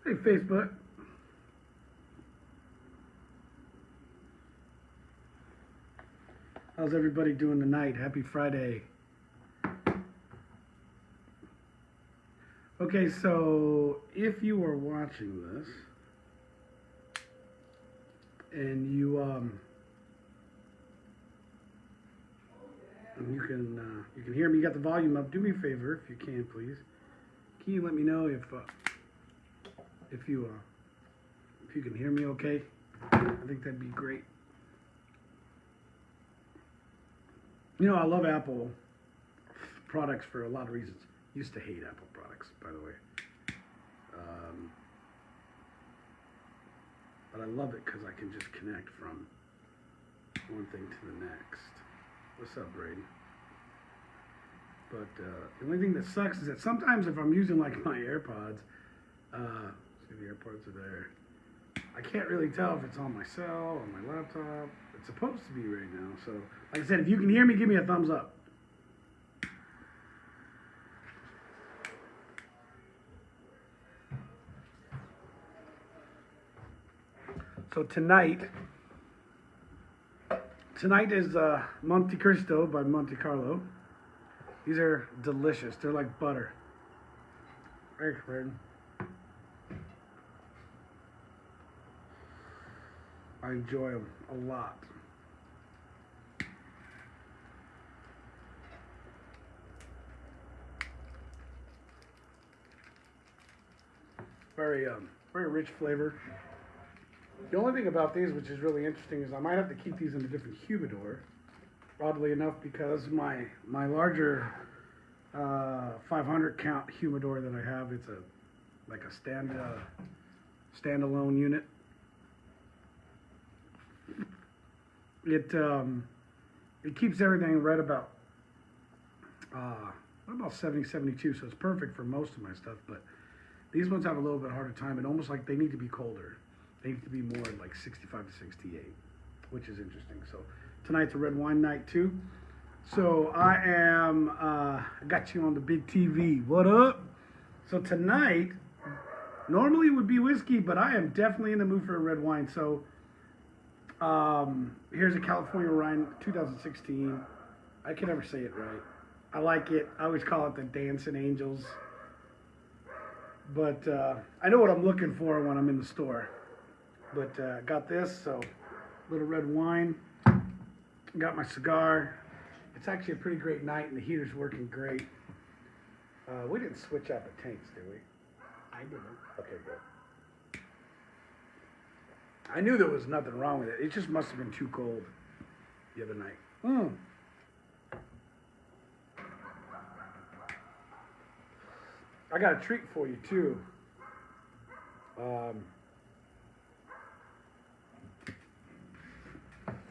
Hey, Facebook. How's everybody doing tonight? Happy Friday. Okay, so if you are watching this and you can hear me, you got the volume up. Do me a favor if you can, please. Can you let me know if you can hear me okay? I think that'd be great. You know, I love Apple products for a lot of reasons. Used to hate Apple products, by the way. But I love it because I can just connect from one thing to the next. What's up, Brady? But the only thing that sucks is that sometimes if I'm using like my AirPods, see the AirPods are there. I can't really tell if it's on my cell, on my laptop. It's supposed to be right now. So, like I said, if you can hear me, give me a thumbs up. So tonight is Monte Cristo by Monte Carlo. These are delicious. They're like butter. Thanks, Braden. I enjoy them a lot. Very rich flavor. The only thing about these, which is really interesting, is I might have to keep these in a different humidor. Oddly enough, because my larger 500 count humidor that I have, it's like a standalone unit. It keeps everything right about 70, 72, so it's perfect for most of my stuff. But these ones have a little bit harder time, and almost like they need to be colder. They need to be more like 65 to 68, which is interesting. So tonight's a red wine night too. So I got you on the big TV. What up? So tonight, normally it would be whiskey, but I am definitely in the mood for a red wine. So here's a California Wine 2016. I can never say it right. I like it. I always call it the Dancing Angels. But I know what I'm looking for when I'm in the store. But got this, so little red wine. Got my cigar. It's actually a pretty great night, and the heater's working great. We didn't switch out the tanks, did we? I didn't. Okay, good. I knew there was nothing wrong with it. It just must have been too cold the other night. I got a treat for you, too.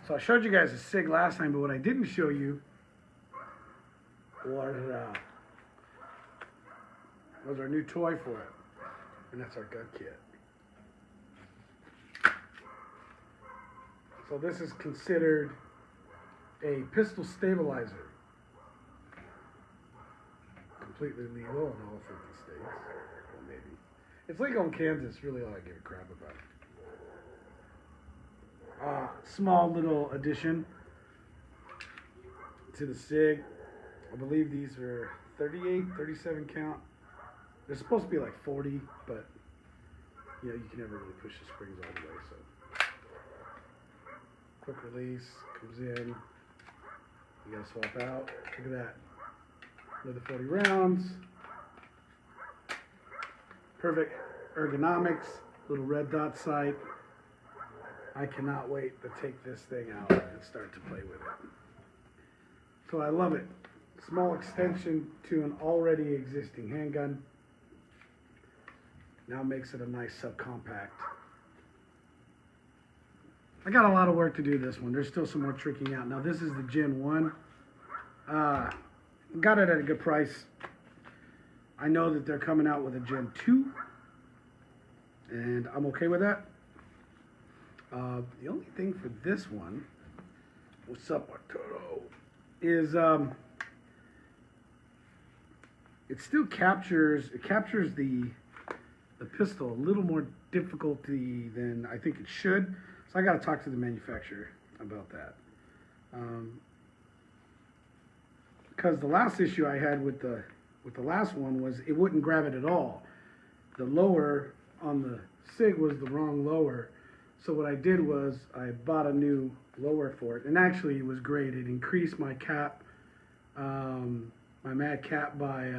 So I showed you guys a cig last time, but what I didn't show you was our new toy for it, and that's our gun kit. So this is considered a pistol stabilizer, completely legal in all 50 states. Well, maybe it's legal in Kansas. Really, all I give a crap about. Small little addition to the SIG. I believe these are 38, 37 count. They're supposed to be like 40, but you know, you can never really push the springs all the way. So quick release, comes in. You gotta swap out. Look at that. Another 40 rounds. Perfect ergonomics. Little red dot sight. I cannot wait to take this thing out and start to play with it. So I love it. Small extension to an already existing handgun. Now makes it a nice subcompact. I got a lot of work to do this one. There's still some more tricking out. Now this is the Gen 1. Got it at a good price. I know that they're coming out with a Gen 2. And I'm okay with that. The only thing for this one, what's up, Arturo, is it still captures the the pistol a little more difficulty than I think it should. So I got to talk to the manufacturer about that. Because the last issue I had with the last one was it wouldn't grab it at all. The lower on the SIG was the wrong lower. So what I did was I bought a new lower for it, and actually it was great. It increased my cap, my mag cap by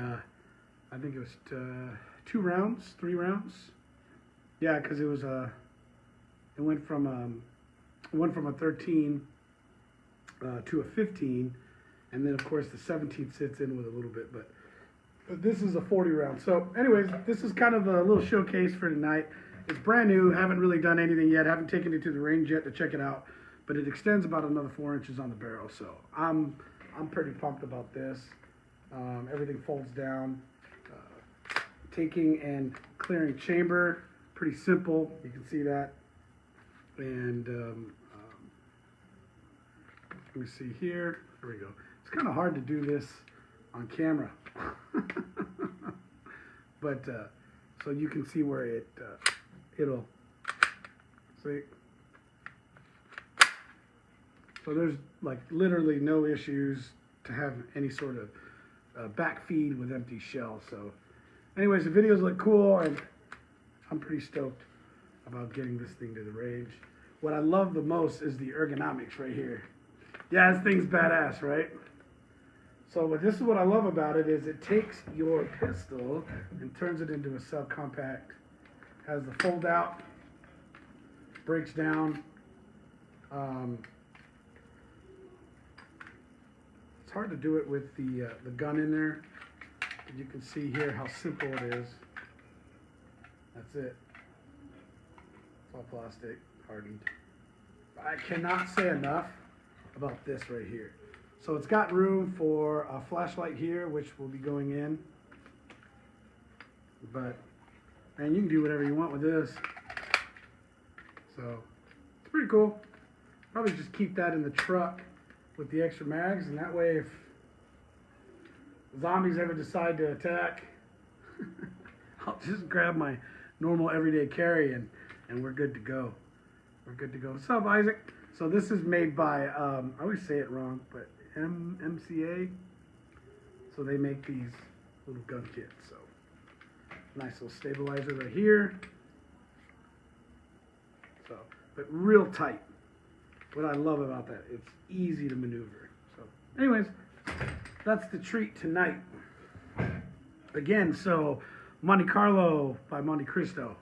I think it was 2 rounds, 3 rounds. Yeah, because it was it went from a 13 to a 15, and then of course the 17 sits in with a little bit, but this is a 40 round. So anyways, this is kind of a little showcase for tonight. It's brand new, haven't really done anything yet, haven't taken it to the range yet to check it out, but it extends about another 4 inches on the barrel, so I'm pretty pumped about this. Everything folds down. Taking and clearing chamber, pretty simple, you can see that. And let me see here, there we go. It's kind of hard to do this on camera. But so you can see where it'll see. So there's like literally no issues to have any sort of back feed with empty shell. So anyways, the videos look cool, and I'm pretty stoked about getting this thing to the range. What I love the most is the ergonomics right here. Yeah, this thing's badass, right? So this is what I love about it, is it takes your pistol and turns it into a subcompact. Has the fold out, breaks down. It's hard to do it with the gun in there. You can see here how simple it is. That's it. It's all plastic, hardened. I cannot say enough about this right here. So it's got room for a flashlight here, which will be going in. But, man, you can do whatever you want with this. So, it's pretty cool. Probably just keep that in the truck with the extra mags, and that way if zombies ever decide to attack, I'll just grab my normal everyday carry and we're good to go. We're good to go. What's up, Isaac? So this is made by, I always say it wrong, but MCA. So they make these little gun kits. So nice little stabilizer right here. So, but real tight. What I love about that, it's easy to maneuver. So anyways, that's the treat tonight. Again, so Monte Carlo by Monte Cristo.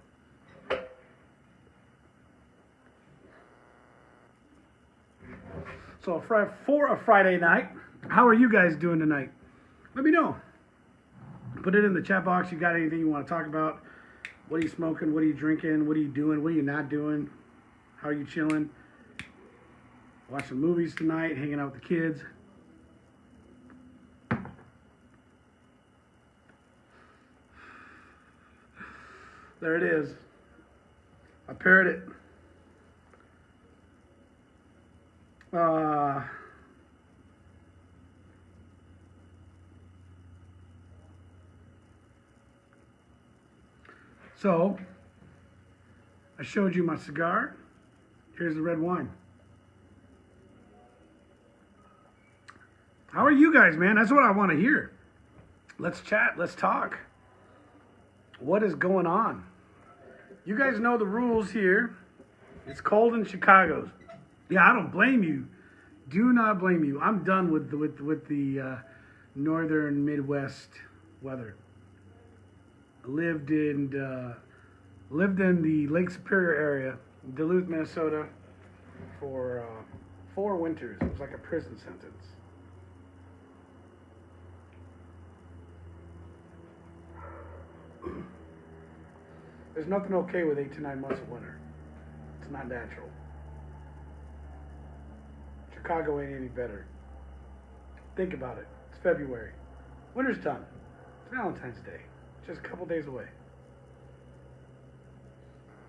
So for a Friday night, how are you guys doing tonight? Let me know. Put it in the chat box. You got anything you want to talk about? What are you smoking? What are you drinking? What are you doing? What are you not doing? How are you chilling? Watching movies tonight, hanging out with the kids. There it is. I paired it. So, I showed you my cigar. Here's the red wine. How are you guys, man? That's what I want to hear. Let's chat. Let's talk. What is going on? You guys know the rules here. It's cold in Chicago. Yeah, I don't blame you. Do not blame you. I'm done with the northern Midwest weather. I lived in the Lake Superior area, Duluth, Minnesota, for 4 winters. It was like a prison sentence. There's nothing okay with 8 to 9 months of winter. It's not natural. Chicago ain't any better. Think about it. It's February. Winter's done. It's Valentine's Day. Just a couple days away.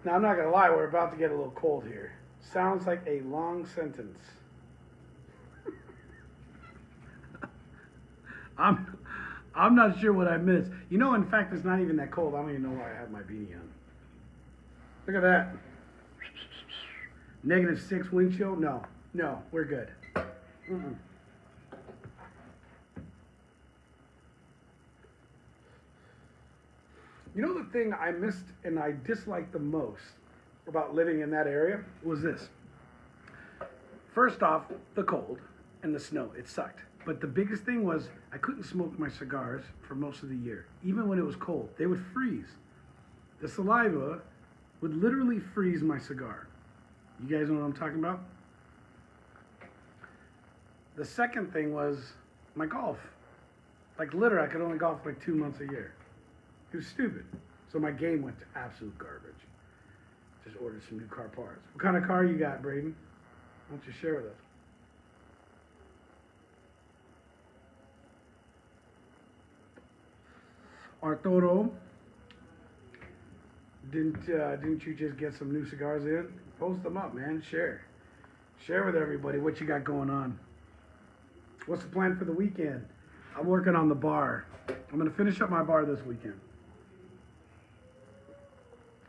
Now, I'm not going to lie. We're about to get a little cold here. Sounds like a long sentence. I'm not sure what I missed. You know, in fact, it's not even that cold. I don't even know why I have my beanie on. Look at that. -6 wind chill? No, we're good. Mm-mm. You know the thing I missed and I disliked the most about living in that area was this. First off, the cold and the snow. It sucked. But the biggest thing was I couldn't smoke my cigars for most of the year. Even when it was cold, they would freeze. The saliva would literally freeze my cigar. You guys know what I'm talking about? The second thing was my golf. Like literally, I could only golf like 2 months a year. It was stupid. So my game went to absolute garbage. Just ordered some new car parts. What kind of car you got, Braden? Why don't you share with us? Arturo, didn't you just get some new cigars in? Post them up, man. Share with everybody what you got going on. What's the plan for the weekend? I'm working on the bar. I'm gonna finish up my bar this weekend.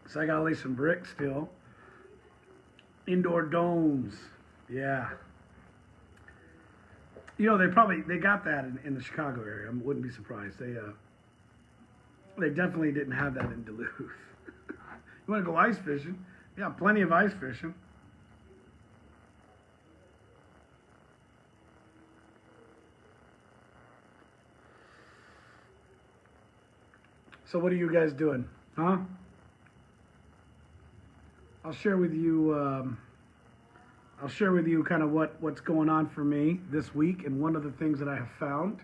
So I gotta lay some bricks still. Indoor domes, yeah. You know, they got that in the Chicago area. I wouldn't be surprised. They definitely didn't have that in Duluth. You want to go ice fishing? Yeah, plenty of ice fishing. So what are you guys doing? Huh? I'll share with you kind of what's going on for me this week, and one of the things that I have found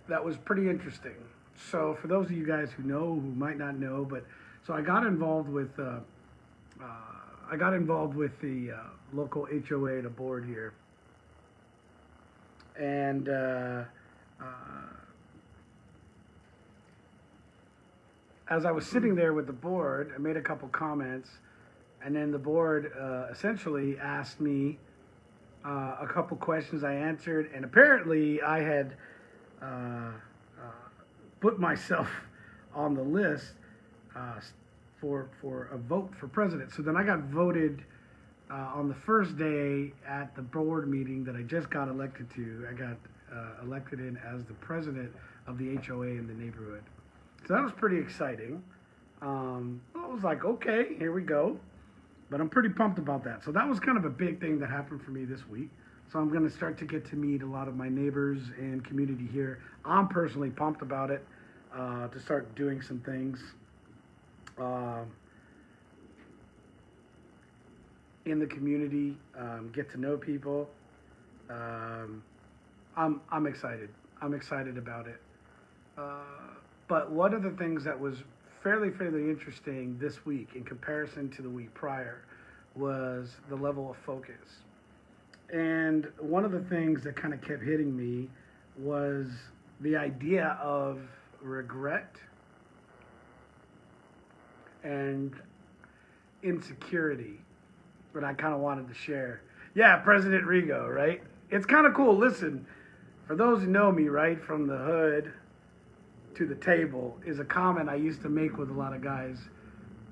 that was pretty interesting. So for those of you guys who know, who might not know, but so I got involved with the local HOA, the board here, and as I was sitting there with the board, I made a couple comments, and then the board essentially asked me a couple questions. I answered, and apparently I had put myself on the list for a vote for president. So then I got voted on the first day at the board meeting that I just got elected to. I got elected in as the president of the HOA in the neighborhood. So that was pretty exciting. I was like, okay, here we go. But I'm pretty pumped about that. So that was kind of a big thing that happened for me this week. So I'm going to start to get to meet a lot of my neighbors and community here. I'm personally pumped about it, to start doing some things in the community, get to know people. I'm excited. I'm excited about it. But one of the things that was fairly interesting this week in comparison to the week prior was the level of focus. And one of the things that kind of kept hitting me was the idea of regret and insecurity that I kind of wanted to share. Yeah, President Rigo, right? It's kind of cool. Listen, for those who know me, right, from the hood to the table is a comment I used to make with a lot of guys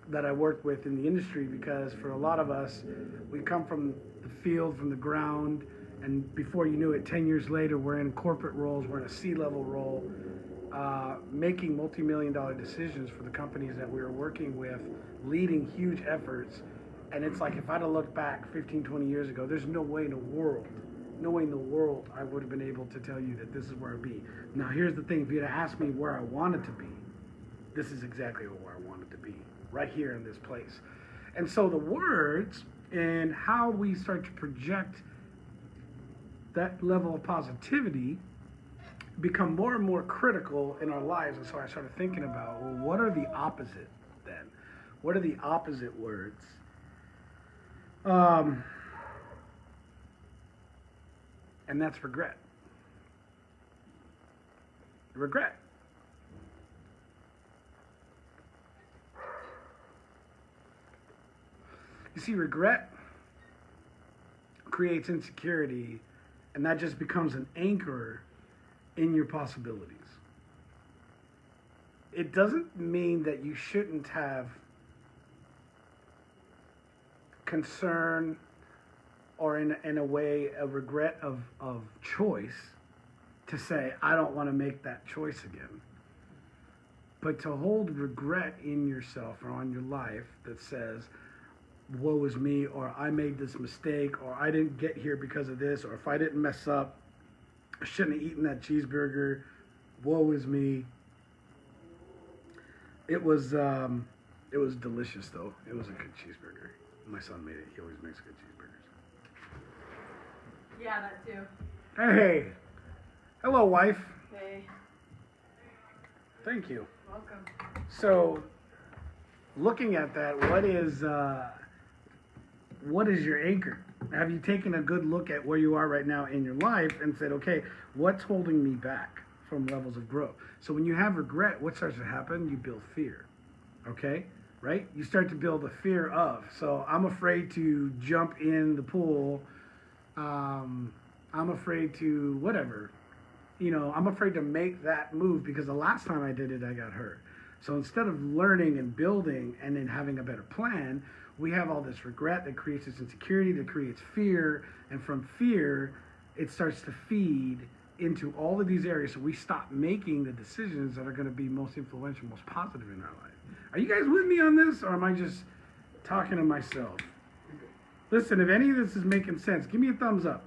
that I worked with in the industry, because for a lot of us, we come from the field, from the ground, and before you knew it, 10 years later, we're in corporate roles, we're in a C-level role, making multi-million-dollar decisions for the companies that we were working with, leading huge efforts. And it's like, if I'd have looked back 15, 20 years ago, there's no way in the world I would have been able to tell you that this is where I'd be. Now, here's the thing. If you'd have asked me where I wanted to be, this is exactly where I wanted to be, right here in this place. And so the words and how we start to project that level of positivity become more and more critical in our lives. And so I started thinking about, well, what are the opposite then? What are the opposite words? And that's regret. Regret. You see, regret creates insecurity, and that just becomes an anchor in your possibilities. It doesn't mean that you shouldn't have concern or in a way a regret of choice to say, I don't want to make that choice again. But to hold regret in yourself or on your life that says, woe is me, or I made this mistake, or I didn't get here because of this, or if I didn't mess up, I shouldn't have eaten that cheeseburger, woe is me. It was delicious though. It was a good cheeseburger. My son made it. He always makes good cheeseburgers. Yeah, that too. Hey. Hello, wife. Hey. Thank you. Welcome. So, looking at that, what is your anchor? Have you taken a good look at where you are right now in your life and said, okay, what's holding me back from levels of growth? So when you have regret, what starts to happen? You build fear, okay? Right? You start to build a fear of. So I'm afraid to jump in the pool. I'm afraid to whatever. I'm afraid to make that move because the last time I did it, I got hurt. So instead of learning and building and then having a better plan, we have all this regret that creates this insecurity, that creates fear. And from fear, it starts to feed into all of these areas. So we stop making the decisions that are going to be most influential, most positive in our life. Are you guys with me on this, or am I just talking to myself? Listen, if any of this is making sense, give me a thumbs up.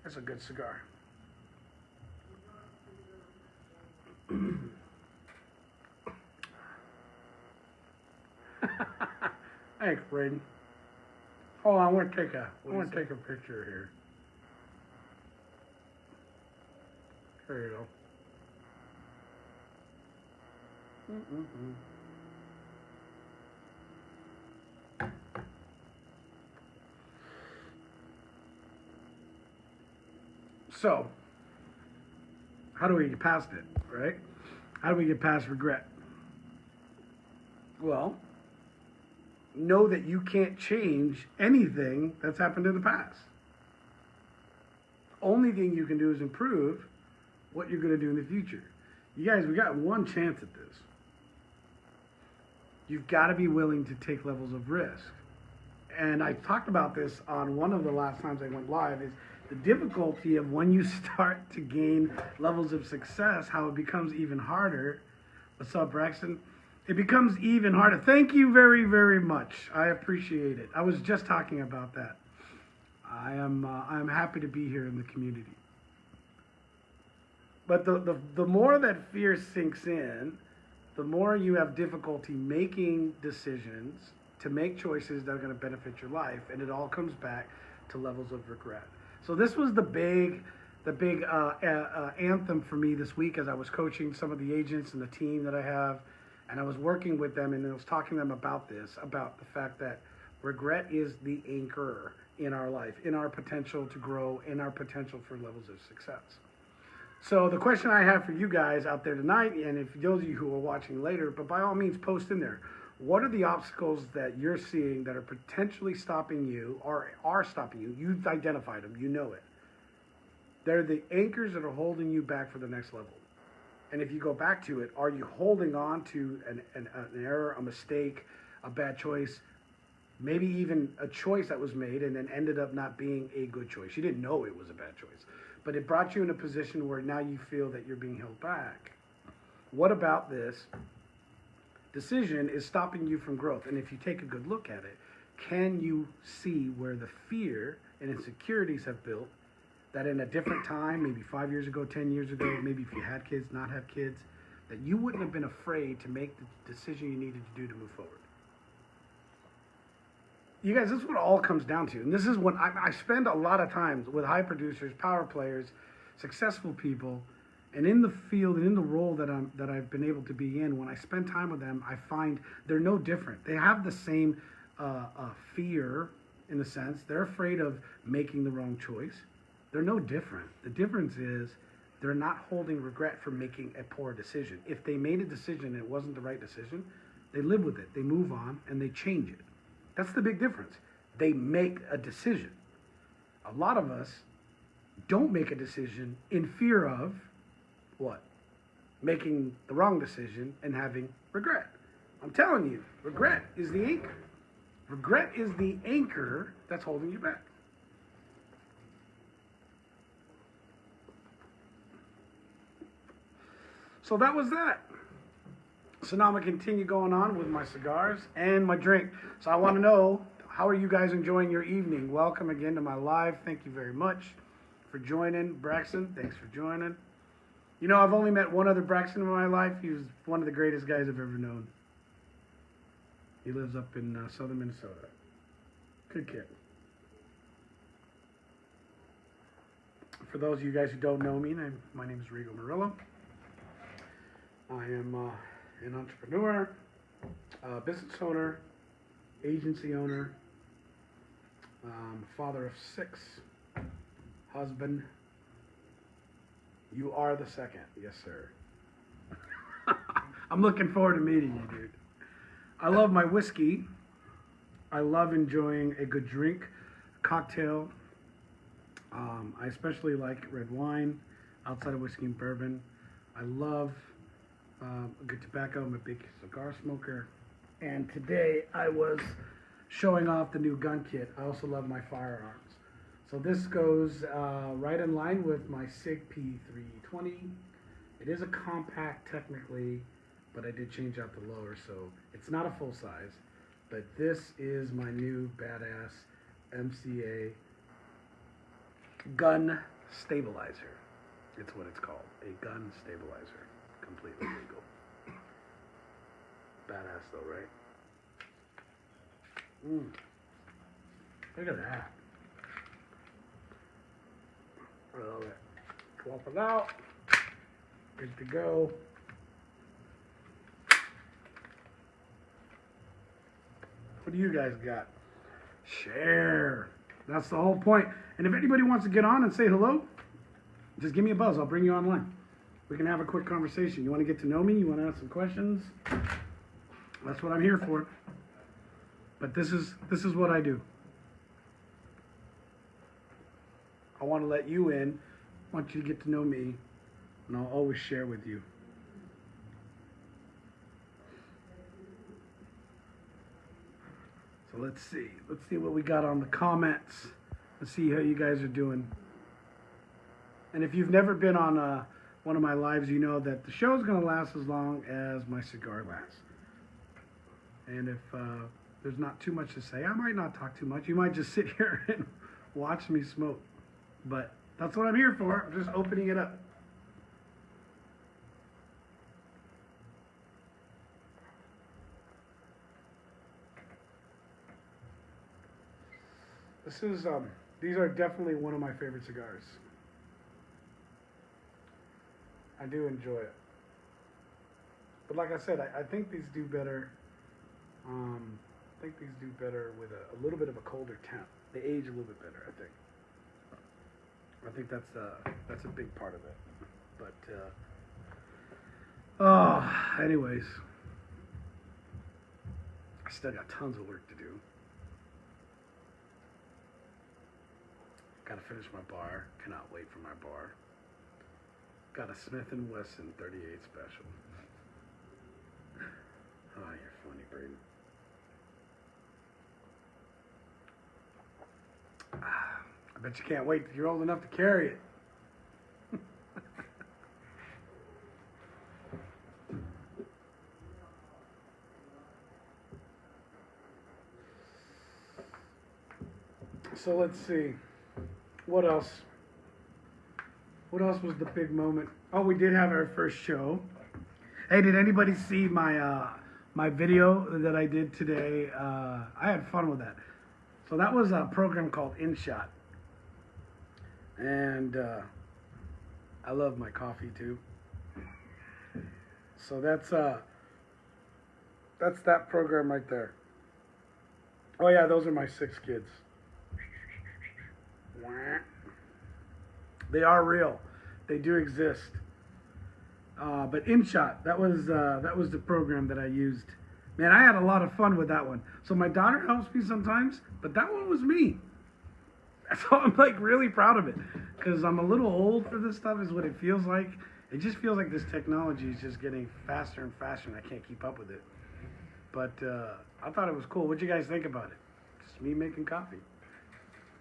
That's a good cigar. Thanks, Braden. Hold on, I want to take a picture here. There you go. So, how do we get past it, right? How do we get past regret? Well, know that you can't change anything that's happened in the past. Only thing you can do is improve what you're going to do in the future. You guys, we got one chance at this. You've got to be willing to take levels of risk. And I talked about this on one of the last times I went live, is the difficulty of when you start to gain levels of success, how it becomes even harder. What's up, Braxton? It becomes even harder. Thank you very, very much. I appreciate it. I was just talking about that. I'm happy to be here in the community. But the more that fear sinks in, the more you have difficulty making decisions to make choices that are going to benefit your life, and it all comes back to levels of regret. So this was the big anthem for me this week as I was coaching some of the agents and the team that I have, and I was working with them, and I was talking to them about this, about the fact that regret is the anchor in our life, in our potential to grow, in our potential for levels of success. So the question I have for you guys out there tonight, and if those of you who are watching later, but by all means post in there, what are the obstacles that you're seeing that are potentially stopping you or are stopping you? You've identified them, you know it. They're the anchors that are holding you back for the next level. And if you go back to it, are you holding on to an error, a mistake, a bad choice, maybe even a choice that was made and then ended up not being a good choice? You didn't know it was a bad choice, but it brought you in a position where now you feel that you're being held back. What about this decision is stopping you from growth? And if you take a good look at it, can you see where the fear and insecurities have built that in a different time, maybe 5 years ago, 10 years ago, maybe if you had kids, not have kids, that you wouldn't have been afraid to make the decision you needed to do to move forward? You guys, this is what it all comes down to. And this is what I spend a lot of times with high producers, power players, successful people, and in the field and in the role that I've been able to be in. When I spend time with them, I find they're no different. They have the same fear, in a sense. They're afraid of making the wrong choice. They're no different. The difference is they're not holding regret for making a poor decision. If they made a decision and it wasn't the right decision, They live with it. They move on and they change it. That's the big difference. They make a decision. A lot of us don't make a decision in fear of what? Making the wrong decision and having regret. I'm telling you, regret is the anchor. Regret is the anchor that's holding you back. So that was that. So now I'm going to continue going on with my cigars and my drink. So I want to know, how are you guys enjoying your evening? Welcome again to my live. Thank you very much for joining. Braxton, thanks for joining. You know, I've only met one other Braxton in my life. He was one of the greatest guys I've ever known. He lives up in southern Minnesota. Good kid. For those of you guys who don't know me, my name is Rigo Murillo. I am an entrepreneur, business owner, agency owner, father of 6, husband. You are the second. Yes, sir. I'm looking forward to meeting you, dude. I love my whiskey. I love enjoying a good drink, cocktail. I especially like red wine outside of whiskey and bourbon. I love good tobacco. I'm a big cigar smoker. And today I was showing off the new gun kit. I also love my firearms. So this goes right in line with my SIG P320. It is a compact technically, but I did change out the lower, so it's not a full size. But this is my new badass MCA gun stabilizer. It's what it's called, a gun stabilizer. Completely legal. Badass though, right? Look at that. I love it. Swap it out. Good to go. What do you guys got? Share. That's the whole point. And if anybody wants to get on and say hello, just give me a buzz. I'll bring you online. We can have a quick conversation. You want to get to know me? You want to ask some questions? That's what I'm here for. But this is what I do. I want to let you in. I want you to get to know me, and I'll always share with you. So let's see. Let's see what we got on the comments. Let's see how you guys are doing. And if you've never been on one of my lives, you know that the show's going to last as long as my cigar lasts. And if there's not too much to say, I might not talk too much. You might just sit here and watch me smoke. But that's what I'm here for. I'm just opening it up. This is, these are definitely one of my favorite cigars. I do enjoy it. But like I said, I think these do better. I think these do better with a little bit of a colder temp. They age a little bit better, I think. I think that's a big part of it. But anyways, I still got tons of work to do. Got to finish my bar. Cannot wait for my bar. Got a Smith & Wesson 38 special. Oh, you're funny, Braden. I bet you can't wait till you're old enough to carry it. So let's see. What else? What else was the big moment? Oh, we did have our first show. Hey, did anybody see my my video that I did today? I had fun with that. So that was a program called InShot. And I love my coffee too. So that's that program right there. Oh yeah, those are my 6 kids. They are real. They do exist. But InShot, that was the program that I used Man, I had a lot of fun with that one. So my daughter helps me sometimes, but that one was me. So I'm like really proud of it because I'm a little old for this stuff is what it feels like. It just feels like this technology is just getting faster and faster and I can't keep up with it. But I thought it was cool. What'd you guys think about it? Just me making coffee.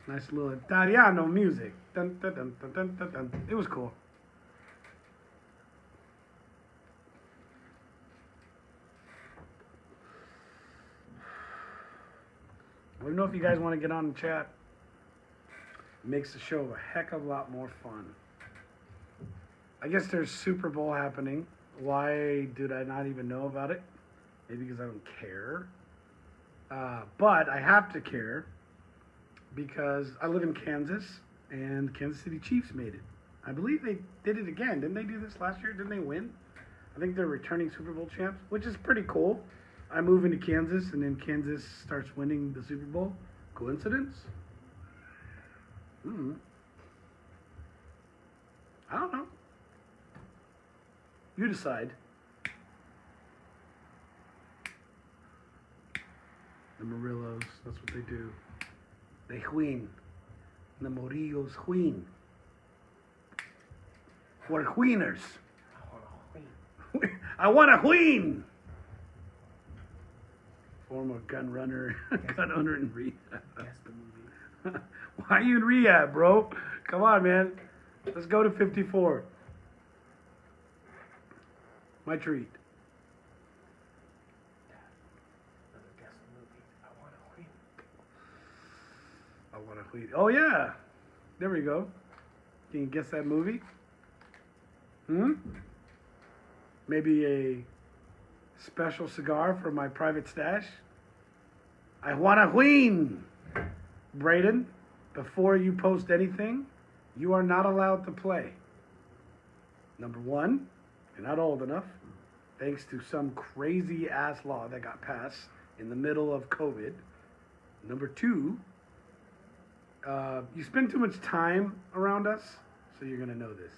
Nice little Italiano music. Dun, dun, dun, dun, dun, dun, dun. It was cool. Let me know if you guys want to get on the chat. It makes the show a heck of a lot more fun. I guess there's Super Bowl happening. Why did I not even know about it? Maybe because I don't care. But I have to care because I live in Kansas and Kansas City Chiefs made it. I believe they did it again. Didn't they do this last year? Didn't they win? I think they're returning Super Bowl champs, which is pretty cool. I move into Kansas and then Kansas starts winning the Super Bowl. Coincidence? I don't know. You decide. The Morillos, that's what they do. They win. The Morillos win. For wieners. I want a win. Former gun owner in rehab. Why are you in rehab, bro? Come on, man. Let's go to 54. My treat. I want to win. Oh, yeah. There we go. Can you guess that movie? Maybe a special cigar for my private stash? I want to win. Braden, before you post anything, you are not allowed to play. Number one, you're not old enough, thanks to some crazy ass law that got passed in the middle of COVID. Number two, you spend too much time around us, so you're gonna know this.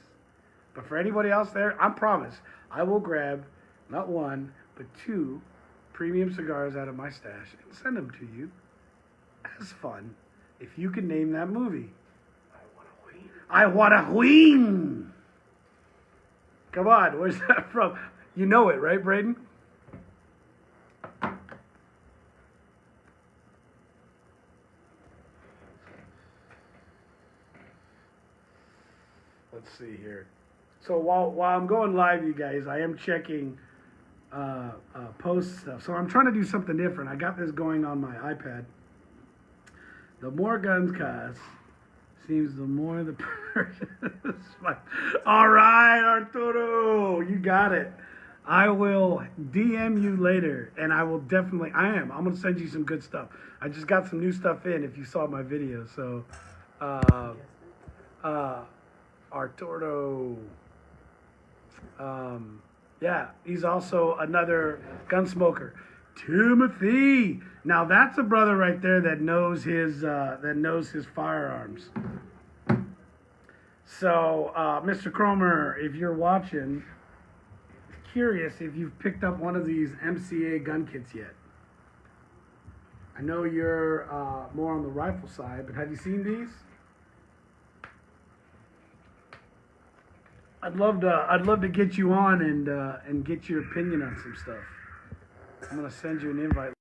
But for anybody else there, I promise, I will grab not one, but 2 premium cigars out of my stash and send them to you as fun if you can name that movie. I want to win. Come on, where's that from? You know it, right, Braden? Let's see here. So while I'm going live, you guys, I am checking post stuff. So I'm trying to do something different. I got this going on my iPad. The more guns cost, seems the more the person is like, all right, Arturo, you got it. I will DM you later, and I will definitely, I'm going to send you some good stuff. I just got some new stuff in if you saw my video. So, Arturo, yeah, he's also another gun smoker. Timothy. Now that's a brother right there that knows his firearms. So, Mr. Cromer, if you're watching, curious if you've picked up one of these MCA gun kits yet. I know you're more on the rifle side, but have you seen these? I'd love to get you on and get your opinion on some stuff. I'm gonna send you an invite.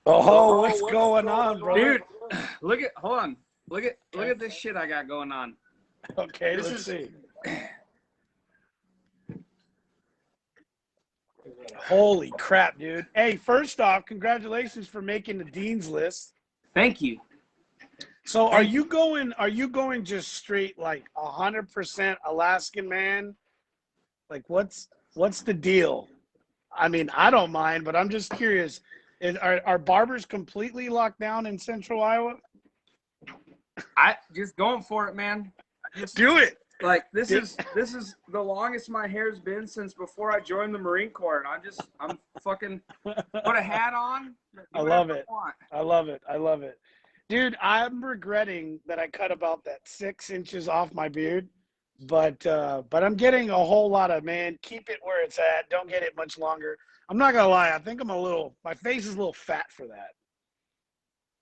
Oh, what's going on, bro? Dude, hold on. Look at this shit I got going on. Okay, let's see. Holy crap, dude. Hey, first off, congratulations for making the Dean's List. Thank you. So are you going just straight like 100% Alaskan man? Like what's the deal? I mean, I don't mind, but I'm just curious. Are barbers completely locked down in central Iowa? I just going for it, man. Do it. Like this is the longest my hair's been since before I joined the Marine Corps, and I'm fucking put a hat on. I love it. I love it. Dude, I'm regretting that I cut about that 6 inches off my beard, but I'm getting a whole lot of, man, keep it where it's at. Don't get it much longer. I'm not gonna lie, I think my face is a little fat for that.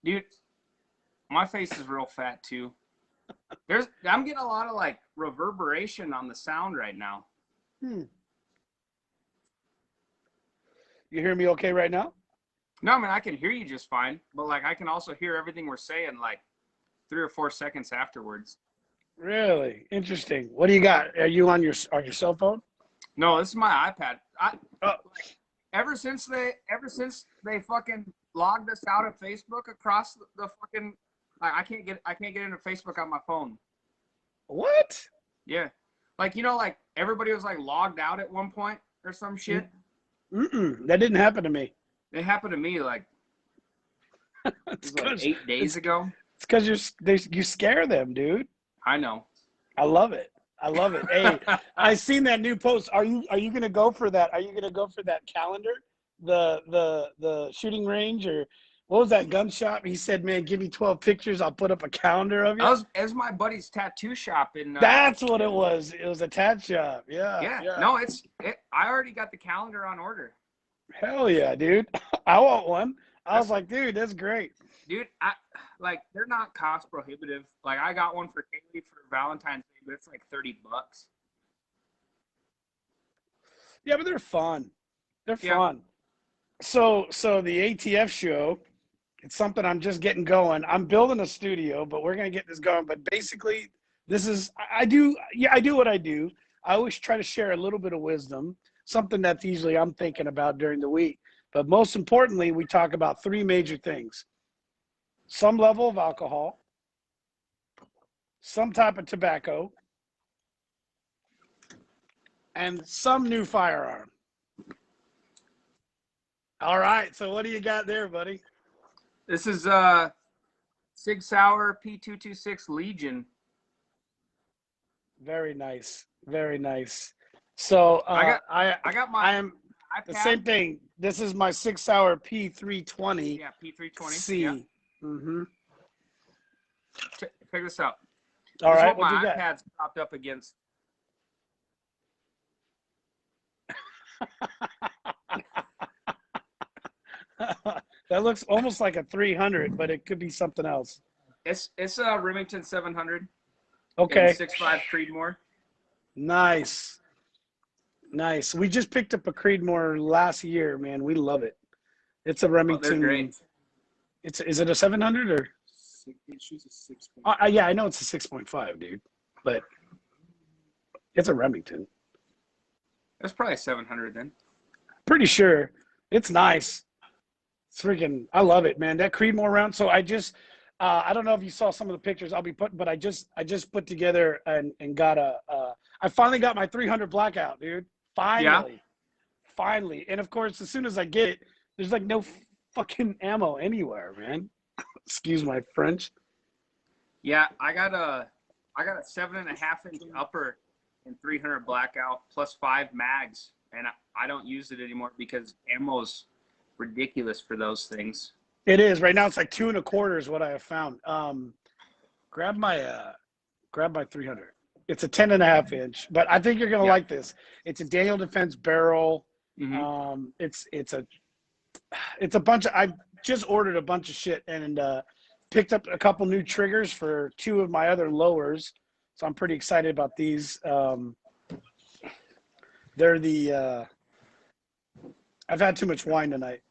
Dude, my face is real fat too. I'm getting a lot of like reverberation on the sound right now. You hear me okay right now? No, I mean, I can hear you just fine, but like I can also hear everything we're saying like 3 or 4 seconds afterwards. Really? Interesting. What do you got? Are you on your cell phone? No, this is my iPad. Oh. Ever since they fucking logged us out of Facebook across the fucking, I can't get into Facebook on my phone. What? Yeah, like like everybody was like logged out at one point or some shit. That didn't happen to me. It happened to me like, like 8 days ago. It's because you scare them, dude. I know. I love it. I love it. Hey, I seen that new post. Are you gonna go for that? Are you gonna go for that calendar? The shooting range, or what was that gun shop? He said, "Man, give me 12 pictures. I'll put up a calendar of you." As my buddy's tattoo shop in. That's what it was. It was a tat shop. Yeah. No, I already got the calendar on order. Hell yeah, dude. I want one. I was like, dude, that's great. Dude, they're not cost prohibitive. Like I got one for Kaylee for Valentine's Day, but it's like $30. Yeah, but they're fun. They're fun. So the ATF show, it's something I'm just getting going. I'm building a studio, but we're gonna get this going. But basically, this is I do what I do. I always try to share a little bit of wisdom, something that's usually I'm thinking about during the week. But most importantly, we talk about 3 major things: some level of alcohol, some type of tobacco, and some new firearm. All right, so what do you got there, buddy? This is Sig Sauer P226 Legion. Very nice, very nice. So I got my. I am iPad. the same thing. This is my 6 Sauer P320. Yeah, P320 C. Yeah. Mm-hmm. Check this out. All this right, is what what my you iPad's propped up against. That looks almost like a 300, but it could be something else. It's a Remington 700. Okay. 6.5 Creedmoor. Nice. We just picked up a Creedmoor last year, man. We love it. It's a Remington. They're great. Is it a 700 or? She's a 6. Yeah, I know it's a 6.5, dude, but it's a Remington. That's probably 700 then. Pretty sure. It's nice. It's freaking, I love it, man. That Creedmoor round. So I just, I don't know if you saw some of the pictures I'll be putting, but I just put together and got I finally got my 300 blackout, dude. Finally. And of course, as soon as I get it, there's like no fucking ammo anywhere, man. Excuse my French. Yeah, I got a 7.5 inch upper in 300 blackout plus 5 mags, and I don't use it anymore because ammo's ridiculous for those things. It is right now. It's like 2 1/4 is what I have found. Grab my 300. It's a 10.5 inch, but I think you're gonna like this. It's a Daniel Defense barrel. Mm-hmm. It's a bunch of. I just ordered a bunch of shit and picked up a couple new triggers for 2 of my other lowers, so I'm pretty excited about these. They're the. I've had too much wine tonight.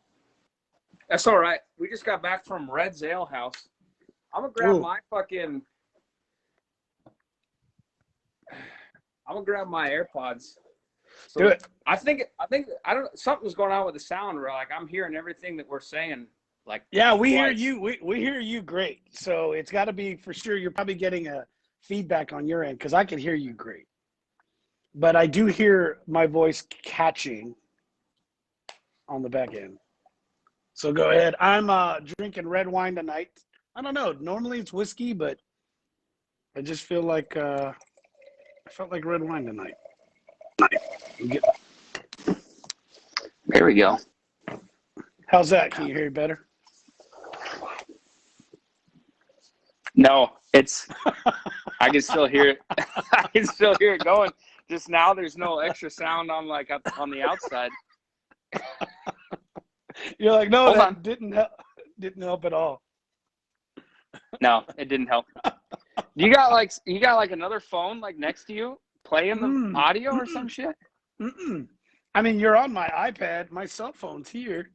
That's all right. We just got back from Red's Ale House. I'm gonna grab my AirPods. So do it. I think I don't. Something's going on with the sound. Where like I'm hearing everything that we're saying. Like yeah, we hear you. We hear you great. So it's got to be for sure. You're probably getting a feedback on your end because I can hear you great, but I do hear my voice catching on the back end. So go ahead. I'm drinking red wine tonight. I don't know. Normally it's whiskey, but I just feel like I felt like red wine tonight. There we go. How's that? Can you hear me better? No, it's. I can still hear it. I can still hear it going. Just now, there's no extra sound on on the outside. You're like, no, Hold that on. didn't help at all. No, it didn't help. You got like another phone like next to you playing the audio or some shit? I mean, you're on my iPad. My cell phone's here.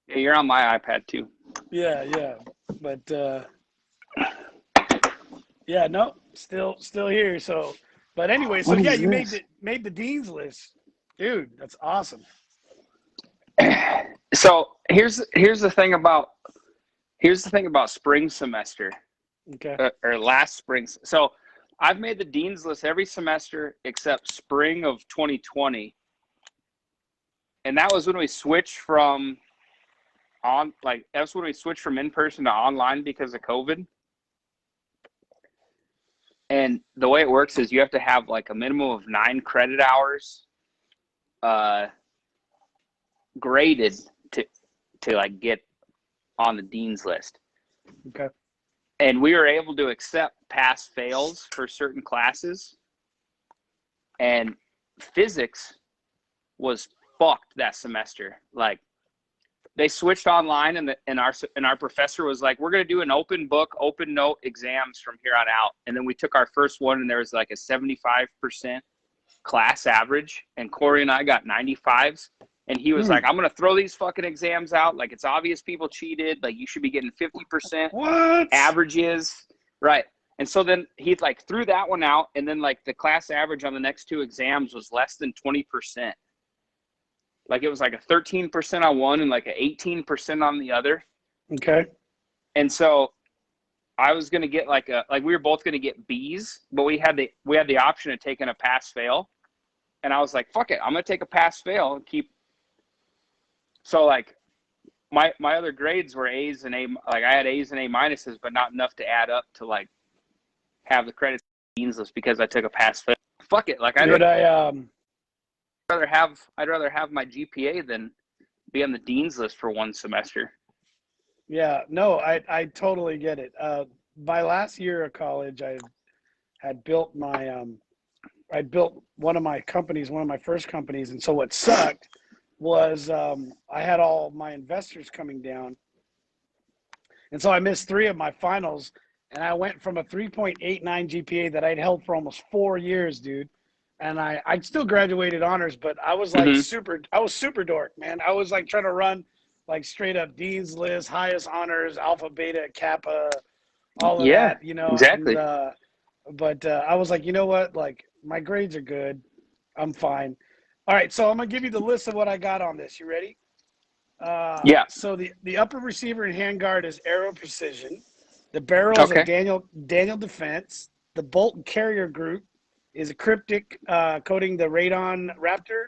Yeah, you're on my iPad too. Yeah. But yeah, no, still here. So, but anyway, so What yeah, is you this? made the dean's list, dude. That's awesome. So here's the thing about spring semester Okay. or last spring. So I've made the dean's list every semester except spring of 2020, and that was when we switched from that's when we switched from in person to online because of COVID. And the way it works is you have to have like a minimum of 9 credit hours graded to like get on the dean's list. Okay. And we were able to accept pass fails for certain classes. And physics was fucked that semester. Like they switched online and our professor was like, we're going to do an open book, open note exams from here on out. And then we took our first one and there was like a 75% class average. And Corey and I got 95s. And he was like, I'm going to throw these fucking exams out. Like, it's obvious people cheated. Like, you should be getting 50% What? averages. Right. And so then he like threw that one out. And then like the class average on the next 2 exams was less than 20%. Like it was like a 13% on one and like an 18% on the other. Okay. And so I was going to get we were both going to get B's, but we had the option of taking a pass fail. And I was like, fuck it. I'm going to take a pass fail and keep. So like my other grades were A's and A, like I had A's and A minuses, but not enough to add up to like have the credits dean's list because I took a pass fail. Fuck it. Like I'd rather have my GPA than be on the dean's list for one semester. Yeah, no, I totally get it. By last year of college, I had built I built one of my first companies. And so what sucked was I had all my investors coming down. And so I missed 3 of my finals. And I went from a 3.89 GPA that I'd held for almost 4 years, dude. And I still graduated honors, but I was like I was super dork, man. I was like trying to run like straight up dean's list, highest honors, alpha, beta, kappa, all of that, you know. Exactly. And, but I was like, you know what? Like my grades are good. I'm fine. All right, so I'm gonna give you the list of what I got on this. You ready? Yeah. So the upper receiver and handguard is Aero Precision. The barrels are Daniel Defense. The bolt and carrier group is a cryptic coating the Radon Raptor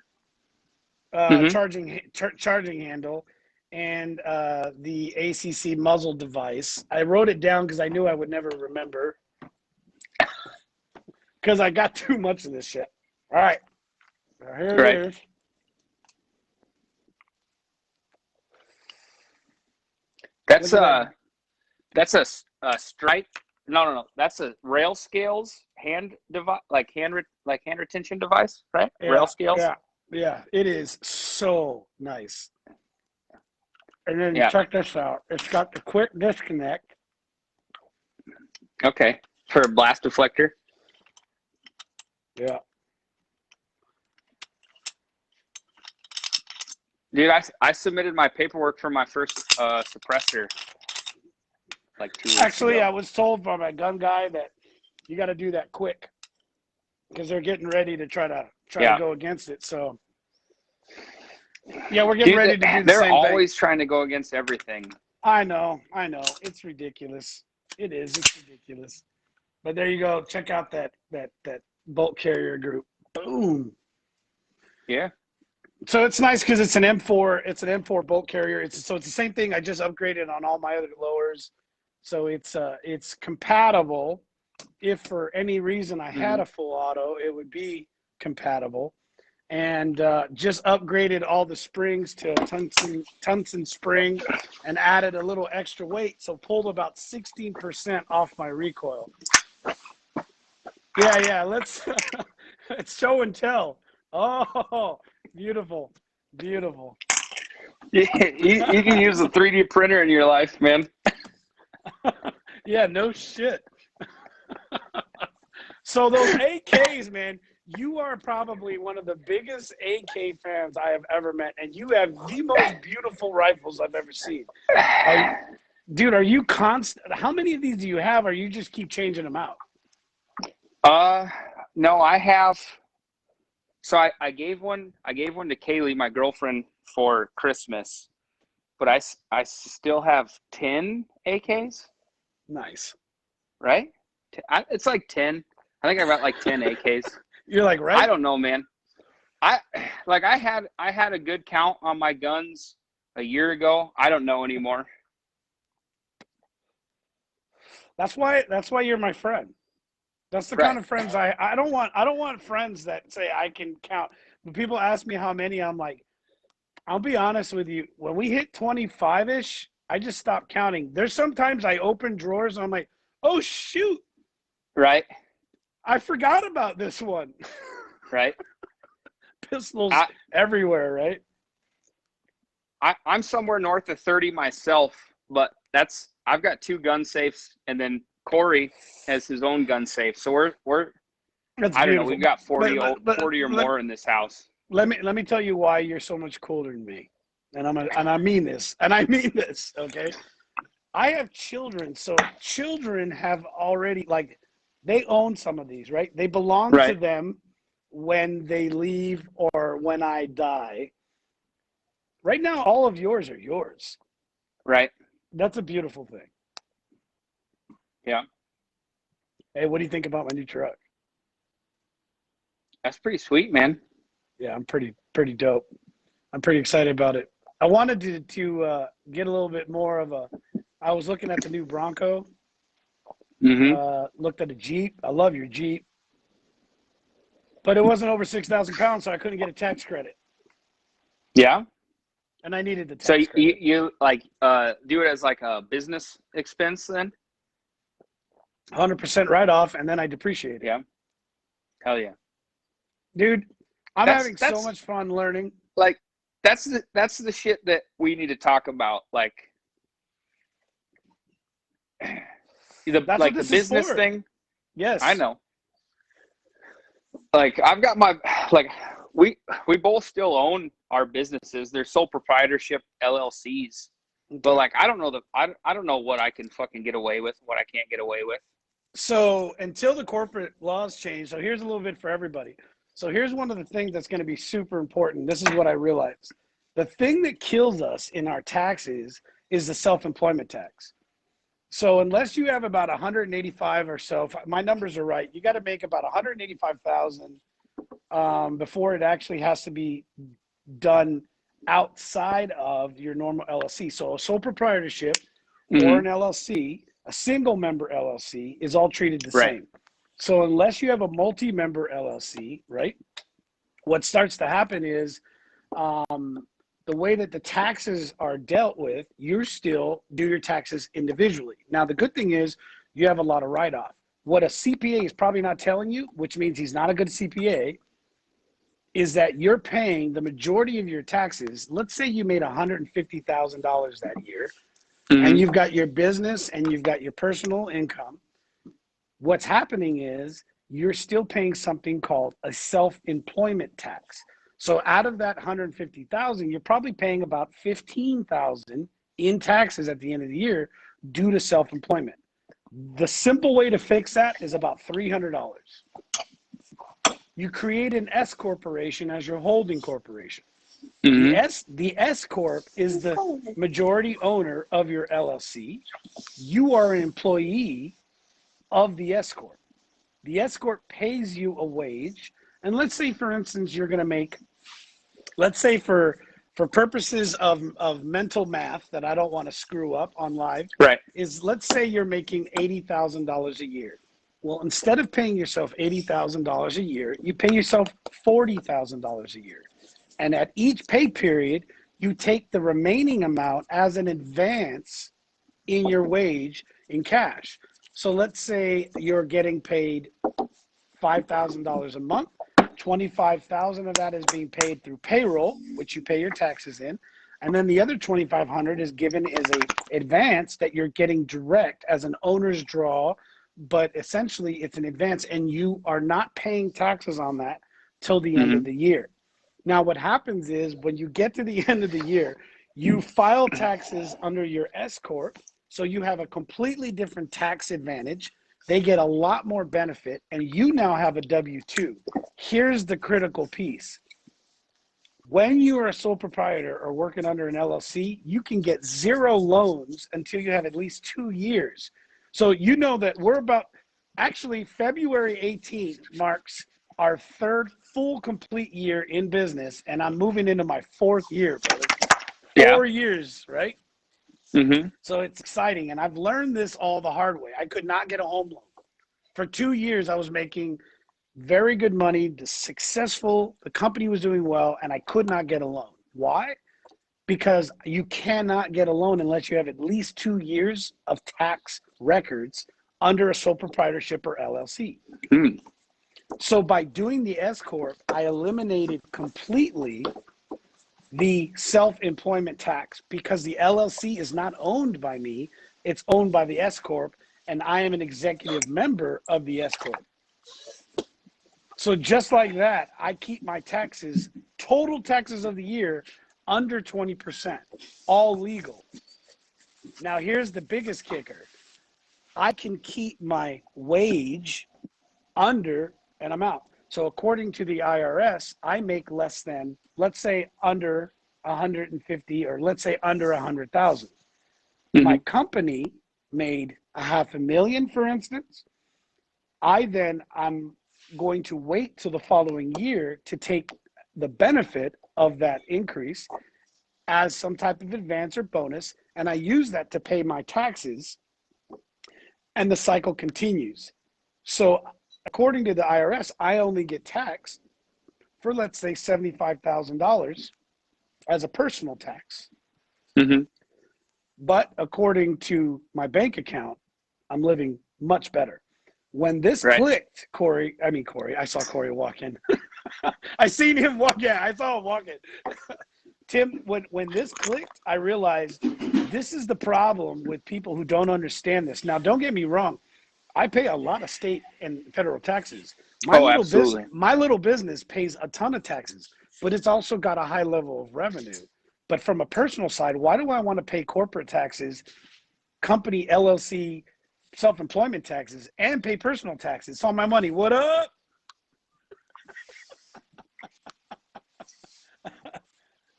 charging handle, and the ACC muzzle device. I wrote it down because I knew I would never remember because I got too much of this shit. All right. Here it is. That's a strike. No. That's a rail scales hand device, like hand retention device, right? Yeah, rail scales. Yeah. It is so nice. And then check this out. It's got the quick disconnect. Okay. For a blast deflector. Yeah. Dude, I submitted my paperwork for my first suppressor like 2 weeks Actually, ago. I was told by my gun guy that you got to do that quick because they're getting ready to try to go against it. So, yeah, we're getting ready to do the same thing. They're always trying to go against everything. I know. It's ridiculous. It is. It's ridiculous. But there you go. Check out that bolt carrier group. Boom. Yeah. So it's nice because it's an M4. It's an M4 bolt carrier. It's the same thing. I just upgraded on all my other lowers. So it's compatible. If for any reason I had a full auto, it would be compatible. and just upgraded all the springs to tungsten spring and added a little extra weight, so pulled about 16% off my recoil. Yeah, let's it's show and tell. Oh, beautiful. You can use a 3D printer in your life, man. Yeah, no shit. So those AKs, man, you are probably one of the biggest AK fans I have ever met, and you have the most beautiful rifles I've ever seen. Dude, are you constant? How many of these do you have, or you just keep changing them out? No, I have. So I gave one to Kaylee, my girlfriend, for Christmas, but I still have 10 AKs. Nice. Right? It's like 10. I think I got like 10 AKs. You're like, right? I don't know, man. I had a good count on my guns a year ago. I don't know anymore. That's why you're my friend. That's the kind of friends I don't want friends that say I can count. When people ask me how many, I'm like, I'll be honest with you. When we hit 25-ish, I just stop counting. There's sometimes I open drawers and I'm like, oh shoot. Right. I forgot about this one. Right. Pistols everywhere, right? I'm somewhere north of 30 myself, but I've got 2 gun safes, and then Corey has his own gun safe. So we're That's I don't beautiful. know, we've got 40 or let- more in this house. Let me tell you why you're so much cooler than me. And I mean this. Okay? I have children, so children have already, like, they own some of these, right? They belong to them when they leave or when I die. Right now, all of yours are yours. Right. That's a beautiful thing. Yeah. Hey, what do you think about my new truck? That's pretty sweet, man. Yeah, I'm pretty dope. I'm pretty excited about it. I wanted to get a little bit more of I was looking at the new Bronco. Looked at a Jeep. I love your Jeep. But it wasn't over 6,000 pounds, so I couldn't get a tax credit. Yeah. And I needed the tax credit. So you like do it as like a business expense then? 100% write-off, and then I depreciate it. Yeah. Hell yeah. Dude, I'm having so much fun learning. Like, that's the shit that we need to talk about. Like, the business thing. Yes. I know. Like, I've got we both still own our businesses. They're sole proprietorship LLCs. But like, I don't know what I can fucking get away with, what I can't get away with. So until the corporate laws change, so here's a little bit for everybody. So here's one of the things that's going to be super important. This is what I realized. The thing that kills us in our taxes is the self-employment tax. So unless you have about 185 or so, if my numbers are right, you got to make about 185,000 before it actually has to be done outside of your normal LLC. So a sole proprietorship or an LLC, a single member LLC, is all treated the same. So unless you have a multi-member LLC, right, what starts to happen is the way that the taxes are dealt with, you still do your taxes individually. Now, the good thing is you have a lot of write-off. What a CPA is probably not telling you, which means he's not a good CPA, is that you're paying the majority of your taxes. Let's say you made $150,000 that year, and you've got your business and you've got your personal income. What's happening is you're still paying something called a self-employment tax. So out of that 150,000, you're probably paying about 15,000 in taxes at the end of the year due to self-employment. The simple way to fix that is about $300. You create an S corporation as your holding corporation. The S corp is the majority owner of your LLC. You are an employee of the S corp. The S corp pays you a wage, and let's say, for instance, you're going to make, let's say for purposes of mental math that I don't want to screw up on live, is let's say you're making $80,000 a year. Well, instead of paying yourself $80,000 a year, you pay yourself $40,000 a year. And at each pay period, you take the remaining amount as an advance in your wage in cash. So let's say you're getting paid $5,000 a month. 25,000 of that is being paid through payroll, which you pay your taxes in. And then the other 2,500 is given as a advance that you're getting direct as an owner's draw, but essentially it's an advance and you are not paying taxes on that till the end of the year. Now, what happens is when you get to the end of the year, you file taxes under your S Corp. So you have a completely different tax advantage. They get a lot more benefit and you now have a W-2. Here's the critical piece. When you are a sole proprietor or working under an LLC, you can get 0 loans until you have at least 2 years. So you know that we're about, actually February 18th marks our 3rd full complete year in business, and I'm moving into my 4th year, brother. 4 years, right? Mm-hmm. So it's exciting, and I've learned this all the hard way. I could not get a home loan. For 2 years, I was making very good money, successful, the company was doing well, and I could not get a loan. Why? Because you cannot get a loan unless you have at least 2 years of tax records under a sole proprietorship or LLC. Mm. So by doing the S Corp, I eliminated completely the self-employment tax because the LLC is not owned by me, it's owned by the S Corp, and I am an executive member of the S Corp. So just like that, I keep my taxes, total taxes of the year, under 20%, all legal. Now here's the biggest kicker. I can keep my wage under an amount. So according to the IRS, I make less than, let's say under 150, or let's say under 100,000. Mm-hmm. My company made $500,000, for instance. I'm going to wait till the following year to take the benefit of that increase as some type of advance or bonus, and I use that to pay my taxes, and the cycle continues. So according to the IRS, I only get taxed for, let's say, $75,000 as a personal tax. Mm-hmm. But according to my bank account, I'm living much better. When this clicked, Corey, I saw Corey walk in. I seen him walk in. I saw him walk in. Tim, when this clicked, I realized this is the problem with people who don't understand this. Now, don't get me wrong. I pay a lot of state and federal taxes. My little business pays a ton of taxes, but it's also got a high level of revenue. But from a personal side, why do I want to pay corporate taxes, company, LLC, self-employment taxes, and pay personal taxes? It's all my money. What up?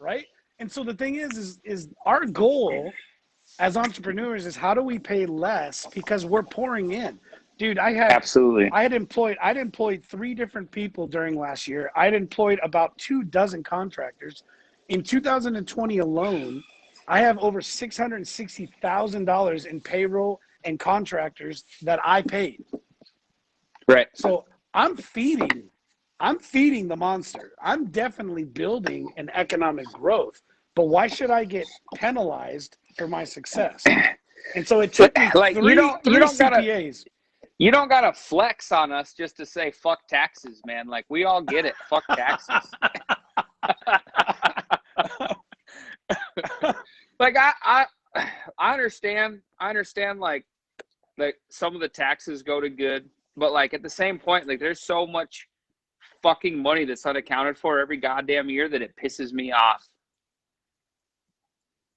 Right? And so the thing is our goal as entrepreneurs is how do we pay less because we're pouring in. Dude, I had employed 3 different people during last year. I had employed about 24 contractors. In 2020 alone, I have over $660,000 in payroll and contractors that I paid. Right. So I'm feeding the monster. I'm definitely building an economic growth, but why should I get penalized for my success? And so it took me like three you don't CPAs. You don't gotta flex on us just to say fuck taxes, man. Like we all get it. Fuck taxes. Like I understand like some of the taxes go to good, but like at the same point, like there's so much fucking money that's unaccounted for every goddamn year that it pisses me off.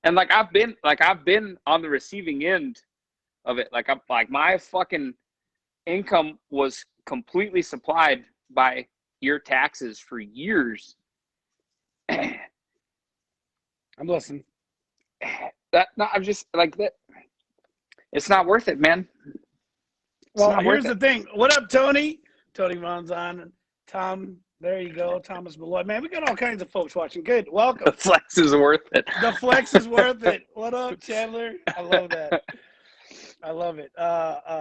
And like I've been on the receiving end of it. Like my fucking income was completely supplied by your taxes for years. I'm listening. I'm just like that. It's not worth it, man. Well, here's the thing. What up, Tony? Tony Monzon, Tom. There you go, Thomas Malloy. Man, we got all kinds of folks watching. Good, welcome. The flex is worth it. The flex is worth it. What up, Chandler? I love that. I love it.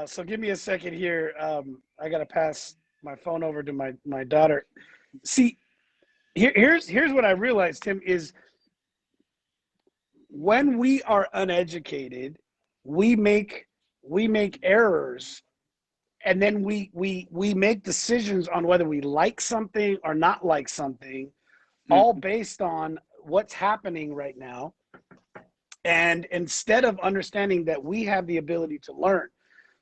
So give me a second here. I got to pass my phone over to my daughter. See, here's what I realized, Tim, is when we are uneducated, we make errors, and then we make decisions on whether we like something or not like something, all based on what's happening right now. And instead of understanding that we have the ability to learn.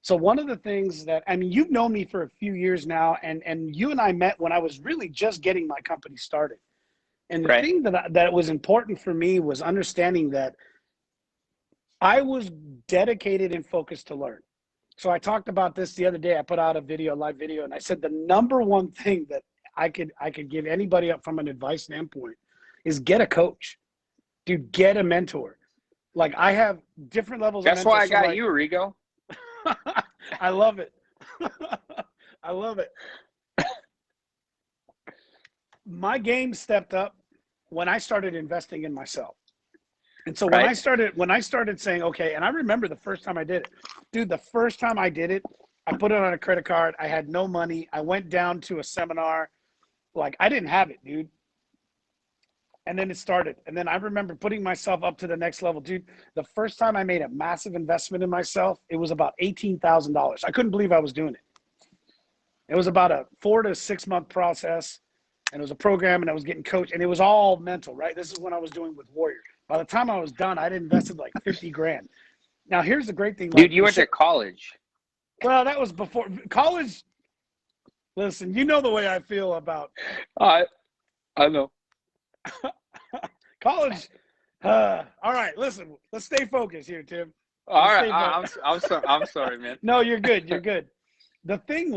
So one of the things that, I mean, you've known me for a few years now, and you and I met when I was really just getting my company started. And the thing that was important for me was understanding that I was dedicated and focused to learn. So I talked about this the other day. I put out a live video, and I said the number one thing that I could give anybody up from an advice standpoint is get a coach. Dude, get a mentor. Like, I have different levels of That's why I mentorship, got like, you, Rigo. I love it. I love it. My game stepped up when I started investing in myself. And so when I started saying, okay, and I remember the first time I did it, dude, the first time I did it, I put it on a credit card. I had no money. I went down to a seminar. Like, I didn't have it, dude. And then it started. And then I remember putting myself up to the next level. Dude, the first time I made a massive investment in myself, it was about $18,000. I couldn't believe I was doing it. It was about a 4 to 6 month process. And it was a program, and I was getting coached. And it was all mental, right? This is when I was doing with Warrior. By the time I was done, I'd invested like 50 grand. Now, here's the great thing. Dude, you went to college. Well, that was before college. Listen, you know the way I feel about I know. college. All right, listen, let's stay focused here, Tim. All right, I'm sorry, man. No, you're good. You're good. The thing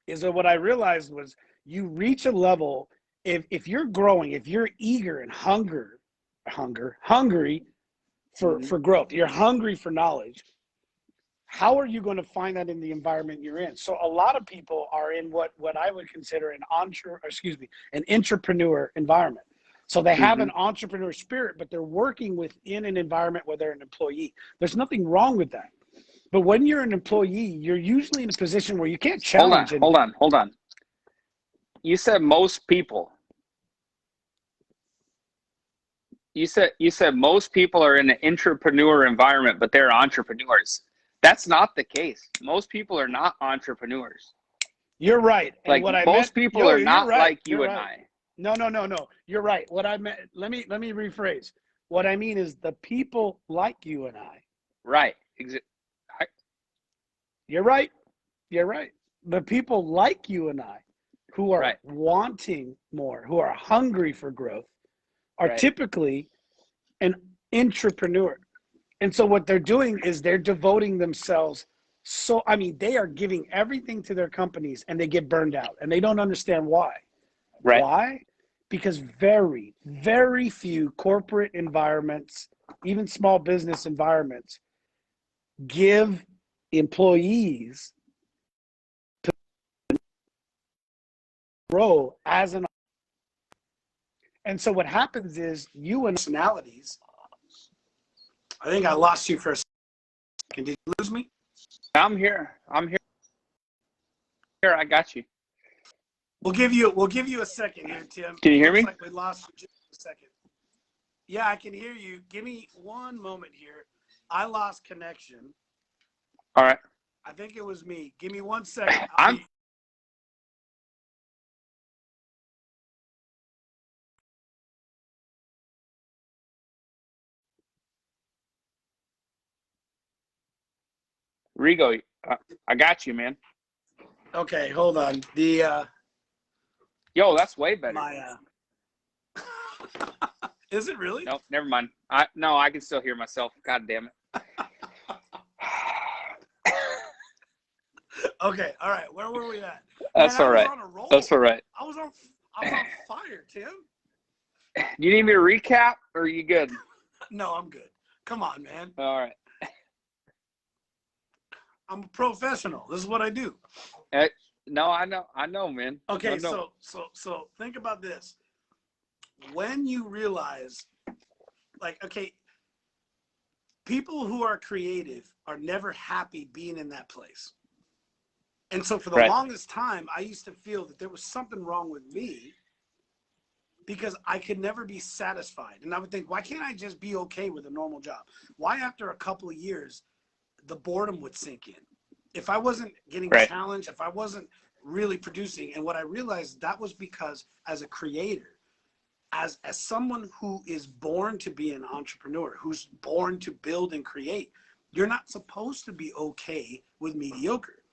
is that what I realized was you reach a level, if you're growing, if you're eager and hungry for growth, you're hungry for knowledge. How are you going to find that in the environment you're in? So a lot of people are in what I would consider an entrepreneur environment. So they have an entrepreneur spirit, but they're working within an environment where they're an employee. There's nothing wrong with that. But when you're an employee, you're usually in a position where you can't challenge. Hold on. You said most people. You said most people are in an entrepreneur environment, but they're entrepreneurs. That's not the case. Most people are not entrepreneurs. You're right. And like, what I most meant, people are not right, like you right. and I. No. You're right. What I meant, let me rephrase. What I mean is the people like you and I. Right. You're right. You're right. The people like you and I who are wanting more, who are hungry for growth, are typically an entrepreneur. And so what they're doing is they're devoting themselves. So, I mean, they are giving everything to their companies, and they get burned out, and they don't understand why. Right. Why? Because very, very few corporate environments, even small business environments, give employees to grow as an. And so what happens is you and personalities. I think I lost you for a second. Did you lose me? I'm here. Here, I got you. We'll give you a second here, Tim. Can you hear me? Looks like we lost you just a second. Yeah, I can hear you. Give me one moment here. I lost connection. All right. I think it was me. Give me 1 second. Rigo, I got you, man. Okay, hold on. Yo, that's way better. Is it really? Nope, never mind. I can still hear myself. God damn it. Okay, all right. Where were we at? That's all right. That's all right. I was on fire, Tim. You need me to recap, or are you good? No, I'm good. Come on, man. All right. I'm a professional. This is what I do. No, I know, man. Okay, so think about this. When you realize, like, okay, people who are creative are never happy being in that place. And so for the Right. longest time, I used to feel that there was something wrong with me because I could never be satisfied. And I would think, why can't I just be okay with a normal job? Why after a couple of years, the boredom would sink in? If I wasn't getting Right. challenged, if I wasn't really producing, and what I realized that was because as a creator, as someone who is born to be an entrepreneur, who's born to build and create, you're not supposed to be okay with mediocre.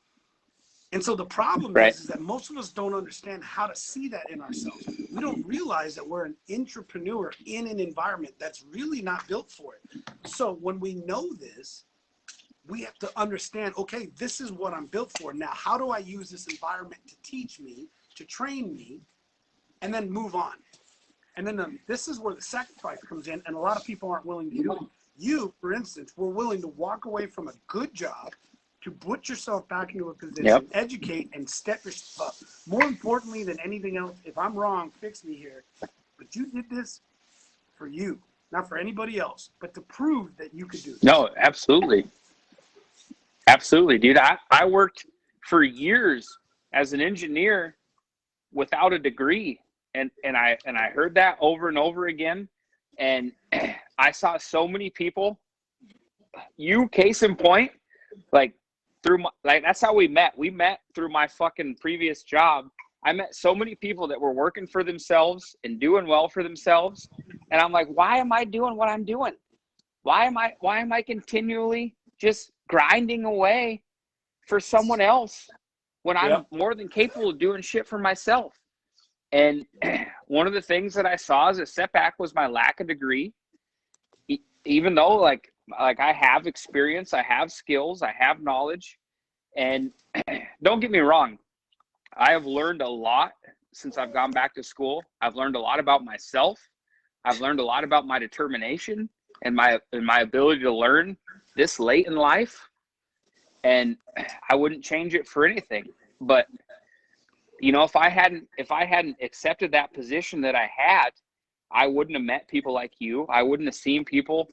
And so the problem Right. is that most of us don't understand how to see that in ourselves. We don't realize that we're an entrepreneur in an environment that's really not built for it. So when we know this, we have to understand, okay, this is what I'm built for. Now, how do I use this environment to teach me, to train me, and then move on? And then this is where the sacrifice comes in, and a lot of people aren't willing to do it. You, for instance, were willing to walk away from a good job to put yourself back into a position, Yep. educate, and step yourself up. More importantly than anything else, if I'm wrong, fix me here. But you did this for you, not for anybody else, but to prove that you could do this. No, absolutely. Absolutely, dude. I worked for years as an engineer without a degree. And I heard that over and over again. And I saw so many people, you case in point, like that's how we met. We met through my fucking previous job. I met so many people that were working for themselves and doing well for themselves. And I'm like, why am I doing what I'm doing? Why am I continually just grinding away for someone else when I'm more than capable of doing shit for myself? And one of the things that I saw as a setback was my lack of degree. Even though like I have experience, I have skills, I have knowledge. And don't get me wrong, I have learned a lot since I've gone back to school. I've learned a lot about myself. I've learned a lot about my determination and my ability to learn this late in life. And I wouldn't change it for anything. But you know, if I hadn't accepted that position that I had, I wouldn't have met people like you. I wouldn't have seen people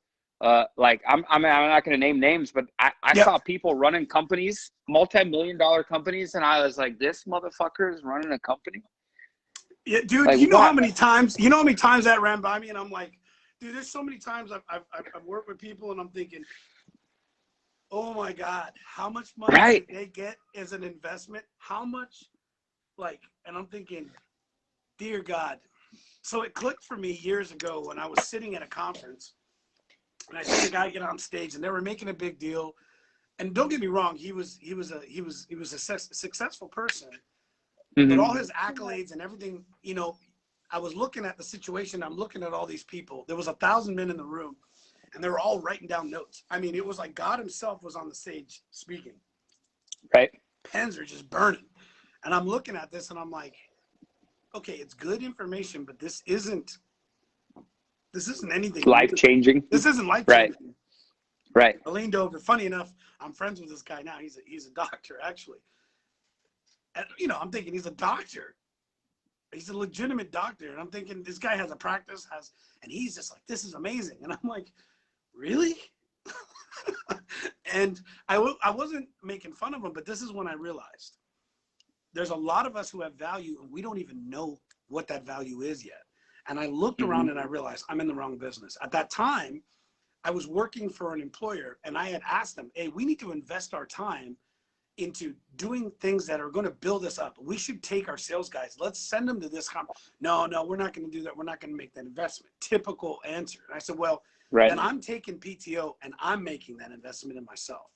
like I'm not going to name names, but I saw people running companies, multi-million-dollar companies, and I was like, this motherfucker is running a company. Yeah, dude. Like, you know how many times that ran by me, and I'm like, dude, there's so many times I've worked with people, and I'm thinking, oh my God, how much money did they get as an investment? How much? And I'm thinking, dear God. So it clicked for me years ago when I was sitting at a conference and I seen a guy get on stage and they were making a big deal. And don't get me wrong, he was a successful person, but all his accolades and everything, you know, I was looking at the situation. I'm looking at all these people. There was 1,000 men in the room and they were all writing down notes. I mean, it was like God himself was on the stage speaking. Right. Pens are just burning. And I'm looking at this and I'm like, okay, it's good information, but this isn't anything life-changing. This isn't life-changing. Right. I leaned over. Funny enough, I'm friends with this guy now. He's a doctor, actually. And, you know, I'm thinking he's a doctor. He's a legitimate doctor. And I'm thinking this guy has a practice, and he's just like, this is amazing. And I'm like, really? And I wasn't making fun of him, but this is when I realized there's a lot of us who have value and we don't even know what that value is yet. And I looked around and I realized I'm in the wrong business. At that time, I was working for an employer and I had asked them, hey, we need to invest our time into doing things that are going to build us up. We should take our sales guys. Let's send them to this. No, we're not going to do that. We're not going to make that investment. Typical answer. And I said, well, then I'm taking PTO and I'm making that investment in myself.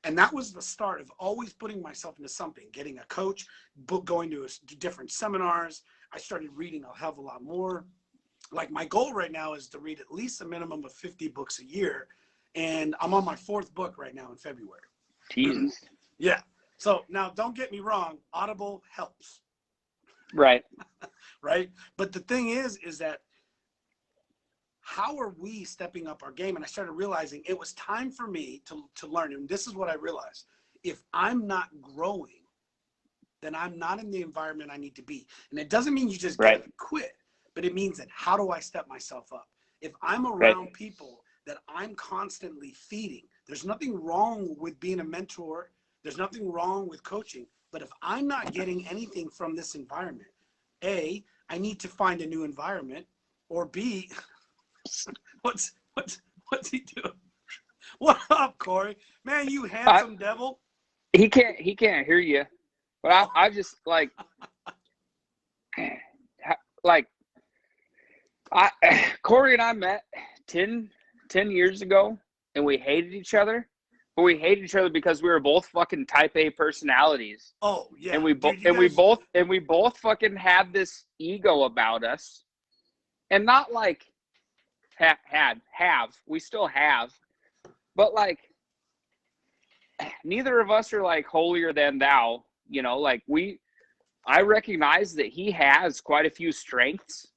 And that was the start of always putting myself into something, getting a coach, going to different seminars. I started reading a hell of a lot more. Like my goal right now is to read at least a minimum of 50 books a year. And I'm on my 4th book right now in February. Jesus. Yeah. So now don't get me wrong. Audible helps. Right. Right. But the thing is that how are we stepping up our game? And I started realizing it was time for me to learn. And this is what I realized. If I'm not growing, then I'm not in the environment I need to be. And it doesn't mean you just get to quit, but it means that how do I step myself up? If I'm around people that I'm constantly feeding. There's nothing wrong with being a mentor. There's nothing wrong with coaching. But if I'm not getting anything from this environment, A, I need to find a new environment, or B, what's he doing? What up, Corey? Man, you handsome devil. He can't hear you. But I just like Corey and I met 10 years ago, and we hated each other. But we hated each other because we were both fucking type A personalities. Oh yeah. And we both fucking had this ego about us. And not like have. We still have. But like neither of us are like holier than thou, you know, like I recognize that he has quite a few strengths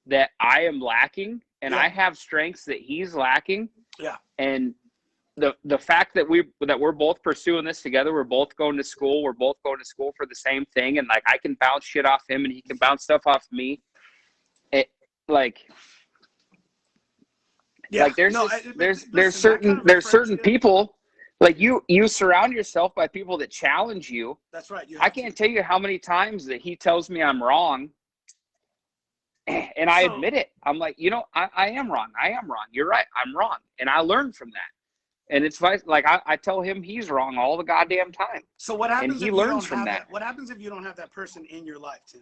that I am lacking, and I have strengths that he's lacking. Yeah. And the fact that we're both pursuing this together, we're both going to school for the same thing, and like I can bounce shit off him and he can bounce stuff off me. It like there's certain people, like you surround yourself by people that challenge you. That's right. I can't tell you how many times that he tells me I'm wrong, and I admit it. I'm like, you know, I am wrong. You're right. I'm wrong, and I learn from that. And it's like I tell him he's wrong all the goddamn time. So what happens and he if learns you don't from have that? What happens if you don't have that person in your life, Tim?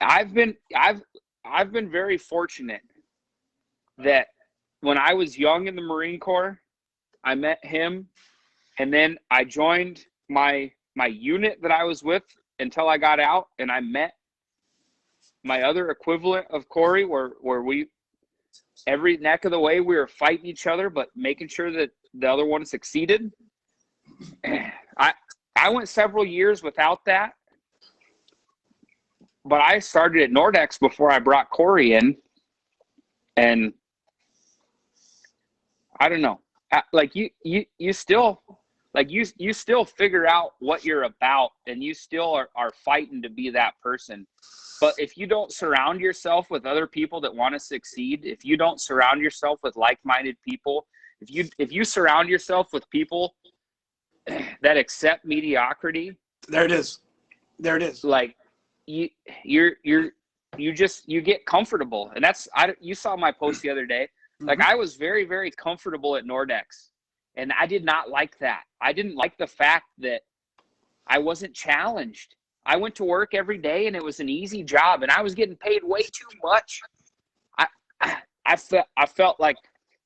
I've been very fortunate that when I was young in the Marine Corps, I met him, and then I joined my unit that I was with until I got out, and I met my other equivalent of Corey, where we every neck of the way we were fighting each other, but making sure that the other one succeeded. I went several years without that, but I started at Nordex before I brought Corey in, and I don't know, like you still like you still figure out what you're about, and you still are fighting to be that person. But if you don't surround yourself with other people that want to succeed, if you don't surround yourself with like-minded people, if you surround yourself with people that accept mediocrity, there it is. Like you get comfortable, and you saw my post the other day. Like I was very, very comfortable at Nordex, and I did not like that. I didn't like the fact that I wasn't challenged. I went to work every day, and it was an easy job, and I was getting paid way too much. I felt like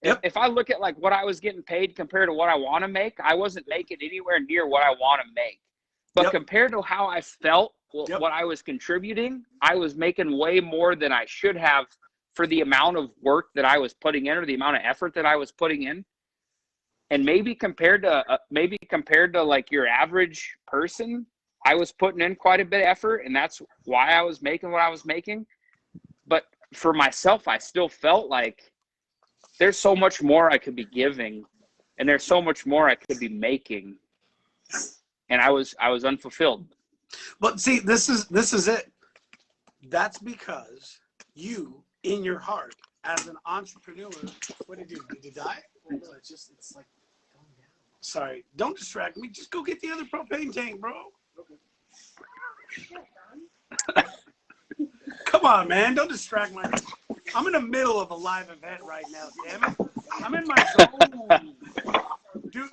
if I look at like what I was getting paid compared to what I want to make, I wasn't making anywhere near what I want to make. But compared to how I felt, what I was contributing, I was making way more than I should have for the amount of work that I was putting in, or the amount of effort that I was putting in. And maybe compared to like your average person, I was putting in quite a bit of effort, and that's why I was making what I was making. But for myself, I still felt like there's so much more I could be giving, and there's so much more I could be making, and I was unfulfilled. But see, this is it. That's because you, in your heart, as an entrepreneur, what did you do? Did you die? No, it's like going down. Sorry, don't distract me. Just go get the other propane tank, bro. Come on, man. Don't distract my... I'm in the middle of a live event right now, damn it. I'm in my zone.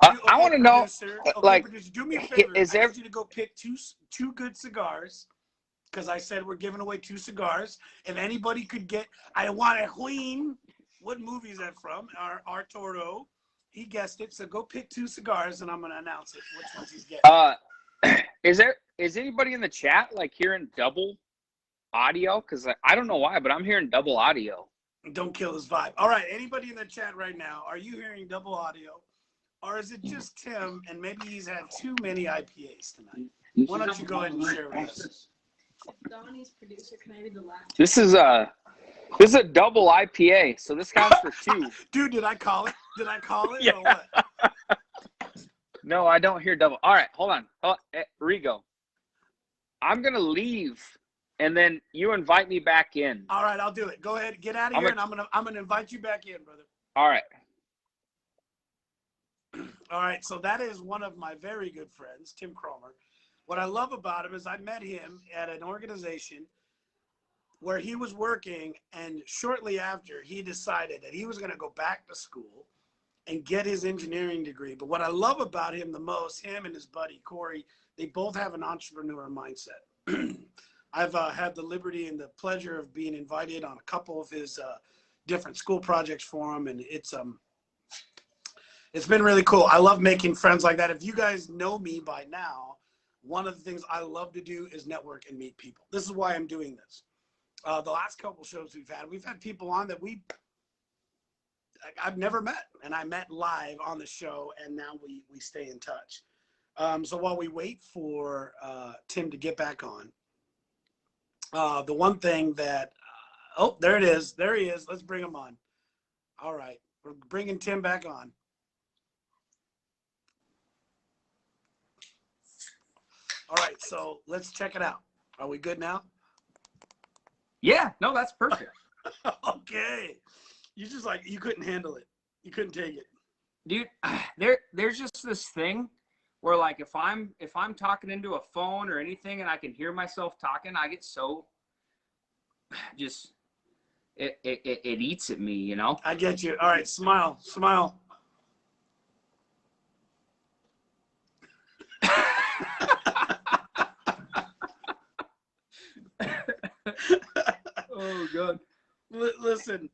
I want to know, producer, like, do me a favor. is I there... need you to go pick two good cigars, because I said we're giving away 2 cigars. If anybody could get... I want a Queen. What movie is that from? Arturo. He guessed it. So go pick 2 cigars, and I'm going to announce it. Which ones he's getting. Is anybody in the chat like hearing double audio? Because I don't know why, but I'm hearing double audio. Don't kill his vibe. All right, anybody in the chat right now, are you hearing double audio? Or is it just Tim, and maybe he's had too many IPAs tonight? Why don't you go ahead and share with us? Donnie's producer, can I read the last? This is a double IPA, so this counts for 2. Dude, did I call it? Yeah. Or what? No, I don't hear double. All right, hold on. Rigo. I'm going to leave and then you invite me back in. All right, I'll do it. Go ahead, get out of here, and I'm gonna invite you back in, brother. All right. All right, so that is one of my very good friends, Tim Cromer. What I love about him is I met him at an organization where he was working, and shortly after, he decided that he was going to go back to school and get his engineering degree. But what I love about him the most, him and his buddy Corey, they both have an entrepreneur mindset. I've had the liberty and the pleasure of being invited on a couple of his different school projects for him, and it's been really cool. I love making friends like that. If you guys know me by now, one of the things I love to do is network and meet people. This is why I'm doing this. The last couple shows we've had people on that I've never met, and I met live on the show, and now we stay in touch. So while we wait for Tim to get back on, the one thing that, oh, there it is. There he is. Let's bring him on. All right. We're bringing Tim back on. All right, so let's check it out. Are we good now? Yeah, no, that's perfect. Okay. You couldn't handle it. You couldn't take it. Dude, there's just this thing where, like, if I'm talking into a phone or anything and I can hear myself talking, I get so just it eats at me, you know? I get you. All right, smile. Oh god. Listen,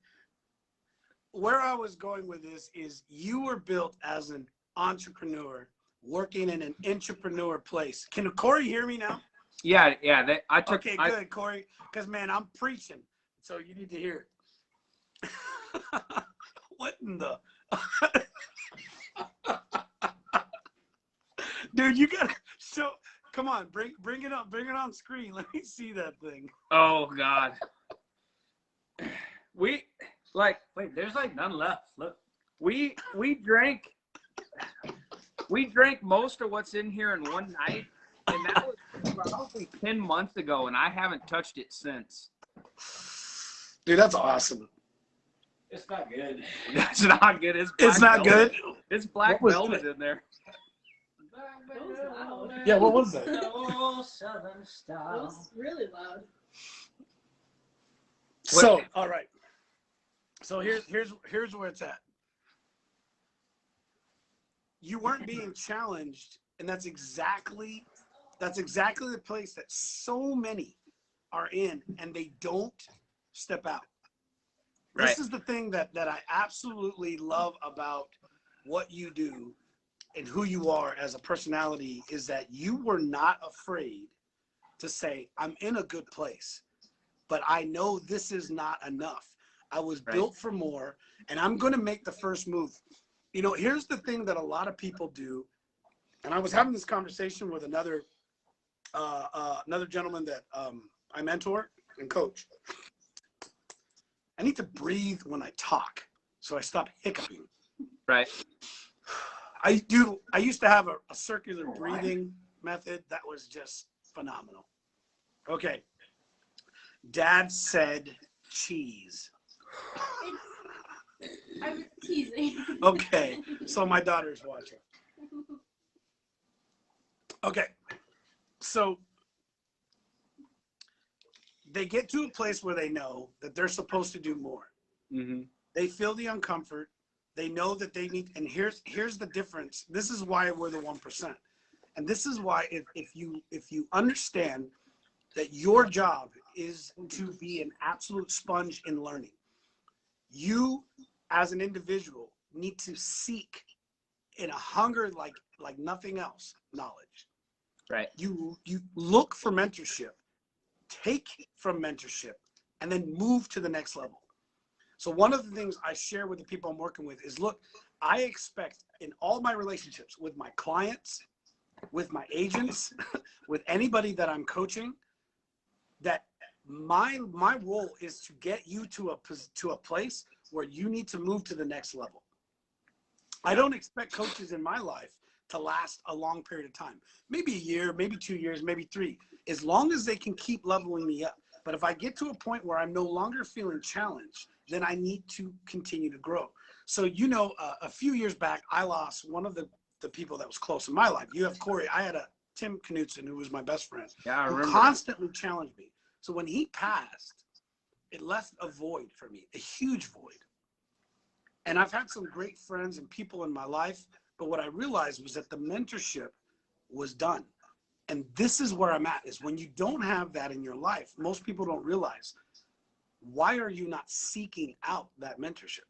where I was going with this is you were built as an entrepreneur working in an entrepreneur place. Can Corey hear me now? Yeah. Okay, good, Corey. Because, man, I'm preaching, so you need to hear it. What in the? Dude, you got to show. Come on, bring it up. Bring it on screen. Let me see that thing. Oh god. Wait, there's like none left. Look. We drank most of what's in here in one night, and that was probably 10 months ago, and I haven't touched it since. Dude, that's awesome. It's not good. It's not good. It's not good. It's black velvet in there. That was loud. Yeah, what was that? Oh, Southern style. That was really loud. So, all right. So here's where it's at. You weren't being challenged, and that's exactly the place that so many are in, and they don't step out. Right. This is the thing that I absolutely love about what you do and who you are as a personality, is that you were not afraid to say, I'm in a good place, but I know this is not enough. I was built for more, and I'm going to make the first move. You know, here's the thing that a lot of people do. And I was having this conversation with another gentleman that I mentor and coach. I need to breathe when I talk, so I stop hiccuping. Right. I used to have a circular breathing method that was just phenomenal. Okay. Dad said cheese. I was teasing. Okay. So my daughter's watching. Okay. So they get to a place where they know that they're supposed to do more. Mm-hmm. They feel the uncomfort. They know that they need, and here's the difference. This is why we're the 1%. And this is why if you understand that your job is to be an absolute sponge in learning, you as an individual need to seek in a hunger like nothing else knowledge. Right. You look for mentorship, take from mentorship, and then move to the next level. So one of the things I share with the people I'm working with is, look, I expect in all my relationships with my clients, with my agents, with anybody that I'm coaching, that my role is to get you to a place where you need to move to the next level. I don't expect coaches in my life to last a long period of time. Maybe a year, maybe 2 years, maybe 3, as long as they can keep leveling me up. But if I get to a point where I'm no longer feeling challenged, then I need to continue to grow. So, you know, a few years back, I lost one of the people that was close in my life. You have Corey. I had a Tim Knutson, who was my best friend, Yeah, I who remember. constantly challenged me. So when he passed, it left a void for me, a huge void. And I've had some great friends and people in my life, but what I realized was that the mentorship was done. And this is where I'm at, is when you don't have that in your life, most people don't realize, why are you not seeking out that mentorship?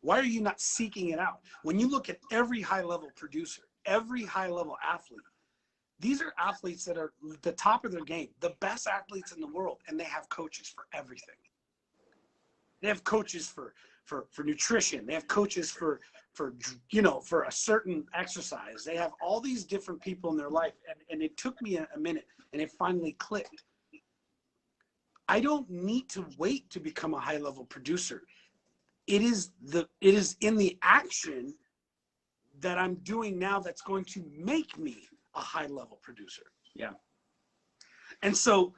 Why are you not seeking it out? When you look at every high-level producer, every high-level athlete, these are athletes that are the top of their game, the best athletes in the world, and they have coaches for everything. They have coaches for nutrition. They have coaches for a certain exercise. They have all these different people in their life, and it took me a minute, and it finally clicked. I don't need to wait to become a high-level producer. It is in the action that I'm doing now that's going to make me a high-level producer. Yeah. And so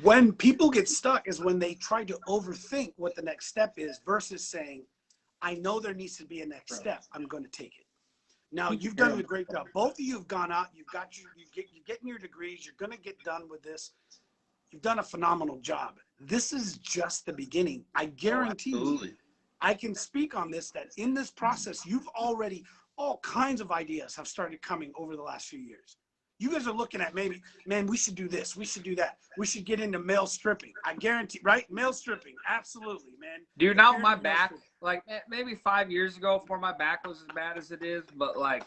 when people get stuck is when they try to overthink what the next step is versus saying, I know there needs to be a next step. I'm going to take it. Now, you've done a great job. Both of you have gone out. You're getting your degrees. You're going to get done with this. You've done a phenomenal job. This is just the beginning. I guarantee you, I can speak on this, that in this process, you've already, all kinds of ideas have started coming over the last few years. You guys are looking at maybe, man, we should do this. We should do that. We should get into male stripping. I guarantee, right? Male stripping. Absolutely, man. Dude, now my back, like maybe 5 years ago before my back was as bad as it is, but like,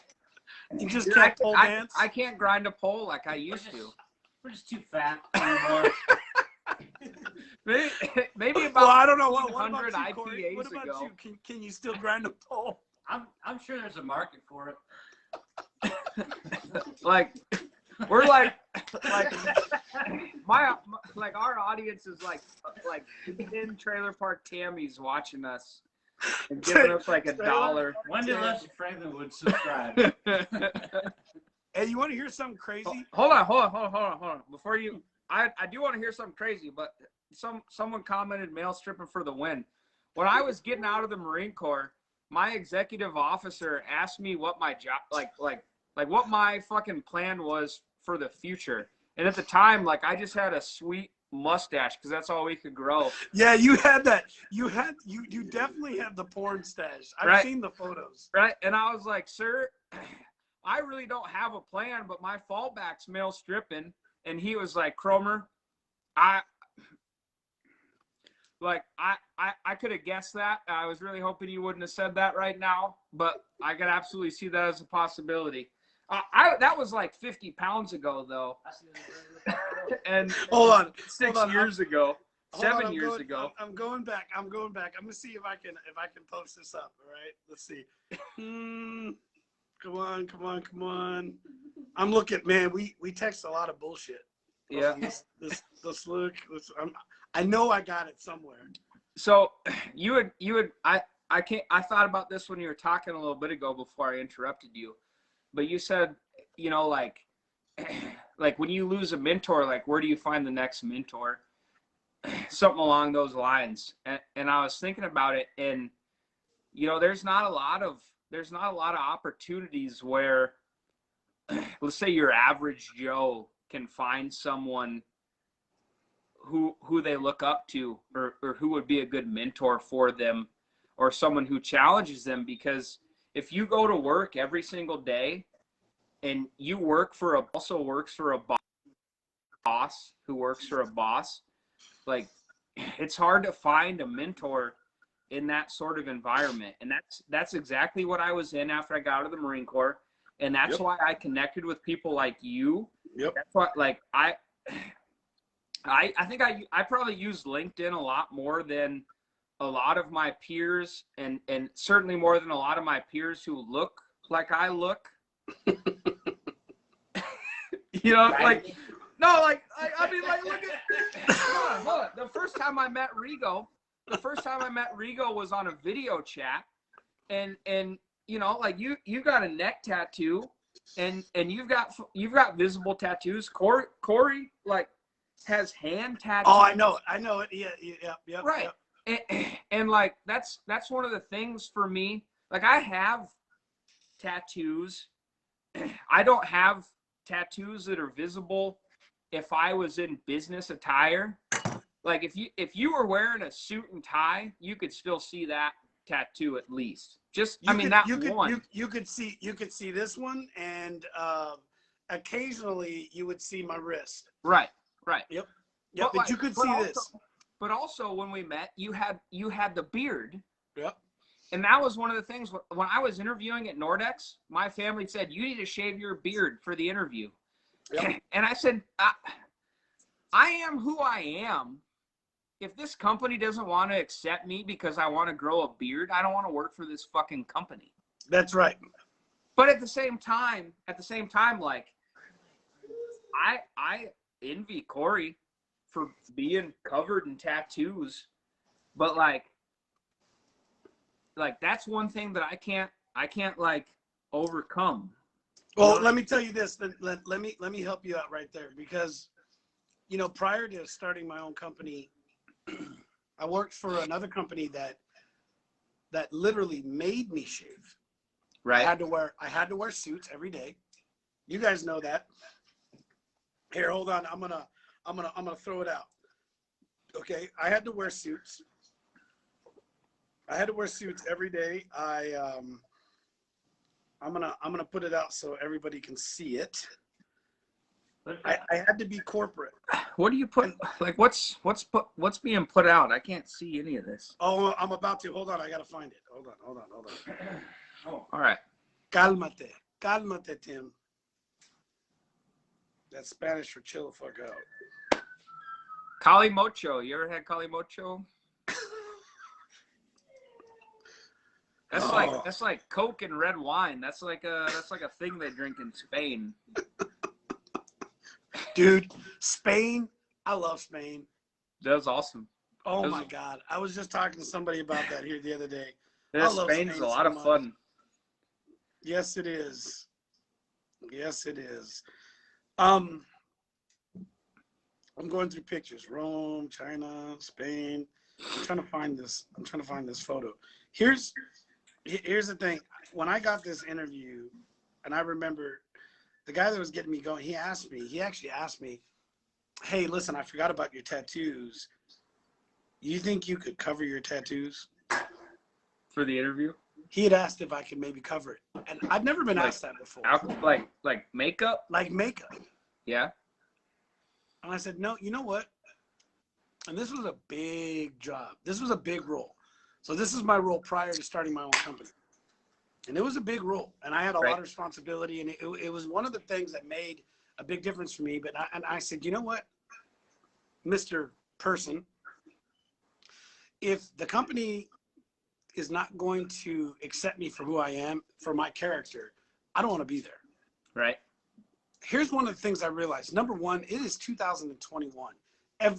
You just dude, can't pole dance. I can't grind a pole like I used to. We're just too fat anymore. Maybe about Well, I don't know. What about 100 you, Corey? IPAs What about ago. you? Can you still grind a pole? I'm sure there's a market for it. Like, we're like my our audience is like 10 trailer park Tammys watching us and giving us like $1. When did Lester Franklin would subscribe? Hey, you want to hear something crazy? Hold on. Before you, I do want to hear something crazy, but someone commented male stripping for the win. When I was getting out of the Marine Corps, my executive officer asked me what my job, like what my fucking plan was for the future. And at the time, like, I just had a sweet mustache because that's all we could grow. Yeah, you had that. You definitely had the porn stash. I've seen the photos. Right. And I was like, sir, I really don't have a plan, but my fallback's male stripping. And he was like, Cromer, I could have guessed that. I was really hoping you wouldn't have said that right now, but I could absolutely see that as a possibility. That was like 50 pounds ago, though. And Hold on. 6 years ago, Hold on, 7 years ago. I'm going back. I'm gonna see if I can post this up. All right. Let's see. Come on. I'm looking, man. We text a lot of bullshit. Yeah. Let's look. I know I got it somewhere. So you would I thought about this when you were talking a little bit ago before I interrupted you, but you said, you know, like when you lose a mentor, like, where do you find the next mentor? Something along those lines. And I was thinking about it, and you know, there's not a lot of opportunities where, let's say, your average Joe can find someone who they look up to, or who would be a good mentor for them, or someone who challenges them. Because if you go to work every single day and you also works for a boss who works for a boss, like, it's hard to find a mentor in that sort of environment. And that's exactly what I was in after I got out of the Marine Corps. And that's why I connected with people like you. Yep. That's why, like, I think I probably use LinkedIn a lot more than a lot of my peers, and certainly more than a lot of my peers who look like I look. You know, like, no, like, I mean, like, look at, hold on. The first time I met Rigo was on a video chat, and you know, like you've got a neck tattoo, and you've got visible tattoos. Corey like has hand tattoos. Oh, I know it. Yeah. Right. And like that's one of the things for me. Like I have tattoos. I don't have tattoos that are visible if I was in business attire. Like if you were wearing a suit and tie, you could still see that tattoo at least. Just You could see this one, and occasionally you would see my wrist. Right. Yep. But But you could see this. But also when we met, you had the beard. Yep. And that was one of the things when I was interviewing at Nordex, my family said, you need to shave your beard for the interview. Yep. And I said, I am who I am. If this company doesn't want to accept me because I want to grow a beard, I don't want to work for this fucking company. That's right. But at the same time, like I envy Corey for being covered in tattoos, but like that's one thing that I can't like overcome. Well, let me tell you this. Let me help you out right there, because, you know, prior to starting my own company, I worked for another company that literally made me shave. Right. I had to wear suits every day. You guys know that. Here, hold on. I'm gonna throw it out. Okay, I had to wear suits. I had to wear suits every day. I'm gonna put it out so everybody can see it. I had to be corporate. What do you put? Like what's being put out? I can't see any of this. Oh, I'm about to. Hold on, I gotta find it. Hold on. Oh, all right. Cálmate, Tim. That's Spanish for chill the fuck out. Calimocho. You ever had calimocho? That's like Coke and red wine. That's like a thing they drink in Spain. Dude, Spain. I love Spain. That was awesome. Oh my God. I was just talking to somebody about that here the other day. Yeah, Spain's a lot of fun. Yes, it is. Yes, it is. I'm going through pictures. Rome, China, Spain. I'm trying to find this photo. Here's the thing. When I got this interview, and I remember the guy that was getting me going, he actually asked me, hey, listen, I forgot about your tattoos. You think you could cover your tattoos? For the interview? He had asked if I could maybe cover it. And I've never been asked that before. Like makeup? Like makeup. Yeah. And I said, no, you know what? And this was a big job. This was a big role. So this is my role prior to starting my own company. And it was a big role. And I had a lot of responsibility. And it was one of the things that made a big difference for me. But I said, you know what, Mr. Person, if the company is not going to accept me for who I am, for my character, I don't want to be there. Right. Here's one of the things I realized. Number one, it is 2021.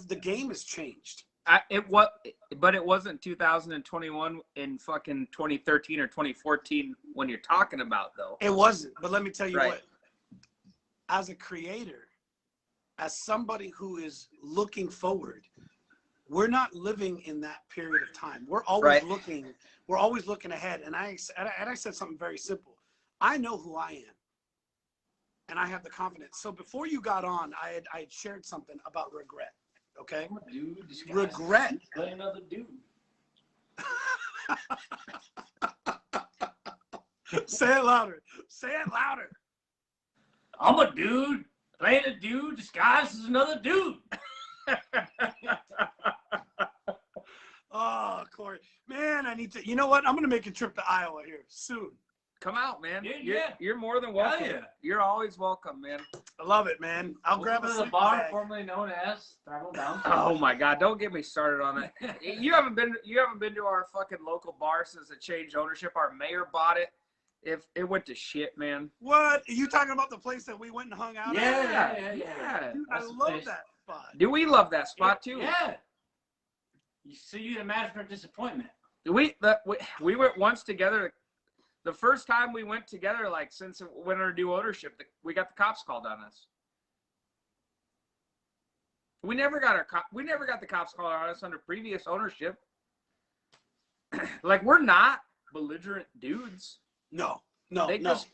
The game has changed. But it wasn't 2021 in fucking 2013 or 2014 when you're talking about, though. It wasn't. But let me tell you what. As a creator, as somebody who is looking forward, we're not living in that period of time. We're always looking. We're always looking ahead. And I said something very simple. I know who I am, and I have the confidence. So before you got on, I had shared something about regret. Okay. Dude, regret. Play another dude. Say it louder. Say it louder. I'm a dude playing a dude disguised as another dude. Oh, Corey, man, I need to. You know what? I'm gonna make a trip to Iowa here soon. Come out, man. Yeah. You're more than welcome. Yeah. You're always welcome, man. I love it, man. I'll grab a the sleeping bar bag. formerly known as Travel Down. Oh my God! Don't get me started on that. You haven't been to our fucking local bar since it changed ownership. Our mayor bought it. If it went to shit, man. What? Are you talking about the place that we went and hung out at? Yeah. Dude, I love that spot. Do we love that spot too? Yeah. You see, you'd imagine our disappointment. We went once together The first time we went together, like since we went under new ownership, we got the cops called on us. We never got the cops called on us under previous ownership. Like, we're not belligerent dudes. No. They just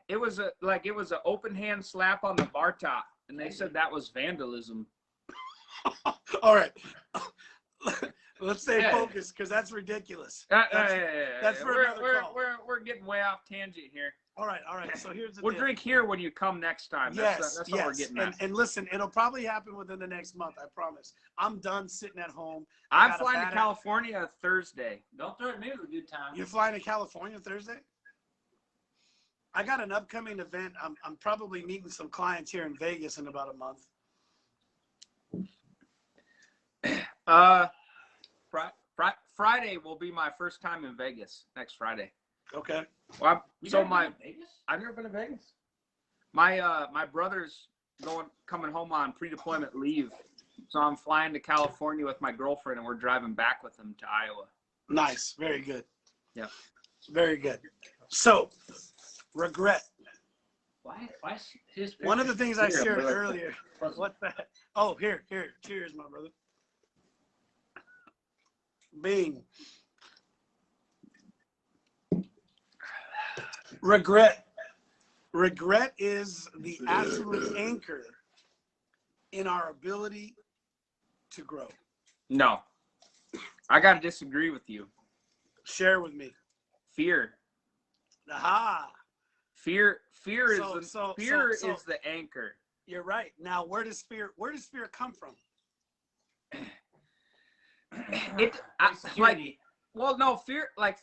it was an open hand slap on the bar top, and they said that was vandalism. All right. Let's stay focused because that's ridiculous. That's for another call. We're getting way off tangent here. All right. So here's the We'll deal. drink here when you come next time. That's all we're getting at. And listen, it'll probably happen within the next month. I promise. I'm done sitting at home. I'm flying to California Thursday. Don't threaten me with a good time. You're flying to California Thursday? I got an upcoming event. I'm probably meeting some clients here in Vegas in about a month. Friday will be my first time in Vegas. Next Friday. Okay. Well, Vegas? I've never been to Vegas. My brother's coming home on pre-deployment leave, so I'm flying to California with my girlfriend, and we're driving back with him to Iowa. Nice. Very good. Yeah. Very good. So, regret. Why his One of the things I shared brother. earlier. What's that? Oh, here. Cheers, my brother. Bing. Regret. Regret is the absolute anchor in our ability to grow. No, I gotta disagree with you. Share with me. Fear. Aha. Fear is the anchor. You're right. Now, where does fear come from?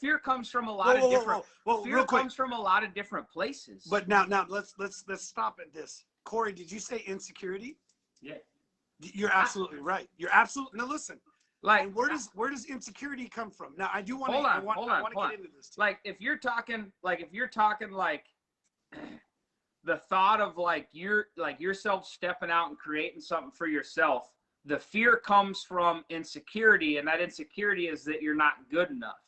Fear comes from a lot of different. Fear real quick. comes from a lot of different places. But now let's stop at this. Corey, did you say insecurity? Yeah. You're absolutely right. You're absolutely. Now listen. like, And where does insecurity come from? Now, I do want hold to. on, I want to get into this. like if you're talking the thought of yourself stepping out and creating something for yourself, the fear comes from insecurity, and that insecurity is that you're not good enough.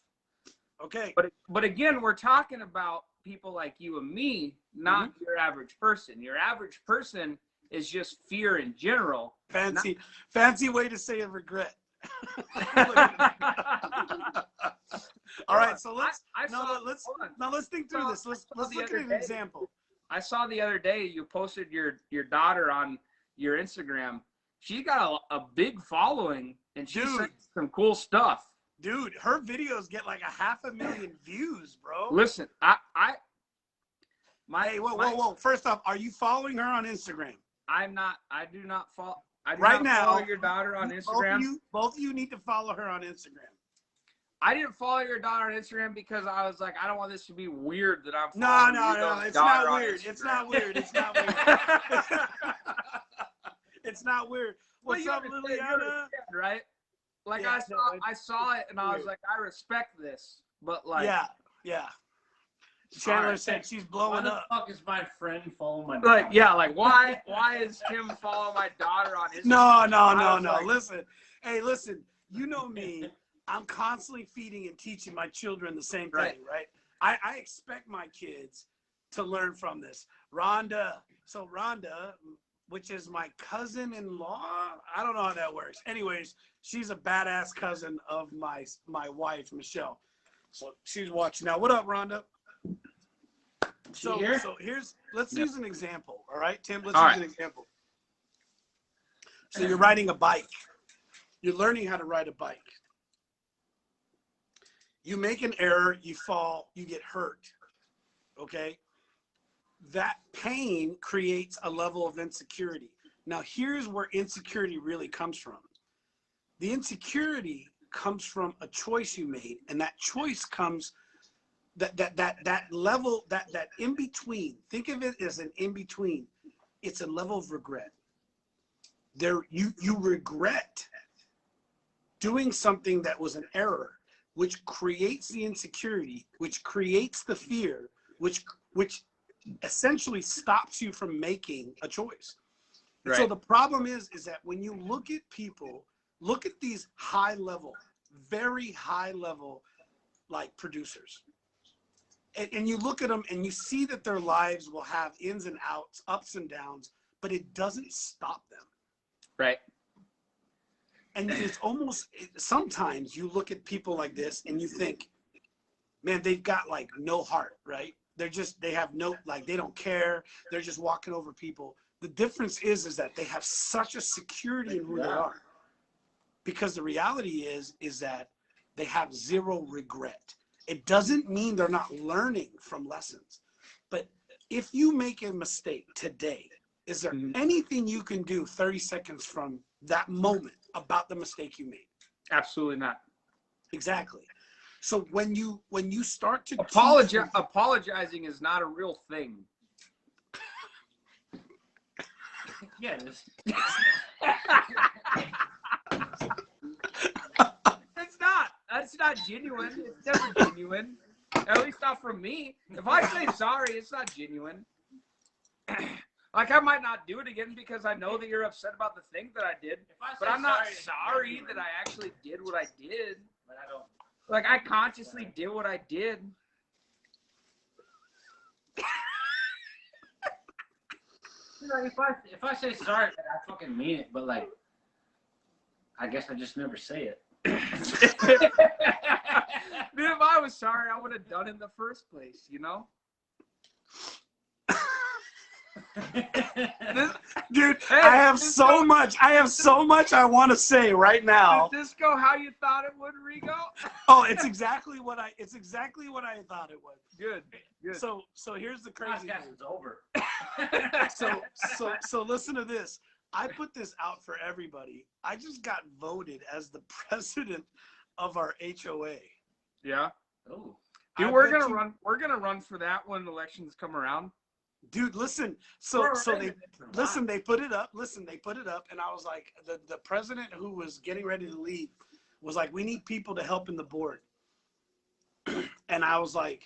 Okay. But again, we're talking about people like you and me, not your average person. Your average person is just fear in general. Fancy way to say a regret. All right, so let's think through this. Let's look at an example. I saw the other day you posted your daughter on your Instagram. She's got a big following, and she's saying some cool stuff. Dude, her videos get like 500,000 views, bro. Listen, whoa. First off, are you following her on Instagram? I'm not. I do not follow. I do right not now, follow your daughter on Instagram. Both of you need to follow her on Instagram. I didn't follow your daughter on Instagram because I was like, I don't want this to be weird that I'm No, following it's not weird. It's not weird. It's not weird. It's not weird. What's up, Liliana? Right? Like, Yeah, I saw it and I was like, I respect this, but like, yeah. Chandler said she's blowing up. Why the fuck is my friend following my like, yeah, like why is Tim following my daughter on No. Instagram? Like, Listen. You know me. I'm constantly feeding and teaching my children the same thing, right? I expect my kids to learn from this. Rhonda, which is my cousin-in-law, I don't know how that works. Anyways, she's a badass cousin of my wife, Michelle. So she's watching now. What up, Rhonda? So let's use an example, all right, Tim? Let's use an example. So you're riding a bike. You're learning how to ride a bike. You make an error, you fall, you get hurt, okay? That pain creates a level of insecurity. Now, here's where insecurity really comes from. The insecurity comes from a choice you made, and that choice comes, that level, that in-between, think of it as an in-between. It's a level of regret. You regret doing something that was an error, which creates the insecurity, which creates the fear, which essentially stops you from making a choice. Right. So the problem is that when you look at people, look at these high level, very high level, like producers. and you look at them and you see that their lives will have ins and outs, ups and downs, but it doesn't stop them. Right. And it's almost, sometimes you look at people like this and you think, man, they've got like no heart, right? They have no, like, they don't care. They're just walking over people. The difference is that they have such a security in who they are. Because the reality is that they have zero regret. It doesn't mean they're not learning from lessons. But if you make a mistake today, is there anything you can do 30 seconds from that moment about the mistake you made? Absolutely not. Exactly. So when you start to apologizing is not a real thing. Yeah, it is. It's not. That's not genuine. It's never genuine. At least not from me. If I say sorry, it's not genuine. Like, I might not do it again because I know that you're upset about the thing that I did. But I'm not sorry that I actually did what I did. But I don't. Like, I consciously did what I did. You know, if I say sorry, I fucking mean it. But like, I guess I just never say it. Dude, if I was sorry, I would have done it in the first place, you know? Dude, Hey, I have so much I want to say right now. Did this go how you thought it would, Rigo? Oh, it's exactly what I thought it would. Good. So here's the crazy Podcast thing. is over. So listen to this. I put this out for everybody. I just got voted as the president of our HOA. Yeah. Oh. Dude, I we're bet gonna you- run. We're gonna run for that when elections come around. Dude, listen. They put it up. And I was like, the president who was getting ready to leave was like, we need people to help in the board. And I was like,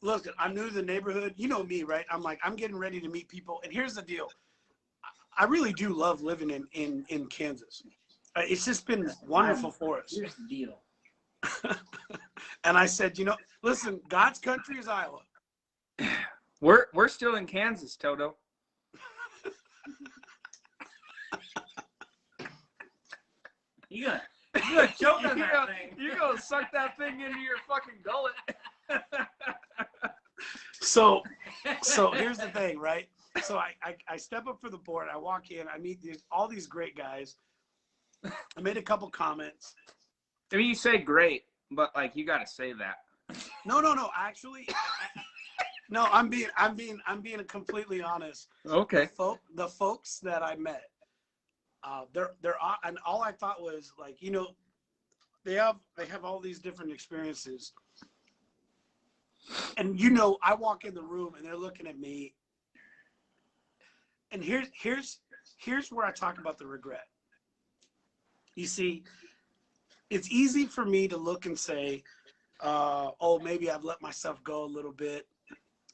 look, I'm new to the neighborhood. You know me, right? I'm like, I'm getting ready to meet people. And here's the deal. I really do love living in Kansas. It's just been wonderful for us. Here's the deal. And I said, listen, God's country is Iowa. We're still in Kansas, Toto. You gonna choke on that thing. You gonna suck that thing into your fucking gullet. So here's the thing, right? So I step up for the board. I walk in. I meet all these great guys. I made a couple comments. I mean, you say great, but like you got to say that. No. Actually, no. I'm being completely honest. Okay. The folks that I met, they're and all I thought was like, they have all these different experiences. And I walk in the room and they're looking at me. And here's where I talk about the regret. You see, it's easy for me to look and say, oh, maybe I've let myself go a little bit.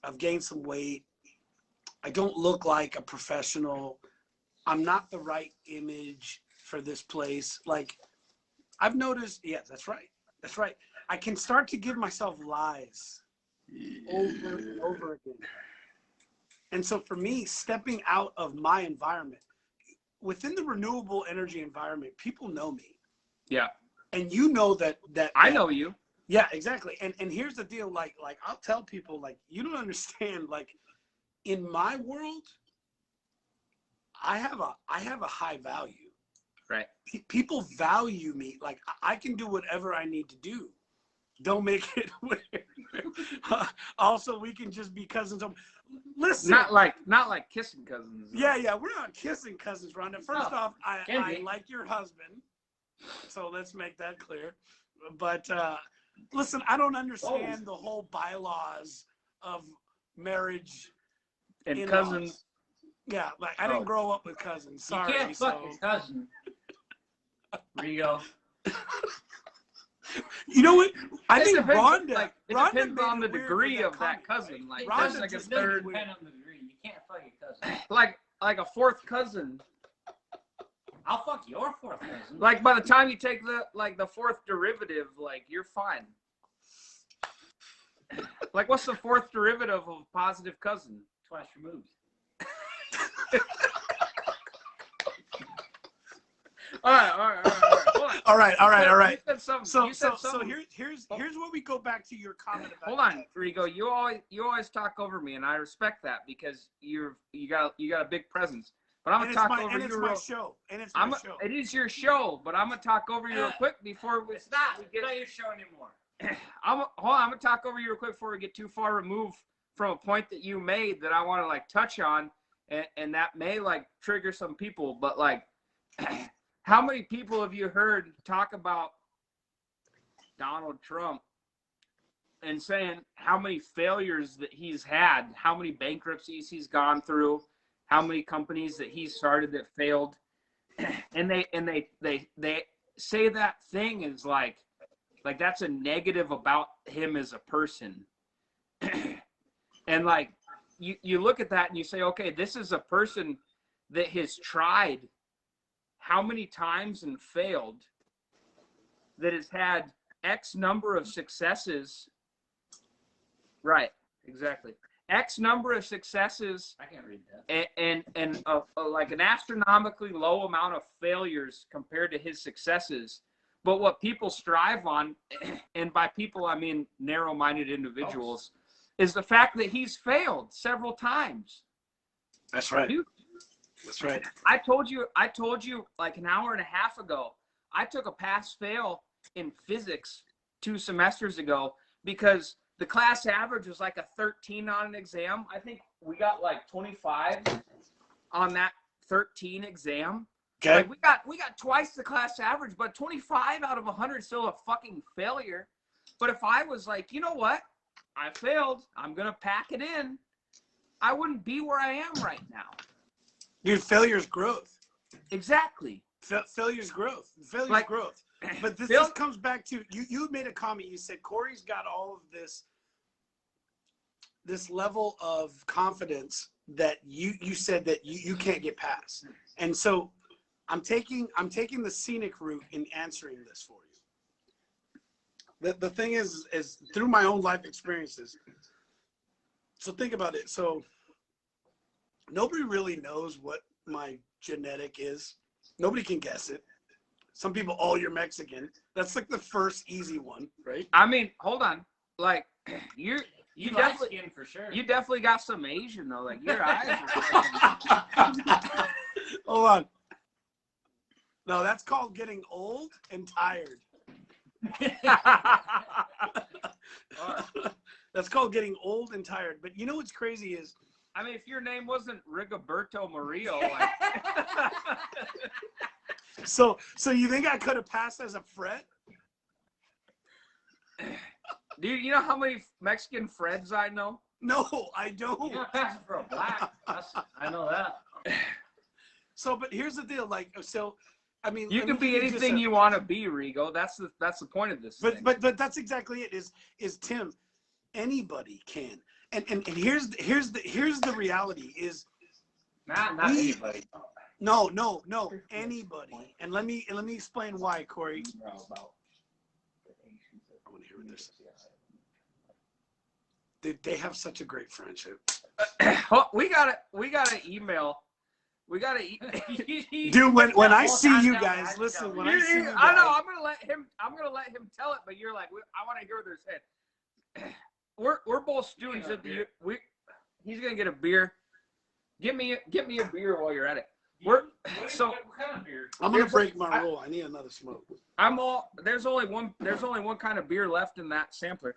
I've gained some weight. I don't look like a professional. I'm not the right image for this place. Like, I've noticed, yes, that's right. That's right. I can start to give myself lies over and over again. And so for me, stepping out of my environment, within the renewable energy environment, people know me. Yeah. And you know that I know you. Yeah, exactly. And here's the deal, like I'll tell people, like, you don't understand, like, in my world, I have a high value. Right. People value me. Like, I can do whatever I need to do. Don't make it weird. Also, we can just be cousins. Listen. Not like kissing cousins. Yeah, we're not kissing cousins, Rhonda. First off, I like your husband. So let's make that clear. But listen, I don't understand the whole bylaws of marriage and in-laws. cousins. Yeah, like I didn't grow up with cousins. Sorry. You can't fuck your cousin. Rigo. You know what? I think depends, Rhonda. Like, it Rhonda depends made on the it weird degree with of that comment, cousin. right? Like, Rhonda first, second, just third. Depend on the degree. You can't fuck your cousin. Like a fourth cousin. I'll fuck your fourth cousin. Like, by the time you take the fourth derivative, like, you're fine. Like, what's the fourth derivative of a positive cousin? Twice removed. All right. Hold on. All right. You said something. So you said something. here's where we go back to your comment about. Hold on, Rigo. You always talk over me, and I respect that because you got a big presence. But I'm gonna talk over you. It's my show. And it's I'm my show. It is your show, but I'm gonna talk over you real quick before we. It's not your show anymore. I'm gonna talk over you real quick before we get too far removed from a point that you made that I want to like touch on, and that may like trigger some people. But like, how many people have you heard talk about Donald Trump and saying how many failures that he's had, how many bankruptcies he's gone through, how many companies that he started that failed, and they say that thing is like that's a negative about him as a person. And like you look at that and you say, okay, this is a person that has tried how many times and failed, that has had X number of successes. Right, exactly. X number of successes. I can't read that. And like an astronomically low amount of failures compared to his successes. But what people strive on, and by people I mean narrow-minded individuals, is the fact that he's failed several times. That's right. Dude, That's right. I told you like an hour and a half ago, I took a pass-fail in physics 2 semesters ago because the class average was like a 13 on an exam. I think we got like 25 on that 13 exam. Okay. Like we got twice the class average, but 25 out of 100 is still a fucking failure. But if I was like, you know what? I failed. I'm going to pack it in. I wouldn't be where I am right now. Dude, failure's growth. Exactly. Failure's growth. Failure's Like, growth. But this Phil- just comes back to you made a comment. You said Corey's got all of this level of confidence that you said that you can't get past. And so I'm taking the scenic route in answering this for you. The thing is through my own life experiences. So think about it. So nobody really knows what my genetic is. Nobody can guess it. Some people, oh, you're Mexican. That's like the first easy one, right? I mean, hold on. Like you You definitely skin for sure. you definitely got some Asian though. Like your eyes are fucking- Hold on. No, that's called getting old and tired. That's called getting old and tired. But you know what's crazy is, I mean, if your name wasn't Rigoberto Murillo, like so you think I could have passed as a Fred? dude, you know how many Mexican Freds I know? No, I don't. You're not passing for a black. I know that. So, but here's the deal. Like, so, I mean, You let can me be give just anything a- you want to be, Rigo. That's the point of this thing. But that's exactly it. Is Tim? Anybody can. And here's the reality is. Not We- anybody. No, anybody. And let me explain why, Corey. I want to hear what this. They have such a great friendship. Oh, we got an email. We got to. Dude, when I see you guys, listen. When I see you guys, I know. I'm gonna let him tell it. But you're like, I want to hear what they're saying. We're both students at the. He's gonna get a beer. Get me a beer while you're at it. What kind of beer? I'm gonna break my rule. I need another smoke. There's only one kind of beer left in that sampler.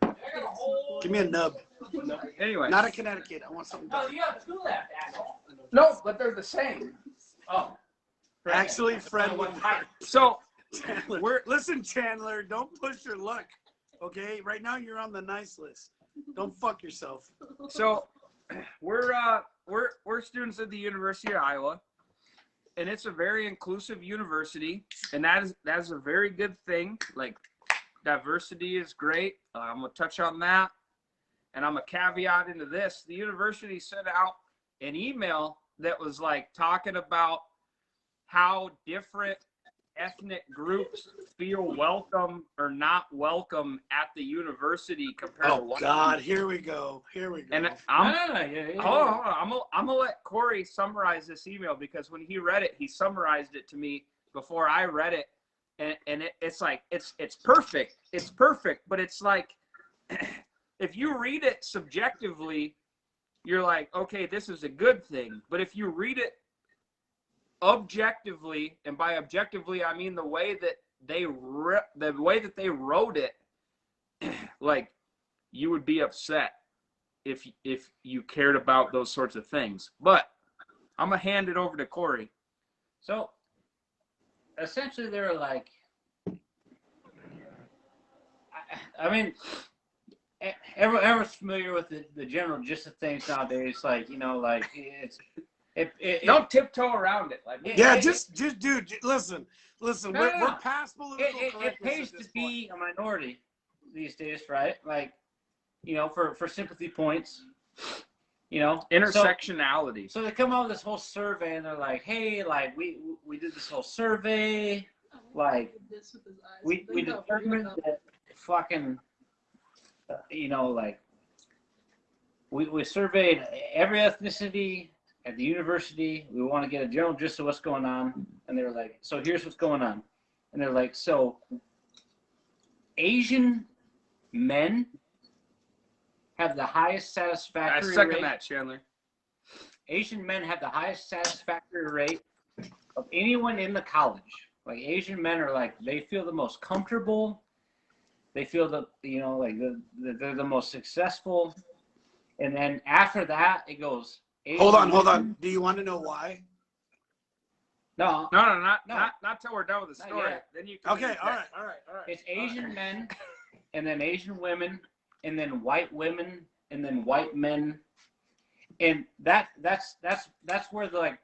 Give me a nub. Anyway. Not a Connecticut. I want something Oh, better. you have two left, asshole. No, but they're the same. Oh. Actually, Fred would. So Chandler, listen, Chandler. Don't push your luck. Okay, right now you're on the nice list. Don't fuck yourself. we're students at the University of Iowa, and it's a very inclusive university, and that is a very good thing. Like, diversity is great. I'm gonna touch on that, and I'm a caveat into this. The university sent out an email that was like talking about how different ethnic groups feel welcome or not welcome at the university compared to Oh white God, people. here we go. Here we go. And No, I'm no, no, yeah. hold on. I'm gonna let Corey summarize this email because when he read it, he summarized it to me before I read it, and it's like it's perfect. It's perfect, but it's like if you read it subjectively, you're like, okay, this is a good thing. But if you read it objectively, and by objectively I mean the way that they wrote it, like you would be upset if you cared about those sorts of things. But I'm gonna hand it over to Corey. So essentially, they were like, I mean, everyone's familiar with the general gist of things nowadays. Like, you know, like Don't tiptoe around it. Like, Yeah, just dude, listen. No, we're no, no. past political it correctness pays at this to be point. a minority these days, right? Like, you know, for sympathy points, you know, intersectionality. So they come out with this whole survey, and they're like, hey, like we did this whole survey, like This with his eyes. we determined that fucking, you know, like we surveyed every ethnicity at the university. We want to get a general gist of what's going on. And they were like, so here's what's going on. And they're like, so Asian men have the highest I satisfactory second rate. that, Chandler. Asian men have the highest satisfactory rate of anyone in the college. Like, Asian men are like, they feel the most comfortable. They feel the, you know, like they're the most successful. And then after that, it goes. Asian Hold on. women- Do you want to know why? No, Not till we're done with the Not story. yet. Then you can Okay, use all that. right. it's Asian men, and then Asian women, and then white women, and then white men, and that's where the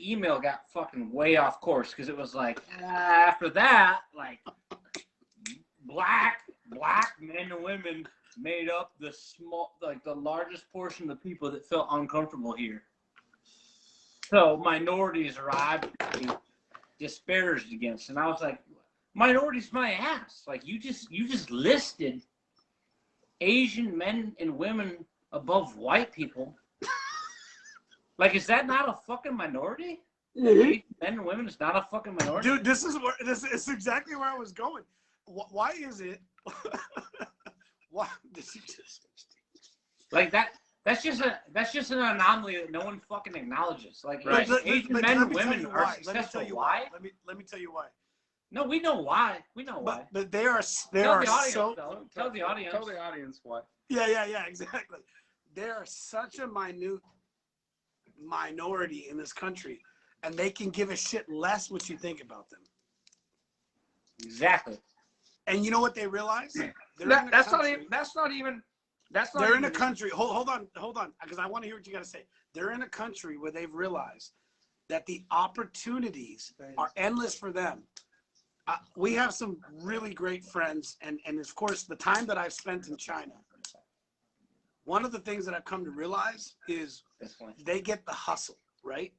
email got fucking way off course, because it was like, after that, like black men and women made up the largest portion of the people that felt uncomfortable here. So minorities are obviously disparaged against, and I was like, minorities my ass. Like, you just listed Asian men and women above white people. Like, is that not a fucking minority? Asian men and women is not a fucking minority. Dude, this is exactly where I was going. Why is it? Why did you just? Like that. That's just an anomaly that no one fucking acknowledges. Like, Right. Asian But men let and me tell women you are why. successful. Let me tell you Why? Let me tell you why. No, we know why. We know why. But they are Tell the audience, so though. Tell the audience. Tell the audience what. yeah, exactly. They are such a minute minority in this country, and they can give a shit less what you think about them. Exactly. And you know what they realize? That's not even. They're in a country. Hold on, because I want to hear what you got to say. They're in a country where they've realized that the opportunities are endless for them. We have some really great friends, and of course, the time that I've spent in China. One of the things that I've come to realize is they get the hustle, right?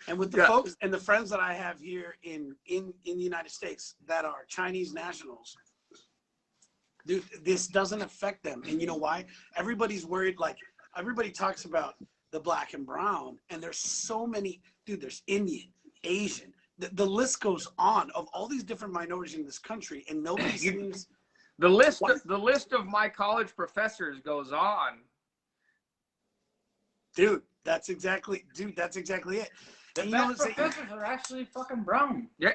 And with the folks and the friends that I have here in the United States that are Chinese nationals, dude, this doesn't affect them. And you know why? Everybody's worried. Like, everybody talks about the black and brown, and there's so many. Dude, there's Indian, Asian. The list goes on of all these different minorities in this country, and nobody seems. The list of my college professors goes on. Dude, that's exactly it. The And best professors are actually fucking brown. Yeah.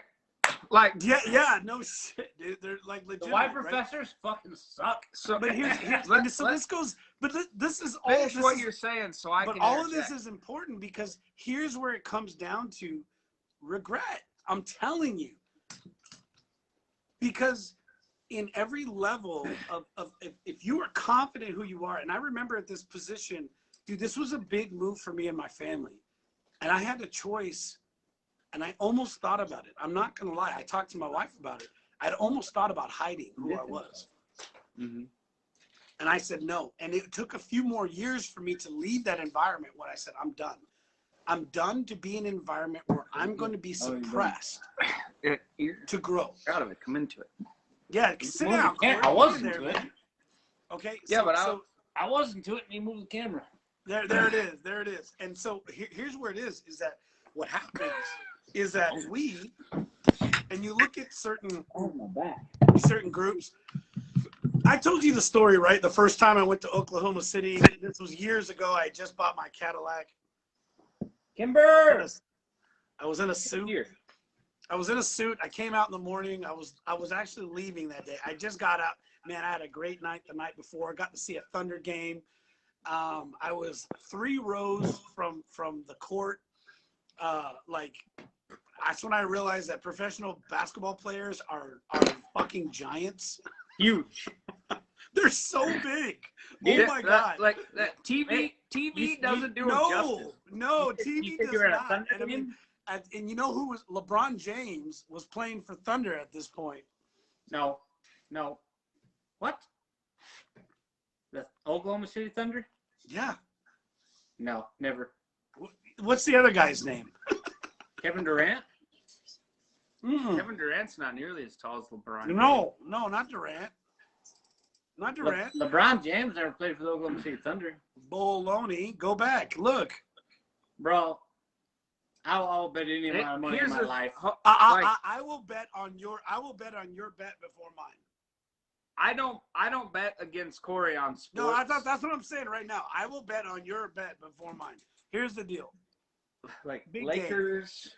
Like, yeah, no shit, dude. They're like legit. The white professors fucking suck. so But here's this goes. But this is all. finish This what is, you're saying so I but can all of interject. this is important because here's where it comes down to regret. I'm telling you. Because in every level of if you are confident who you are, and I remember at this position, dude, this was a big move for me and my family. And I had a choice, and I almost thought about it. I'm not going to lie. I talked to my wife about it. I'd almost thought about hiding who I was. Mm-hmm. And I said no. And it took a few more years for me to leave that environment when I said, I'm done. I'm done to be in an environment where I'm going to be suppressed You're to grow. out of it. Come into it. Yeah, sit Move the down. cam- Corey. I was Get in into there, it. man. Okay. Yeah, but I wasn't to it, and he moved the camera. There it is. There it is. And so here's where it is that what happens is that we, and you look at certain groups. I told you the story, right? The first time I went to Oklahoma City, this was years ago. I just bought my Cadillac. Kimber! I was in a suit. Here. I was in a suit. I came out in the morning. I was actually leaving that day. I just got out. Man, I had a great night the night before. I got to see a Thunder game. I was 3 rows from the court. That's when I realized that professional basketball players are fucking giants. Huge. They're so big. Yeah, Oh my God. Like that TV doesn't do it justice. No, You TV said does you were at a not. Thunder And I mean, game? and you know who was LeBron James was playing for Thunder at this point. No. What? The Oklahoma City Thunder? Yeah. No, never. What's the other guy's name? Kevin Durant? Kevin Durant's not nearly as tall as LeBron. No, not Durant. Not Durant. LeBron James never played for the Oklahoma City Thunder. Bologna. Go back. Look. Bro, I'll bet any amount of money in my life. I will bet on your bet before mine. I don't bet against Corey on sports. No, that's what I'm saying right now. I will bet on your bet before mine. Here's the deal. like Big Lakers.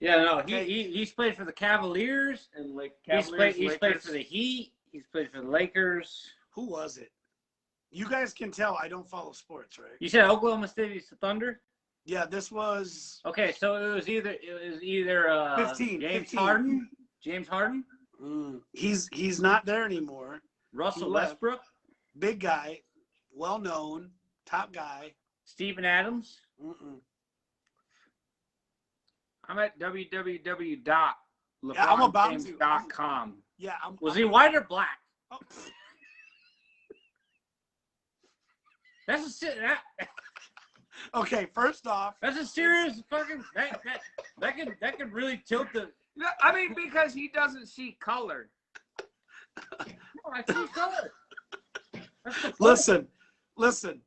Yeah, no, Okay. he's played for the Cavaliers. And like He's Cavaliers, played Lakers. for the Heat. He's played for the Lakers. Who was it? You guys can tell I don't follow sports, right? You said Oklahoma City's Thunder? Yeah, this was Okay, so it was either 15, James 15. Harden. James Harden? he's not there anymore. Russell He left. Westbrook? Big guy, well known, top guy. Steven Adams? I'm at www.lebronjames.com. Yeah, I'm about to. Yeah, Was he white or black? Oh, That's okay, first off, a serious fucking that could really tilt the. No, I mean, because he doesn't see color. Oh, I see color. That's the point. listen.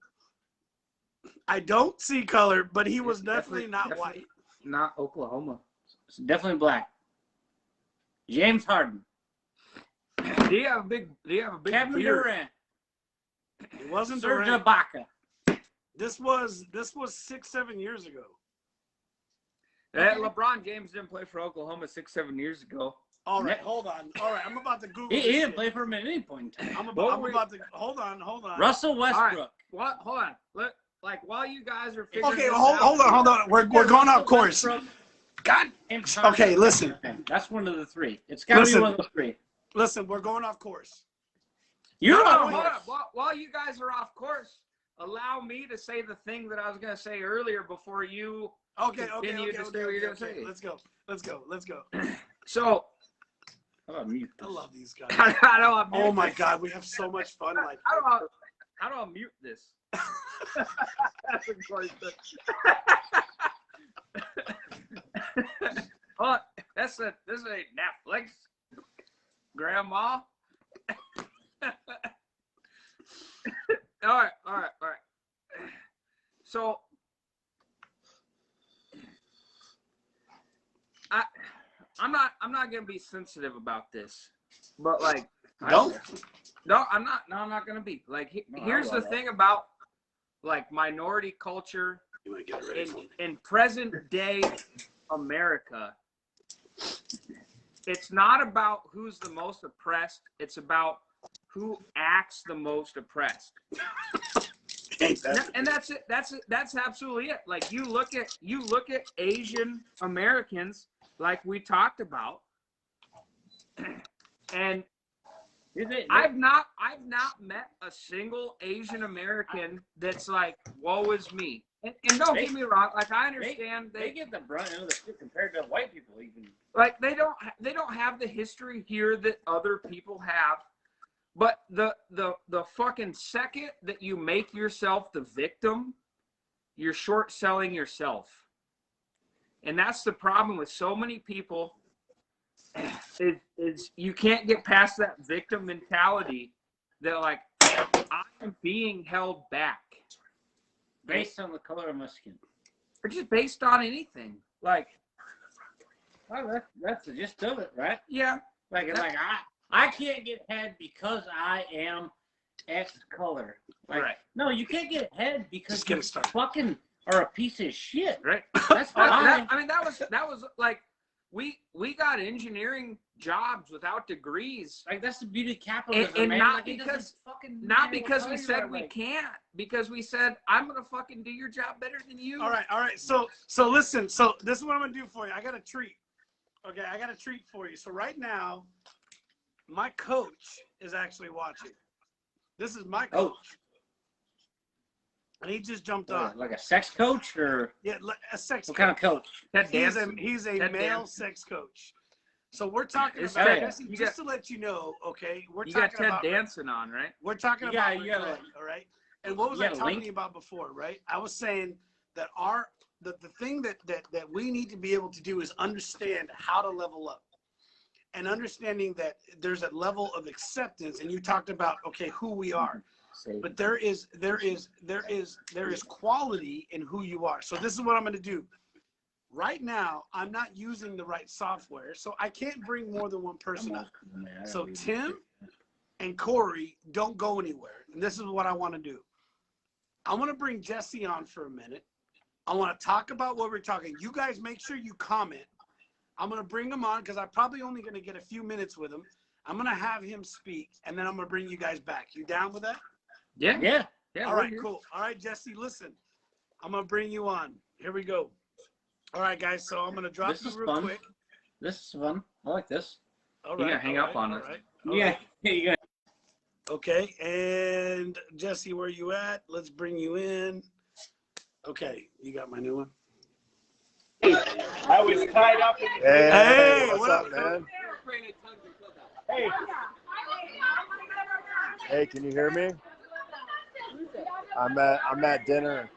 I don't see color, but he was definitely not white. Not Oklahoma. It's definitely black. James Harden. Do you have a big Kevin beard? Durant. It wasn't Serge Durant. Ibaka. This was 6-7 years ago. LeBron James didn't play for Oklahoma 6-7 years ago. All right, hold on. All right, I'm about to Google He this didn't shit. play for him at any point in time. I'm about to hold on. Russell Westbrook. What? Hold on. While you guys are figuring Okay, this well, out, hold on. We're going off course. Westbrook, God. James Harden. Okay, listen. That's one of the three. It's got to be Listen. one of the three. Listen, we're going off course. You're No, on hold course. on. While you guys are off course, allow me to say the thing that I was going to say earlier before you. Okay. Continue to say what you're gonna say. Let's go. So Oh, mute I this. love these guys. how do I mute Oh my this? God, we have so much fun. Like, How do I mute this? That's a question. Oh, this is a Netflix, Grandma. All right. So, I'm not gonna be sensitive about this, but like, don't. No, I'm not. No, I'm not gonna be. Like, here's the thing about like minority culture You want to get it ready for me? in present day America. It's not about who's the most oppressed. It's about who acts the most oppressed. Ain't that? And that's it. That's absolutely it. Like you look at Asian Americans, like we talked about, and I've not met a single Asian American that's like, woe is me. And don't get me wrong, like I understand They get the brunt of the shit compared to white people even. like they don't have the history here that other people have. But the fucking second that you make yourself the victim, you're short selling yourself. And that's the problem with so many people is you can't get past that victim mentality that like, I'm being held back. Based on the color of my skin. Or just based on anything. Like, Oh, that's the gist of it, right? yeah. Like I can't get head because I am X color. Like, Right. no, you can't get head because Just get you it started. fucking are a piece of shit. Right. That's fine. That was like we got engineering jobs without degrees. Like that's the beauty of capitalism, And man. not like, it doesn't because fucking not matter because what we color said you are, we like, can't, because we said I'm gonna fucking do your job better than you. All right. So listen. So this is what I'm gonna do for you. I got a treat. Okay, I got a treat for you. So right now, my coach is actually watching. This is my coach, and he just jumped on. like a sex coach or Yeah, a sex. what coach. kind of coach? Ted He's Danson. a Ted male Danson. sex coach. So we're talking It's about Ted- Jesse, you just got- to let you know, okay? We're You got talking Ted about Danson on, right? we're talking You about gotta- you gotta- regret, all right? And what was you I gotta talking link. to you about before, right? I was saying that the thing that we need to be able to do is understand how to level up. And understanding that there's a level of acceptance, and you talked about okay who we are, but there is quality in who you are. So this is what I'm going to do. Right now, I'm not using the right software, so I can't bring more than one person up. So Tim and Corey don't go anywhere, and this is what I want to do. I want to bring Jesse on for a minute. I want to talk about what we're talking. You guys make sure you comment. I'm going to bring him on because I'm probably only going to get a few minutes with him. I'm going to have him speak, and then I'm going to bring you guys back. You down with that? Yeah. Yeah. All right, cool. All right, Jesse, listen. I'm going to bring you on. Here we go. All right, guys, so I'm going to drop This you is real fun. quick. This is fun. I like this. All You right. gotta hang all up on all us. right, Yeah. all right. You got Okay, and Jesse, where you at? Let's bring you in. Okay, you got my new one? I was tied up in the Hey, what's what up, up, man? Hey. Hey, can you hear me? I'm at dinner.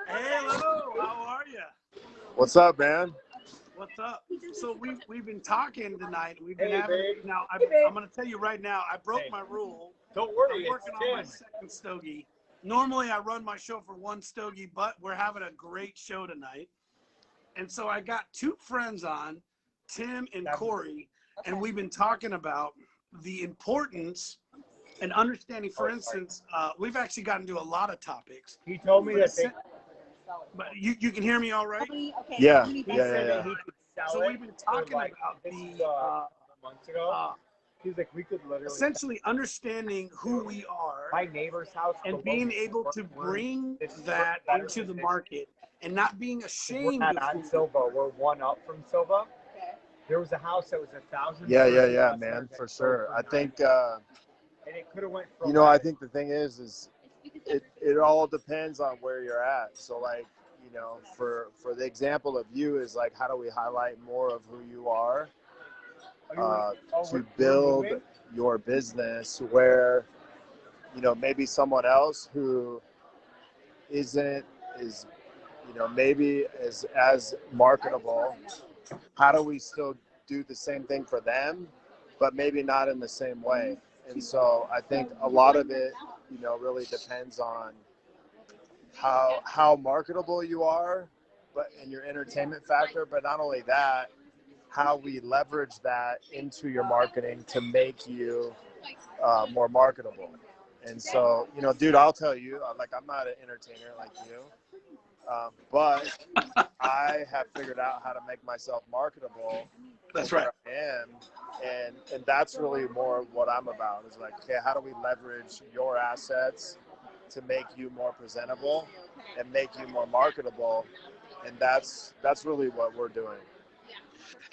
Hey, hello. How are you? What's up, man? What's up? So we've been talking tonight. We've been Hey, having babe. now. I'm going to tell you right now. I broke my rule. Don't I'm worry, working on my second stogie. Normally, I run my show for one stogie, but we're having a great show tonight. And so I got two friends on, Tim and Corey, and we've been talking about the importance and understanding. For instance, we've actually gotten to a lot of topics. He told me that But you can hear me all right? yeah. He could so we've been talking about the months ago. He's like, we could literally essentially understanding who we are my neighbor's house and being able to bring that into the market and not being ashamed We're of not on who Silva. We're one up from Silva. There was a house that was 1,000. Yeah, man, for sure. I think, and it could have went from you know, I think the thing is it all depends on where you're at. So, like, you know, for the example of you is like, how do we highlight more of who you are to build your business where, you know, maybe someone else who isn't is, you know, maybe is as marketable, how do we still do the same thing for them, but maybe not in the same way? And so I think a lot of it, you know, really depends on how marketable you are, but in your entertainment factor, but not only that, how we leverage that into your marketing to make you more marketable. And so, you know, dude, I'll tell you, like, I'm not an entertainer like you, but I have figured out how to make myself marketable. That's right. I am, and that's really more what I'm about. Is like, okay, how do we leverage your assets to make you more presentable and make you more marketable? And that's really what we're doing.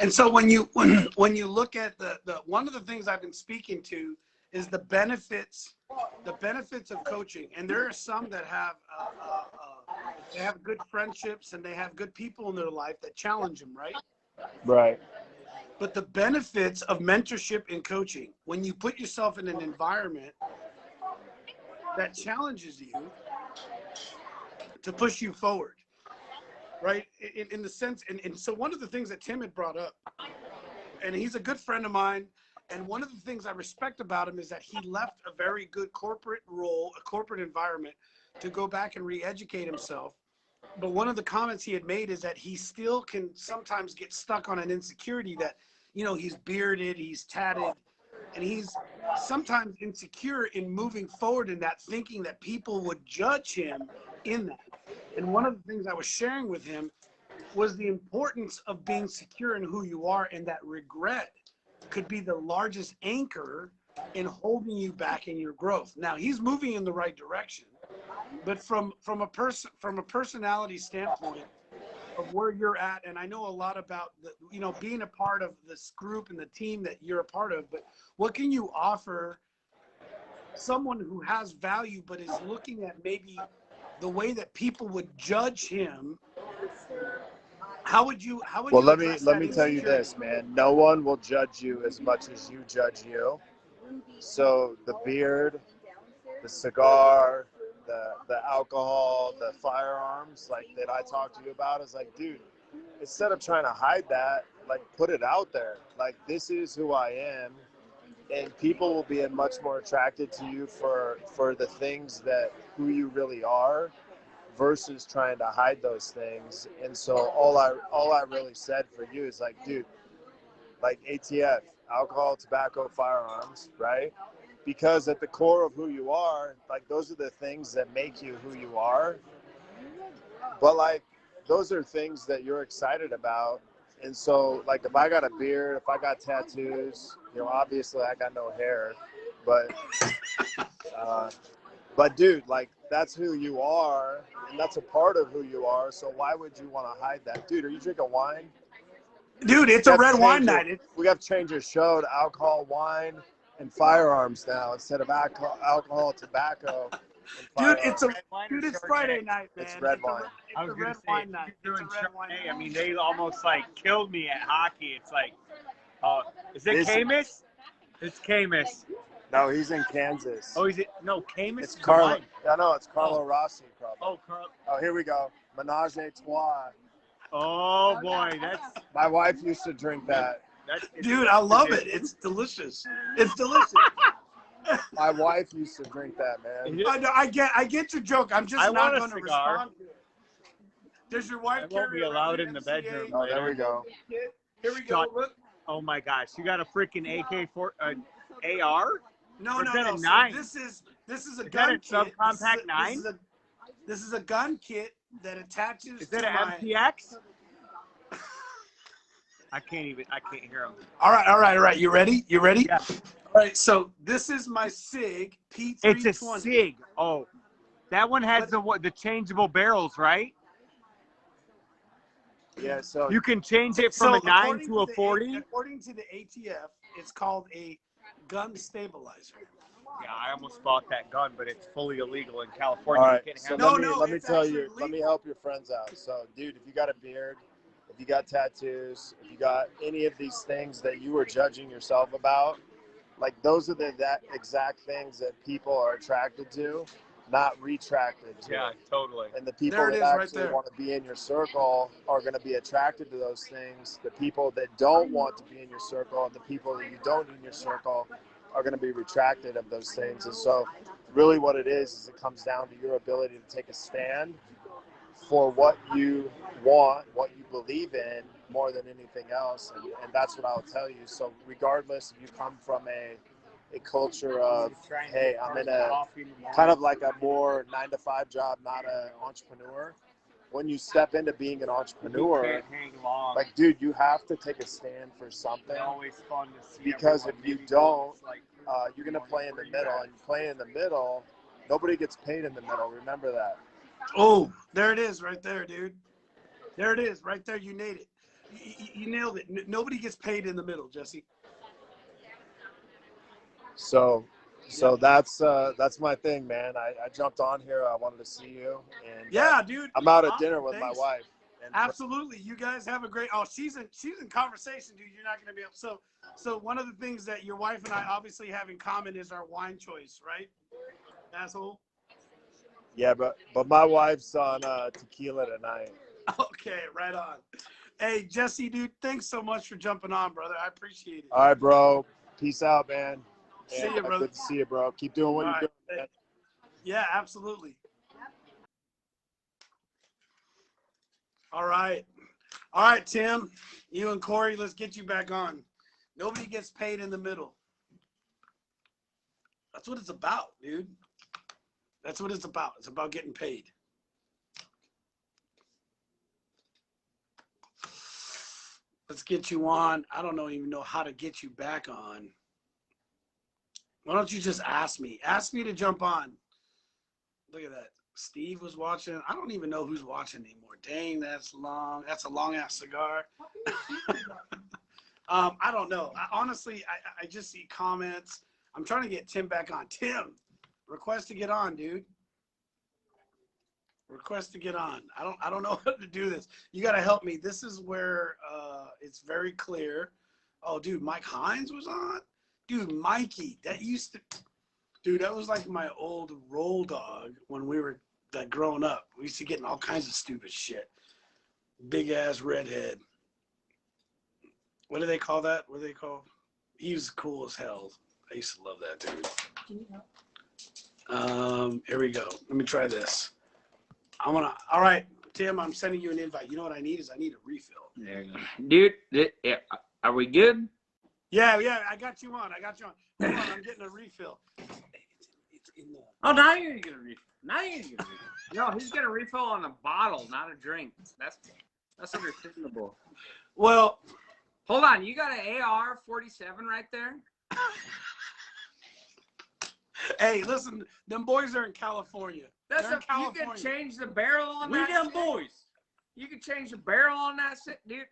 And so when you look at the one of the things I've been speaking to is the benefits of coaching. And there are some that have they have good friendships and they have good people in their life that challenge them, right? Right. But the benefits of mentorship and coaching, when you put yourself in an environment that challenges you, to push you forward, right? In the sense, and so one of the things that Tim had brought up, and he's a good friend of mine, and one of the things I respect about him is that he left a very good corporate role, a corporate environment, to go back and re-educate himself. But one of the comments he had made is that he still can sometimes get stuck on an insecurity that, you know, he's bearded, he's tatted, and he's sometimes insecure in moving forward in that, thinking that people would judge him in that. And one of the things I was sharing with him was the importance of being secure in who you are, and that regret could be the largest anchor in holding you back in your growth. Now he's moving in the right direction, but from a personality standpoint of where you're at, and I know a lot about the, you know, being a part of this group and the team that you're a part of, but what can you offer someone who has value but is looking at maybe the way that people would judge him? How would you Well, let address me that tell you insecurity? this, man. No one will judge you as much as you judge you. So the beard, the cigar, the alcohol, the firearms, like that I talked to you about, is like, dude, instead of trying to hide that, like put it out there. Like, this is who I am, and people will be much more attracted to you for the things that who you really are, versus trying to hide those things. And so all I really said for you is like, dude, like ATF, alcohol, tobacco, firearms, right? Because at the core of who you are, like those are the things that make you who you are. But like those are things that you're excited about. And so like if I got a beard, if I got tattoos, you know, obviously I got no hair, but dude, like that's who you are, and that's a part of who you are. So why would you want to hide that? Dude, are you drinking wine? Dude, it's a red wine night. We have to change your show to alcohol, wine, and firearms now instead of alcohol, tobacco. Dude, it's Friday night, man. It's red wine. I was It's a gonna red say, wine if night. you're It's a doing red wine Chardonnay, night. I mean, they almost like killed me at hockey. It's like, is it This- Camus? It's Camus. No, he's in Kansas. Oh, is it? No, Camus. It's is Carlo. wine. I know it's Carlo Rossi, probably. Oh, Carl. Oh, here we go. Menage a trois. Oh boy, My wife used to drink that. that's. Dude, I love it. It's delicious. It's delicious. My wife used to drink that, man. I get your joke. I'm just I not want a going to cigar. respond to it. Does your wife I won't carry be allowed around in the MCA? bedroom. Oh, there we go. Here we go. Shut- Look. Oh my gosh, you got a freaking AK-4 AR? No, Or no, is that no. a So 9? this is a Is that gun a kit. subcompact 9? This is a gun kit that attaches Is that to an my. MPX? I can't hear him. All right. You ready? Yeah. All right. So this is my SIG P320. It's a SIG. Oh, that one has the changeable barrels, right? Yeah, so You can change it from a 9 according to a the 40. According to the ATF, it's called a gun stabilizer. Yeah, I almost bought that gun, but it's fully illegal in California. all right. You can't So have let me it's tell actually you. Let me help your friends out. So, dude, if you got a beard, if you got tattoos, if you got any of these things that you were judging yourself about, like those are that exact things that people are attracted to, not retracted to. Yeah, totally. And the people There it that is right actually there. want to be in your circle are going to be attracted to those things. The people that don't want to be in your circle and the people that you don't need in your circle are going to be retracted of those things. And so really what it is it comes down to your ability to take a stand for what you want, what you believe in more than anything else. And that's what I'll tell you. So regardless if you come from a culture of, hey, I'm in a kind of like a more 9-to-5 job, not an entrepreneur. When you step into being an entrepreneur, like, dude, you have to take a stand for something. Because if you don't, you're going to play in the middle. And playing in the middle, nobody gets paid in the middle. Remember that. Oh, there it is right there, dude. There it is right there. You nailed it. You nailed it. Nobody gets paid in the middle, Jesse. So that's my thing, man. I jumped on here. I wanted to see you. And Yeah, dude. I'm out at Awesome. dinner with Thanks. my wife. And Absolutely. You guys have a great. Oh, she's in conversation, dude. You're not going to be able. So one of the things that your wife and I obviously have in common is our wine choice, right? Asshole. Yeah, but my wife's on tequila tonight. Okay, right on. Hey, Jesse, dude, thanks so much for jumping on, brother. I appreciate it. All right, bro. Peace out, man. See you, brother. Good to see you, bro. Keep doing what All you're right. doing, man. Yeah, absolutely. All right. All right, Tim, you and Corey, let's get you back on. Nobody gets paid in the middle. That's what it's about, dude. That's what it's about. It's about getting paid. Let's get you on. I don't even know how to get you back on. Why don't you just ask me? Ask me to jump on. Look at that. Steve was watching. I don't even know who's watching anymore. Dang, that's long. That's a long ass cigar. I don't know. Honestly, I just see comments. I'm trying to get Tim back on. Tim, request to get on, dude. Request to get on. I don't know how to do this. You got to help me. This is where it's very clear. Oh, dude, Mike Hines was on. Dude, Mikey, that used to. Dude, that was like my old roll dog when we were like growing up. We used to get in all kinds of stupid shit. Big ass redhead. What do they call that? What do they call? He was cool as hell. I used to love that dude. Can you help? Here we go. Let me try this. All right, Tim, I'm sending you an invite. You know what I need is I need a refill. There you go. Dude, are we good? Yeah, I got you on. Hold on, I'm getting a refill. It's in the... Oh, now you're gonna get a refill. Now you're gonna get a refill. No, he's got a refill on a bottle, not a drink. That's understandable. Well, Hold on, you got an AR-47 right there? hey, listen, them boys are in California. You can change the barrel on We that them shit. boys. You can change the barrel on that shit, dude.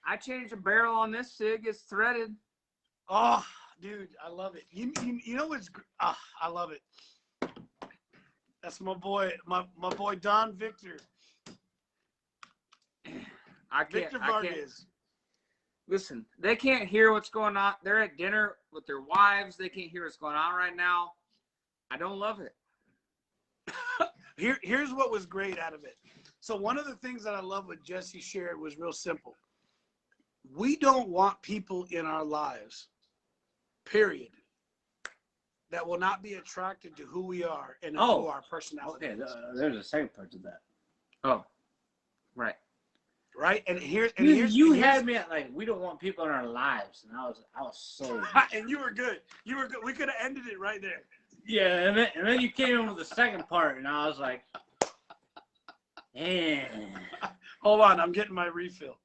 I changed the barrel on this cig. It's threaded. Oh, dude, I love it. You know what's I love it. That's my boy, my boy Don Victor. Victor Vargas. Listen, they can't hear what's going on. They're at dinner with their wives. They can't hear what's going on right now. I don't love it. Here's what was great out of it. So one of the things that I love what Jesse shared was real simple. We don't want people in our lives, period, that will not be attracted to who we are and who our personality is. There's a second part to that. Oh, right. Right? And here's You had me at like, we don't want people in our lives, and I was so. And you were good. You were good. We could have ended it right there. Yeah, and then you came in with the second part, and I was like, Hold on, I'm getting my refill.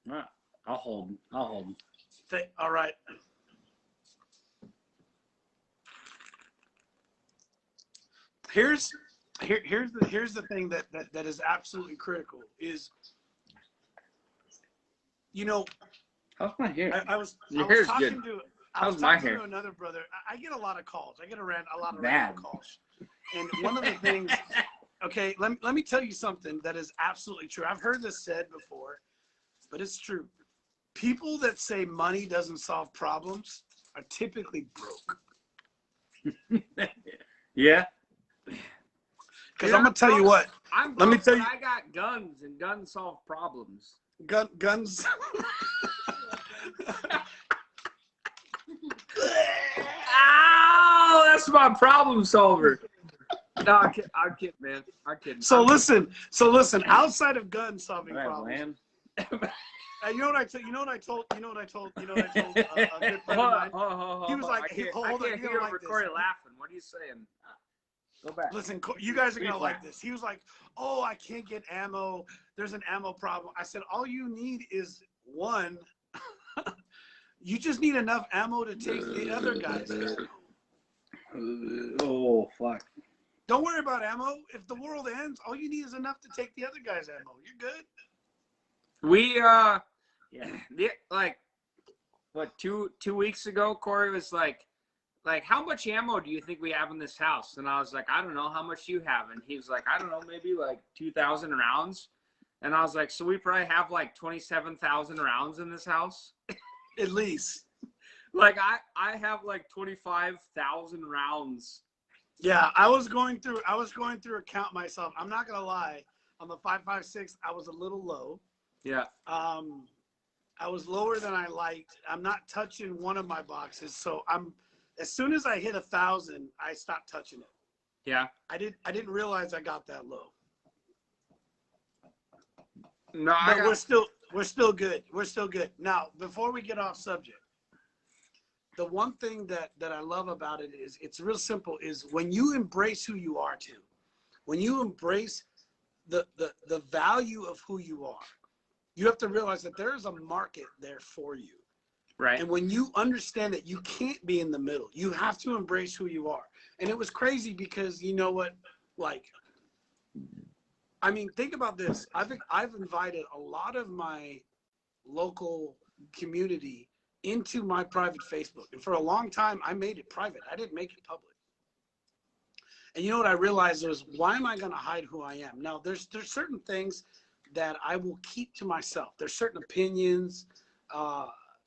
I'll hold. All right. Here's the thing that is absolutely critical is, you know, how's my hair? I was talking to another brother. I get a lot of calls. I get a lot of random calls. And one of the things, okay, let me tell you something that is absolutely true. I've heard this said before, but it's true. People that say money doesn't solve problems are typically broke. Yeah. Because I'm gonna tell you what. Let me tell you. I got guns, and guns solve problems. Guns. Ow! That's my problem solver. No, I'm kidding, man. I'm kidding. So listen. Outside of gun solving problems, you know what I told a good friend of mine. He was like, I can't hear over Corey laughing. What are you saying? Go back. Listen, you guys are gonna like this. He was like, "Oh, I can't get ammo. There's an ammo problem." I said, "All you need is one. You just need enough ammo to take the other guys out." Oh fuck! Don't worry about ammo. If the world ends, all you need is enough to take the other guy's ammo. You're good. We like what 2 weeks ago, Corey was like, how much ammo do you think we have in this house? And I was like, I don't know. How much do you have? And he was like, I don't know, maybe like 2,000 rounds. And I was like, so we probably have like 27,000 rounds in this house? At least. Like I have like 25,000 rounds Yeah, I was going through a count myself. I'm not gonna lie. On the 5.56, I was a little low. Yeah. I was lower than I liked. I'm not touching one of my boxes, so as soon as I hit 1,000, I stopped touching it. Yeah. I didn't realize I got that low. No, But we're still good. We're still good. Now, before we get off subject, the one thing that I love about it is it's real simple, is when you embrace who you are too, when you embrace the value of who you are, you have to realize that there is a market there for you. Right. And when you understand that you can't be in the middle, you have to embrace who you are. And it was crazy because, you know what, like, I mean, think about this. I've invited a lot of my local community into my private Facebook. And for a long time, I made it private. I didn't make it public. And you know what I realized is, why am I going to hide who I am? Now, there's certain things that I will keep to myself. There's certain opinions,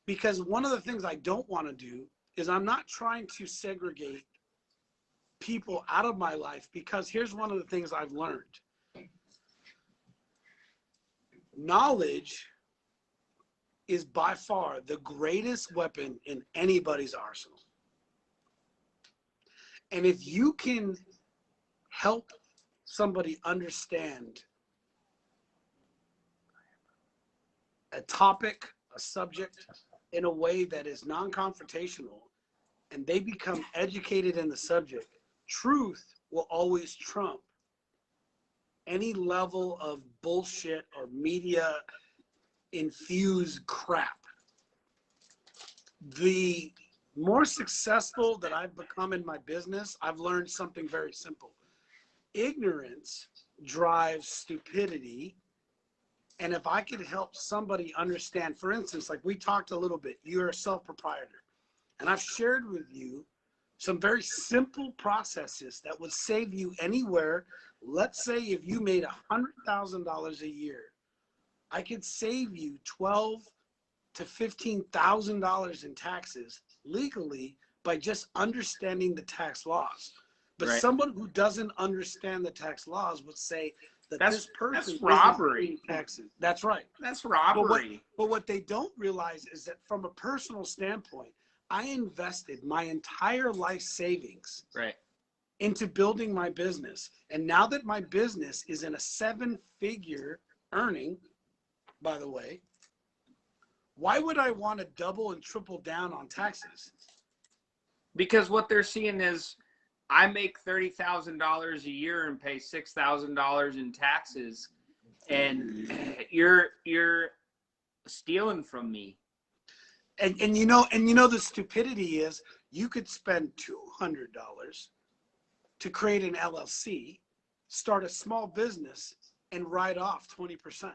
because one of the things I don't want to do is I'm not trying to segregate people out of my life, because here's one of the things I've learned. Knowledge is by far the greatest weapon in anybody's arsenal. And if you can help somebody understand a topic, a subject, in a way that is non-confrontational, and they become educated in the subject, truth will always trump any level of bullshit or media infused crap. The more successful that I've become in my business, I've learned something very simple. Ignorance drives stupidity. And if I could help somebody understand, for instance, like we talked a little bit, you're a self-proprietor, and I've shared with you some very simple processes that would save you anywhere. Let's say if you made $100,000 a year, I could save you $12,000 to $15,000 in taxes legally by just understanding the tax laws. But Right. someone who doesn't understand the tax laws would say that this person that's robbery. isn't paying taxes. That's right. That's robbery. But what they don't realize is that from a personal standpoint, I invested my entire life savings Right. into building my business. And now that my business is in a 7-figure earning, by the way, why would I want to double and triple down on taxes? Because what they're seeing is, I make $30,000 a year and pay $6,000 in taxes, and you're stealing from me. And you know the stupidity is, you could spend $200 to create an LLC, start a small business, and write off 20%.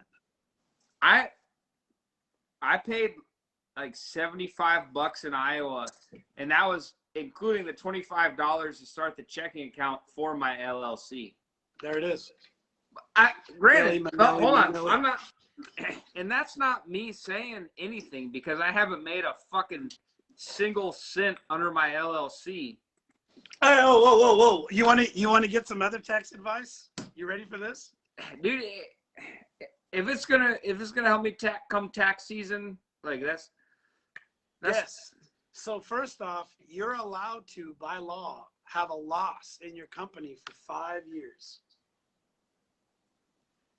I paid like $75 in Iowa, and that was including the $25 to start the checking account for my LLC. There it is. Granted, hold on, I'm not, and that's not me saying anything, because I haven't made a fucking single cent under my LLC. Hey, whoa! You want to get some other tax advice? You ready for this, dude? If it's gonna help me come tax season, like that's yes. So first off, you're allowed to, by law, have a loss in your company for 5 years.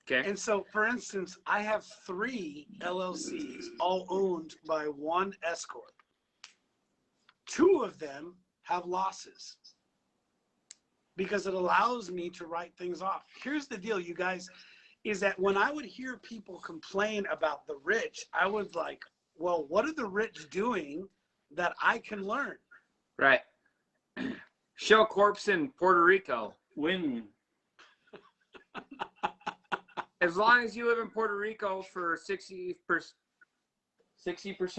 okay. And so, for instance, I have 3 LLCs, all owned by one S corp. 2 of them have losses because it allows me to write things off. Here's the deal, you guys, is that when I would hear people complain about the rich, I was like, well, what are the rich doing that I can learn? Right. Shell Corp's in Puerto Rico. Win. As long as you live in Puerto Rico for 60%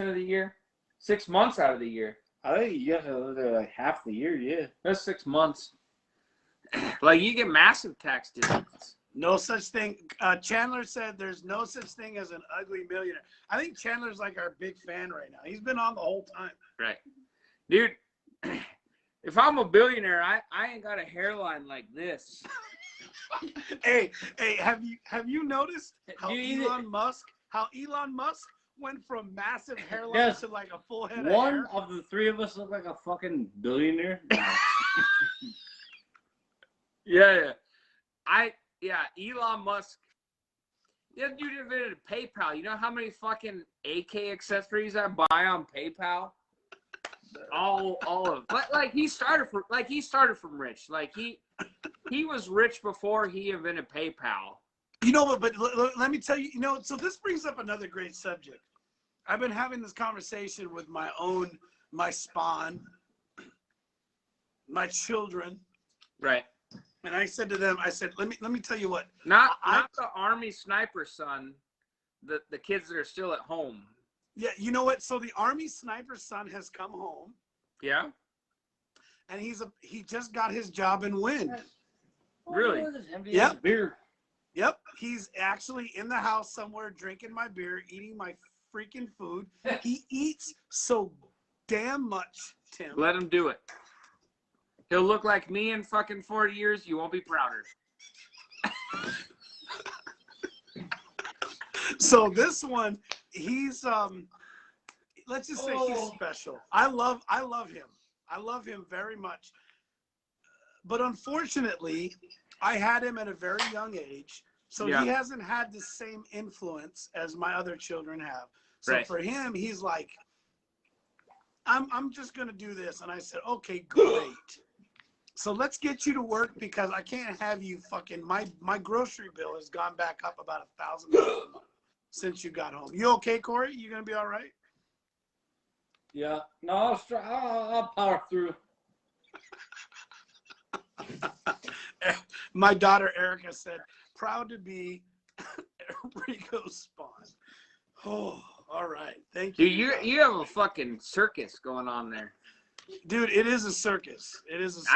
of the year, 6 months out of the year. I think you have to live there like half the year, yeah. That's 6 months. Like, you get massive tax discounts. No such thing. Chandler said there's no such thing as an ugly millionaire. I think Chandler's like our big fan right now. He's been on the whole time. Right. Dude, If I'm a billionaire, I ain't got a hairline like this. Hey, have you noticed how You- Elon Musk went from massive hairline Yes. to like a full head of One hair? of the three of us look like a fucking billionaire. No. Yeah. Elon Musk. Yeah, dude invented PayPal. You know how many fucking AK accessories I buy on PayPal? All of like he started from rich. Like he was rich before he invented PayPal. You know, but let me tell you, so this brings up another great subject. I've been having this conversation with my spawn, my children. Right. And I said to them, let me tell you what. Not the Army sniper son, the kids that are still at home. Yeah, you know what? So the Army sniper son has come home. Yeah? And he just got his job in Wynn. Really? Yep. Beer. Yep. He's actually in the house somewhere drinking my beer, eating my freaking food. He eats so damn much, Tim. Let him do it. He'll look like me in fucking 40 years. You won't be prouder. So this one, he's let's just say he's special. I love him. I love him very much. But unfortunately, I had him at a very young age, so Yeah. he hasn't had the same influence as my other children have. So Right. for him, he's like, I'm just gonna do this, and I said, okay, great. So let's get you to work because I can't have you fucking my grocery bill has gone back up about $1,000 since you got home. You okay, Corey? You gonna be all right? Yeah. No, I'll power through. My daughter Erica said, proud to be Rico's spawn. Oh, all right. Thank you. Dude, you have a fucking circus going on there. Dude, it is a circus. It is a circus.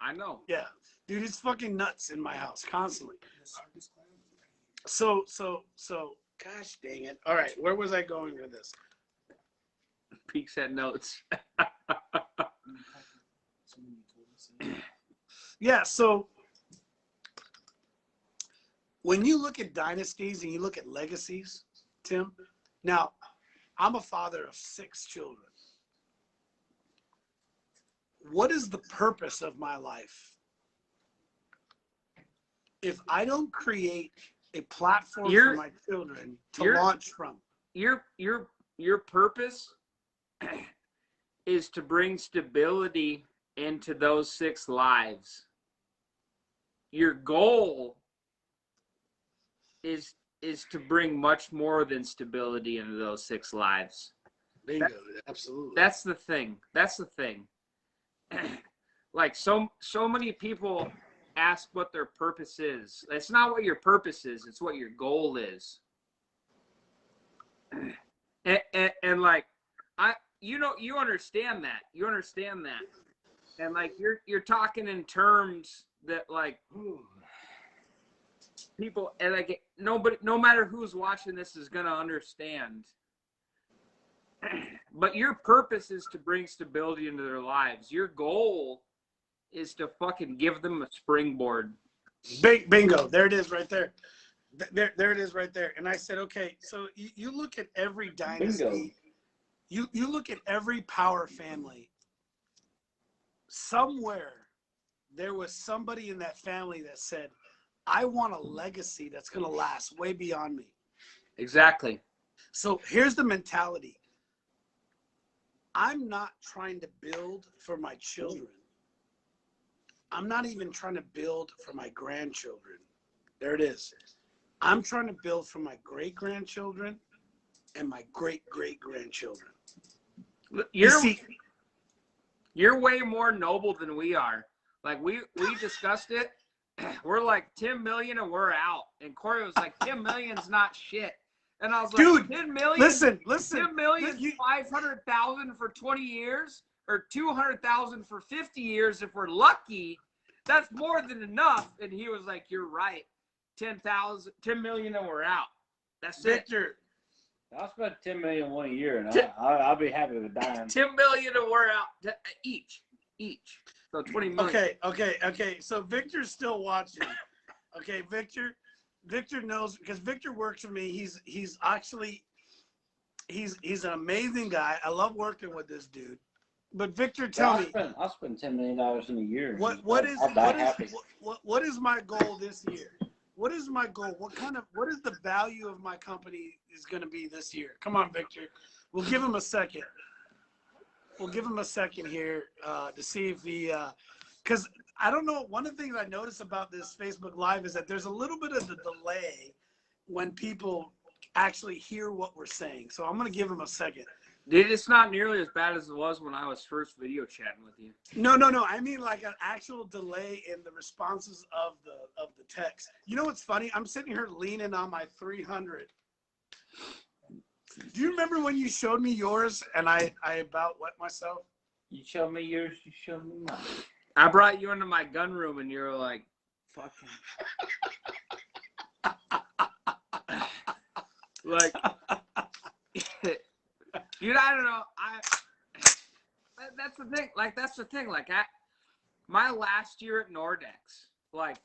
I know. Yeah. Dude, it's fucking nuts in my house constantly. So, gosh dang it. All right, where was I going with this? Peak set notes. Yeah, so when you look at dynasties and you look at legacies, Tim, now I'm a father of 6 children. What is the purpose of my life? If I don't create a platform for my children to launch from. Your purpose is to bring stability into those 6 lives. Your goal is to bring much more than stability into those 6 lives. Bingo, absolutely. That's the thing. Like so many people ask what their purpose is. It's not what your purpose is, it's what your goal is. And like you understand that. And like you're talking in terms that like people, and like nobody, no matter who's watching this, is gonna understand. But your purpose is to bring stability into their lives. Your goal is to fucking give them a springboard. Bingo. There it is right there. There it is right there. And I said, okay, so you look at every dynasty. You look at every power family. Somewhere there was somebody in that family that said, I want a legacy that's going to last way beyond me. Exactly. So here's the mentality. I'm not trying to build for my children. I'm not even trying to build for my grandchildren. There it is. I'm trying to build for my great-grandchildren and my great-great-grandchildren. You're way more noble than we are. Like we discussed it. We're like 10 million and we're out. And Corey was like, 10 million's not shit. And I was like, dude, 10 million. Listen. 10 million, 500,000 for 20 years, or 200,000 for 50 years if we're lucky. That's more than enough. And he was like, you're right. 10 million and we're out. That's Victor. I'll spend 10 million one year, and I'll be happy with dying. 10 million and we're out each. each. So 20 million. Okay. So Victor's still watching. Okay, Victor knows because Victor works with me. He's actually he's an amazing guy. I love working with this dude. But Victor, tell me, I'll spend $10 million in a year. what is happy. what is my goal this year? What is my goal? What is the value of my company is going to be this year? Come on, Victor. We'll give him a second. We'll give him a second here to see if he, because I don't know. One of the things I notice about this Facebook Live is that there's a little bit of the delay when people actually hear what we're saying. So I'm going to give him a second. Dude, it's not nearly as bad as it was when I was first video chatting with you. No. I mean like an actual delay in the responses of the text. You know what's funny? I'm sitting here leaning on my 300. Do you remember when you showed me yours and I about wet myself? You show me yours, you show me mine. I brought you into my gun room and you were like, fuck him. Like, dude, I don't know. That's the thing. Like, that's the thing. Like, my last year at Nordex, like,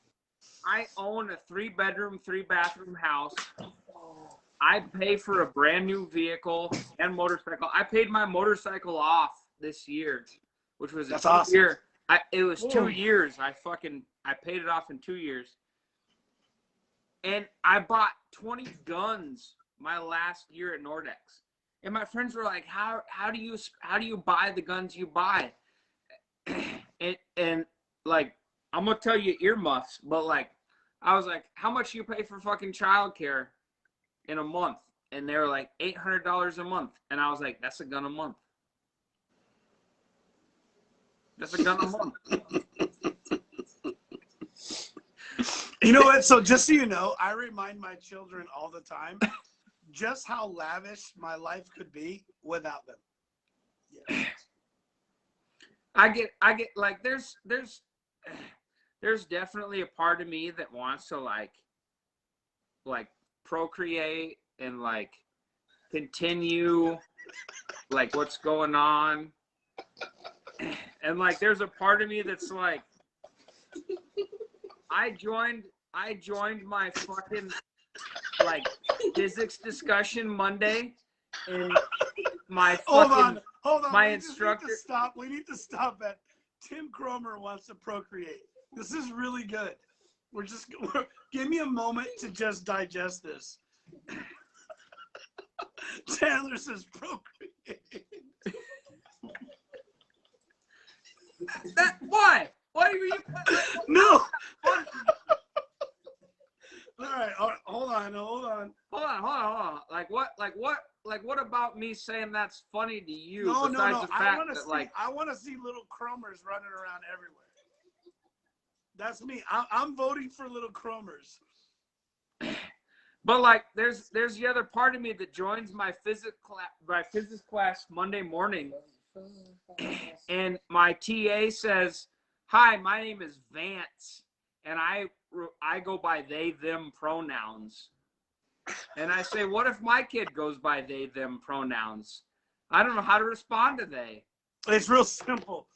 I own a 3-bedroom, 3-bathroom house. I pay for a brand new vehicle and motorcycle. I paid my motorcycle off this year, which was That's a awesome. year. It was 2 years. I paid it off in 2 years. And I bought 20 guns my last year at Nordex. And my friends were like, how do you buy the guns you buy? and like, I'm gonna tell you earmuffs, but like, I was like, how much do you pay for fucking childcare in a month? And they were like, $800 a month. And I was like, that's a gun a month. That's a gun a month. You know what? So just so you know, I remind my children all the time just how lavish my life could be without them. Yeah. I get like there's definitely a part of me that wants to like procreate and like continue like what's going on. And like there's a part of me that's like I joined my fucking like physics discussion Monday and my fucking hold on. my we instructor We need to stop at Tim Cromer wants to procreate. This is really good. Give me a moment to just digest this. Chandler says procreate. Why? Why are you? No. All right. Hold on. Like what about me saying that's funny to you? No. Besides the fact I want to see little Cromers running around everywhere. That's me. I'm voting for little Cromers. But like, there's the other part of me that joins my physics class Monday morning, and my TA says, "Hi, my name is Vance, and I go by they them pronouns." And I say, "What if my kid goes by they them pronouns?" I don't know how to respond to they. It's real simple.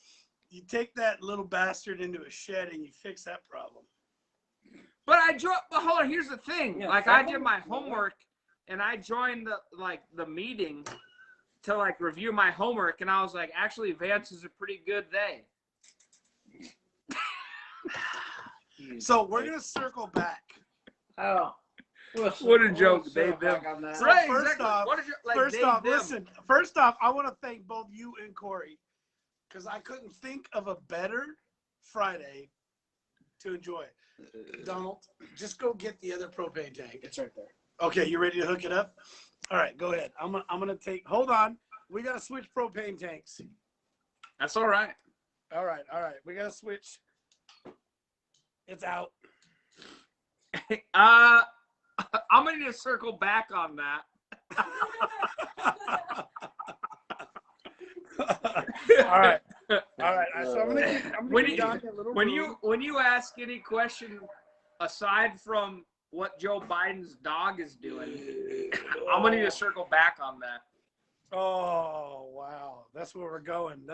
You take that little bastard into a shed and you fix that problem. But hold on, here's the thing. Yeah, like I did my homework and I joined the meeting to like review my homework and I was like, actually Vance is a pretty good they. So we're gonna circle back. Oh. What a joke, they them. So Right, first exactly. off, What is your, like, listen. First off, I want to thank both you and Corey because I couldn't think of a better Friday to enjoy. Donald, just go get the other propane tank. It's right there. Okay, you ready to hook it up? All right, go ahead. I'm gonna take. Hold on, we gotta switch propane tanks. That's all right. All right, we gotta switch. It's out. I'm gonna need to circle back on that. All right. So I'm gonna give Donnie a little room. When you ask any question aside from what Joe Biden's dog is doing, I'm gonna need to circle back on that. Oh wow, that's where we're going.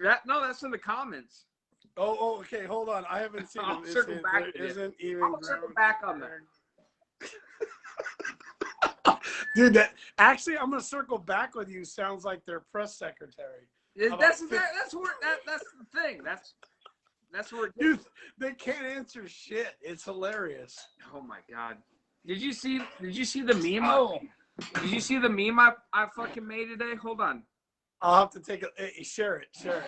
That's in the comments. Oh, okay. Hold on. I haven't seen I'll it. circle back There to it. isn't even. I'll circle back on that. Dude, that actually, I'm gonna circle back with you. Sounds like their press secretary. That's the thing. That's where. Dude, they can't answer shit. It's hilarious. Oh my god! Did you see the meme? Oh, Did you see the meme I fucking made today? Hold on. I'll have to take share it. Dude.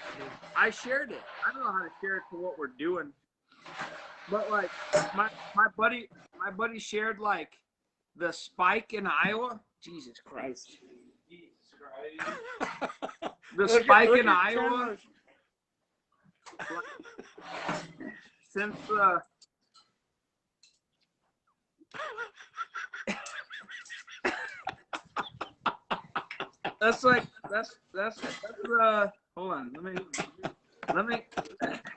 I shared it. I don't know how to share it to what we're doing, but like my buddy shared like the spike in Iowa. Jesus Christ. The spike in Iowa. Since that's hold on, let me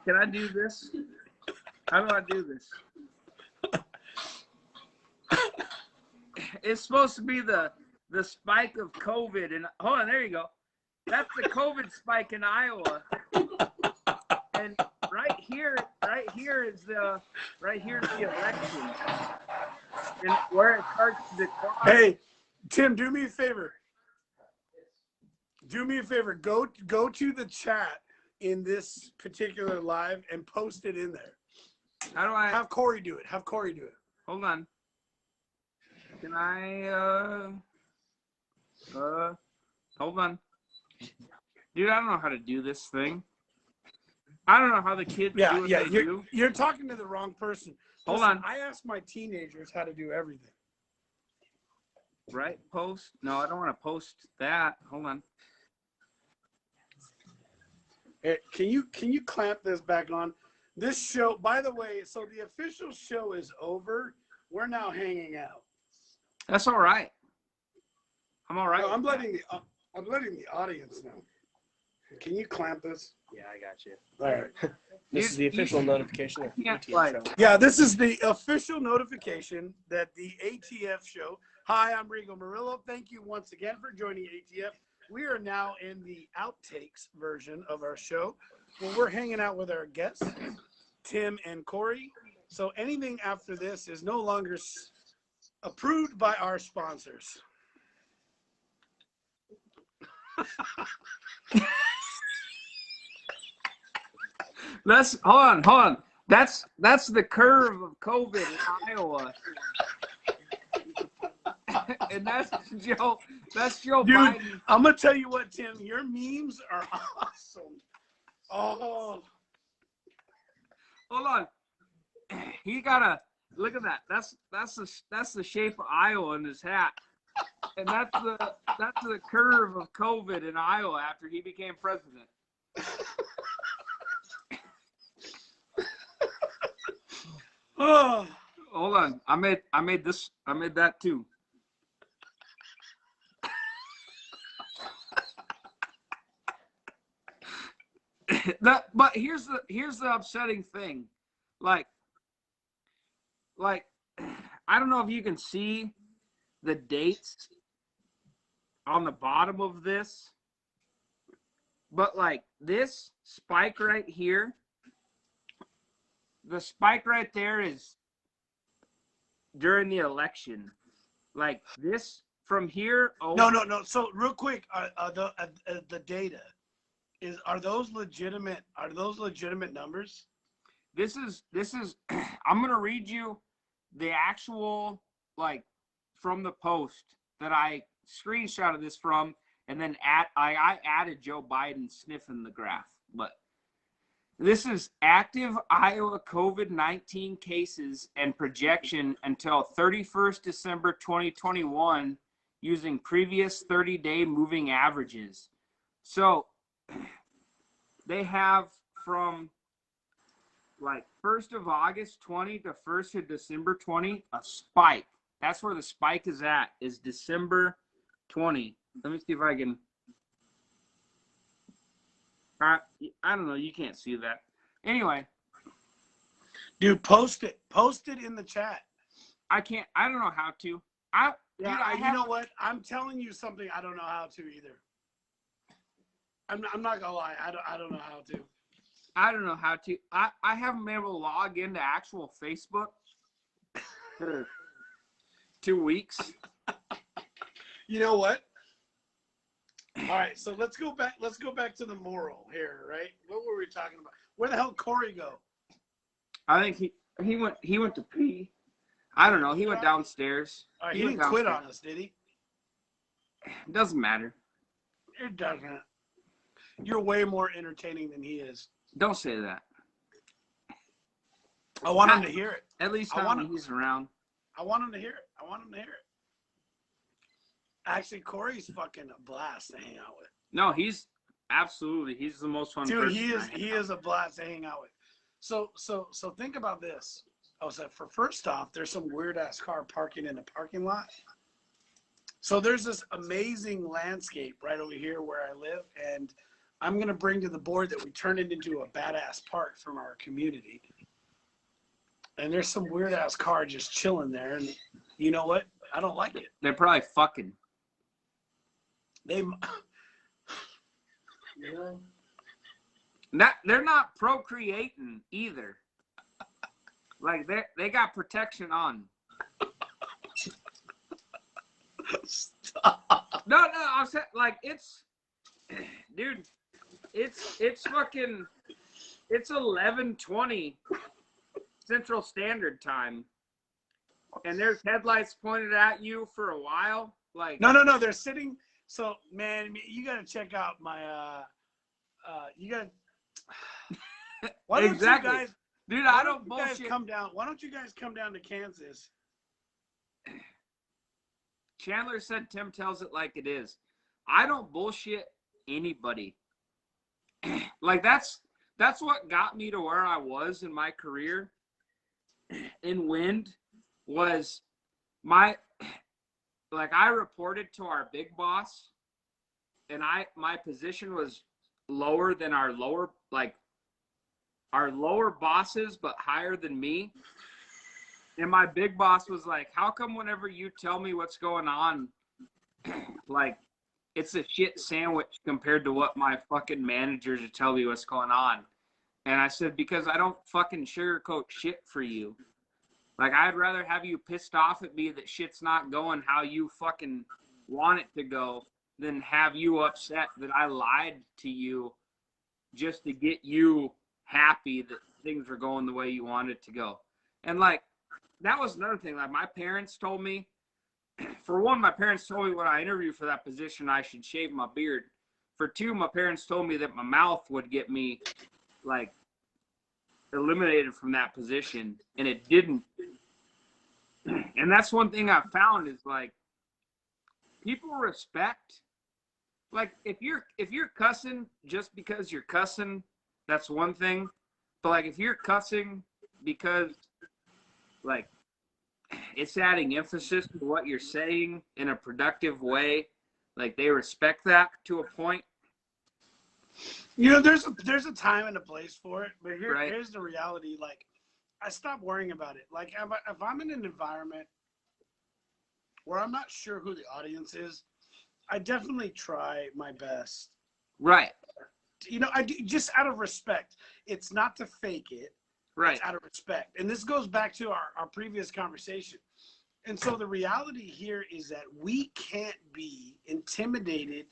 can I do this? How do I do this? It's supposed to be the spike of COVID, and hold on, there you go. That's the COVID spike in Iowa. And right here is the election, and where it starts to decline. Hey, Tim, do me a favor. Go to the chat in this particular live and post it in there. How do I have Corey do it? Hold on. Can I hold on. Dude, I don't know how to do this thing. I don't know how the kids do what they do. You're talking to the wrong person. Hold Listen, on. I asked my teenagers how to do everything. Right? Post? No, I don't want to post that. Hold on. Hey, can you clamp this back on? This show, by the way, so the official show is over. We're now hanging out. That's all right. I'm all right. No, I'm letting the audience know. Can you clamp this? Yeah, I got you. All right. This is the official notification of the ATF show. Yeah, this is the official notification that the ATF show. Hi, I'm Rigo Murillo. Thank you once again for joining ATF. We are now in the outtakes version of our show, where we're hanging out with our guests, Tim and Corey. So anything after this is no longer approved by our sponsors. Hold on. That's the curve of COVID in Iowa. And that's Joe Dude, Biden. I'm gonna tell you what, Tim, your memes are awesome. Oh, Hold on. He gotta look at that. That's the shape of Iowa in his hat. And that's the curve of COVID in Iowa after he became president. oh. Hold on. I made that too. But here's the upsetting thing. Like I don't know if you can see the dates on the bottom of this, but like this spike right here, the spike right there is during the election. Like this from here. No. So real quick, the data are those legitimate? Are those legitimate numbers? This is. I'm gonna read you the actual like from the post that I screenshotted this from, and then I added Joe Biden sniffing the graph. But this is active Iowa COVID-19 cases and projection until 31st December 2021 using previous 30-day moving averages. So they have from like 1st of August 20 to 1st of December 20 a spike. That's where the spike is at, is December 20. Let me see if I can. I don't know. You can't see that. Anyway. Dude, post it. Post it in the chat. I can't. I don't know how to. You know what? I'm telling you something I don't know how to either. I'm not gonna lie. I don't know how to. I don't know how to. I haven't been able to log into actual Facebook for 2 weeks. You know what? All right, so let's go back. Let's go back to the moral here, right? What were we talking about? Where the hell did Corey go? I think he went to pee. I don't know. He went downstairs. All right, he went didn't quit downstairs. on us, did he? Doesn't matter. It doesn't. You're way more entertaining than he is. Don't say that. I want him to hear it. At least I not want when he's around. I want him to hear it. I want him to hear it. Actually, Corey's fucking a blast to hang out with. No, he's the most fun Dude, person. he is a blast to hang out with. So think about this. Oh, so for first off, there's some weird ass car parking in the parking lot. So there's this amazing landscape right over here where I live, and I'm gonna bring to the board that we turn it into a badass park from our community. And there's some weird ass car just chilling there, and you know what? I don't like it. They're probably fucking. They They're not procreating either. Like they got protection on. Stop. No, I'm saying like dude, it's fucking, it's 11:20 Central Standard Time, and there's headlights pointed at you for a while. Like No, they're sitting. So man, you gotta check out my you gotta. Why don't exactly, you guys, dude. why I don't don't you guys bullshit. come down? Why don't you guys come down to Kansas? Chandler said Tim tells it like it is. I don't bullshit anybody. Like that's what got me to where I was in my career in wind was I reported to our big boss, and my position was lower than our lower bosses, but higher than me. And my big boss was like, how come whenever you tell me what's going on, like, it's a shit sandwich compared to what my fucking managers are telling me what's going on? And I said, because I don't fucking sugarcoat shit for you. Like, I'd rather have you pissed off at me that shit's not going how you fucking want it to go than have you upset that I lied to you just to get you happy that things were going the way you wanted it to go. And, like, that was another thing. Like, my parents told me, for one, my parents told me when I interviewed for that position I should shave my beard. For two, my parents told me that my mouth would get me, like, eliminated from that position, and it didn't. And that's one thing I found is, like, people respect. Like, if you're cussing just because you're cussing, that's one thing. But, like, if you're cussing because, like, it's adding emphasis to what you're saying in a productive way, like, they respect that to a point. You know, there's a time and a place for it, but Right. here's the reality. Like, I stopped worrying about it. Like, if I'm in an environment where I'm not sure who the audience is, I definitely try my best. Right. You know, I do, just out of respect. It's not to fake it. Right. It's out of respect. And this goes back to our previous conversation. And so the reality here is that we can't be intimidated.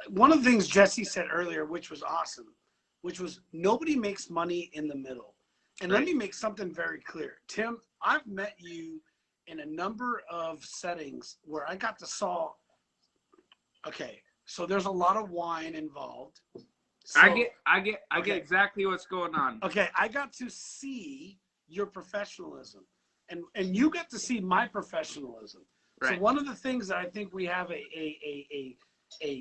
One of the things Jesse said earlier, which was awesome, which was nobody makes money in the middle. And let me make something very clear. Tim, I've met you in a number of settings where I got to saw, okay, so there's a lot of wine involved. So, I get exactly what's going on. okay, I got to see your professionalism, and you got to see my professionalism. Right. So one of the things that I think we have a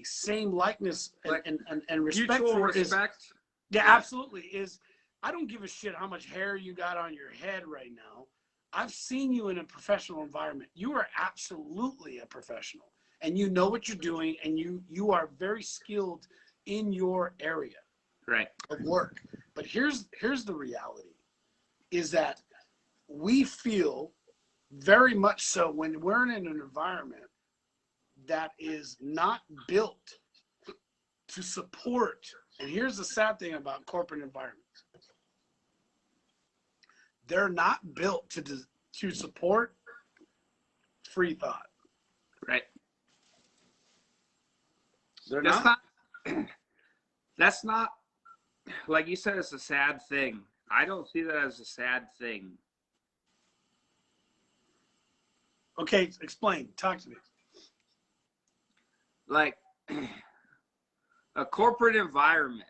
same likeness and respect Mutual for respect. is, yeah, absolutely, is I don't give a shit how much hair you got on your head right now. I've seen you in a professional environment. You are absolutely a professional, and you know what you're doing, and you are very skilled in your area Right. of work. But here's the reality, is that we feel very much so when we're in an environment that is not built to support. And here's the sad thing about corporate environments. They're not built to support free thought. Right. They're That's not. That's not, like you said, it's a sad thing. I don't see that as a sad thing. Okay, explain. Talk to me. Like a corporate environment,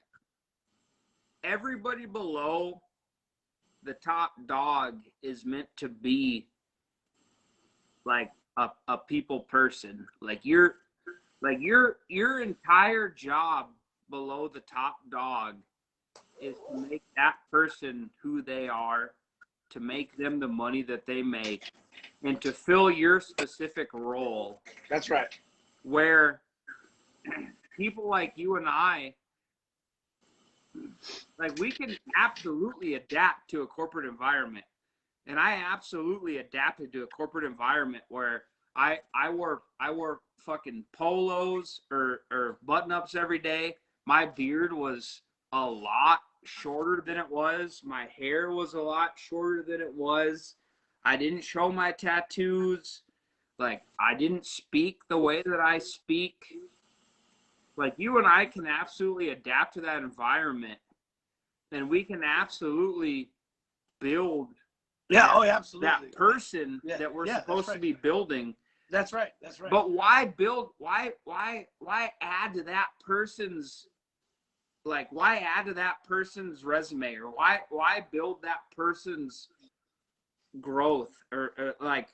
everybody below the top dog is meant to be like a people person. Like your entire job below the top dog is to make that person who they are, to make them the money that they make, and to fill your specific role. That's right. Where people like you and I, like, we can absolutely adapt to a corporate environment. And I absolutely adapted to a corporate environment where I wore fucking polos or button-ups every day. My beard was a lot shorter than it was. My hair was a lot shorter than it was. I didn't show my tattoos. Like, I didn't speak the way that I speak. Like, you and I can absolutely adapt to that environment, and we can absolutely build absolutely. that person that we're supposed to be building. That's right. That's right. But why add to that person's, like, why add to that person's resume, or why build that person's growth, or like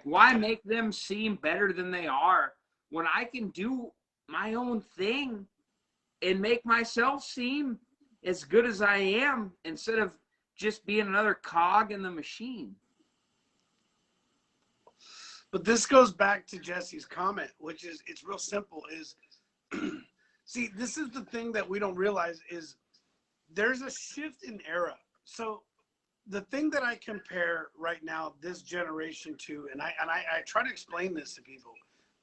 why make them seem better than they are when I can do my own thing and make myself seem as good as I am, instead of just being another cog in the machine. But this goes back to Jesse's comment, which is, it's real simple, is see, this is the thing that we don't realize, is there's a shift in era. So the thing that I compare right now, this generation to, and I try to explain this to people,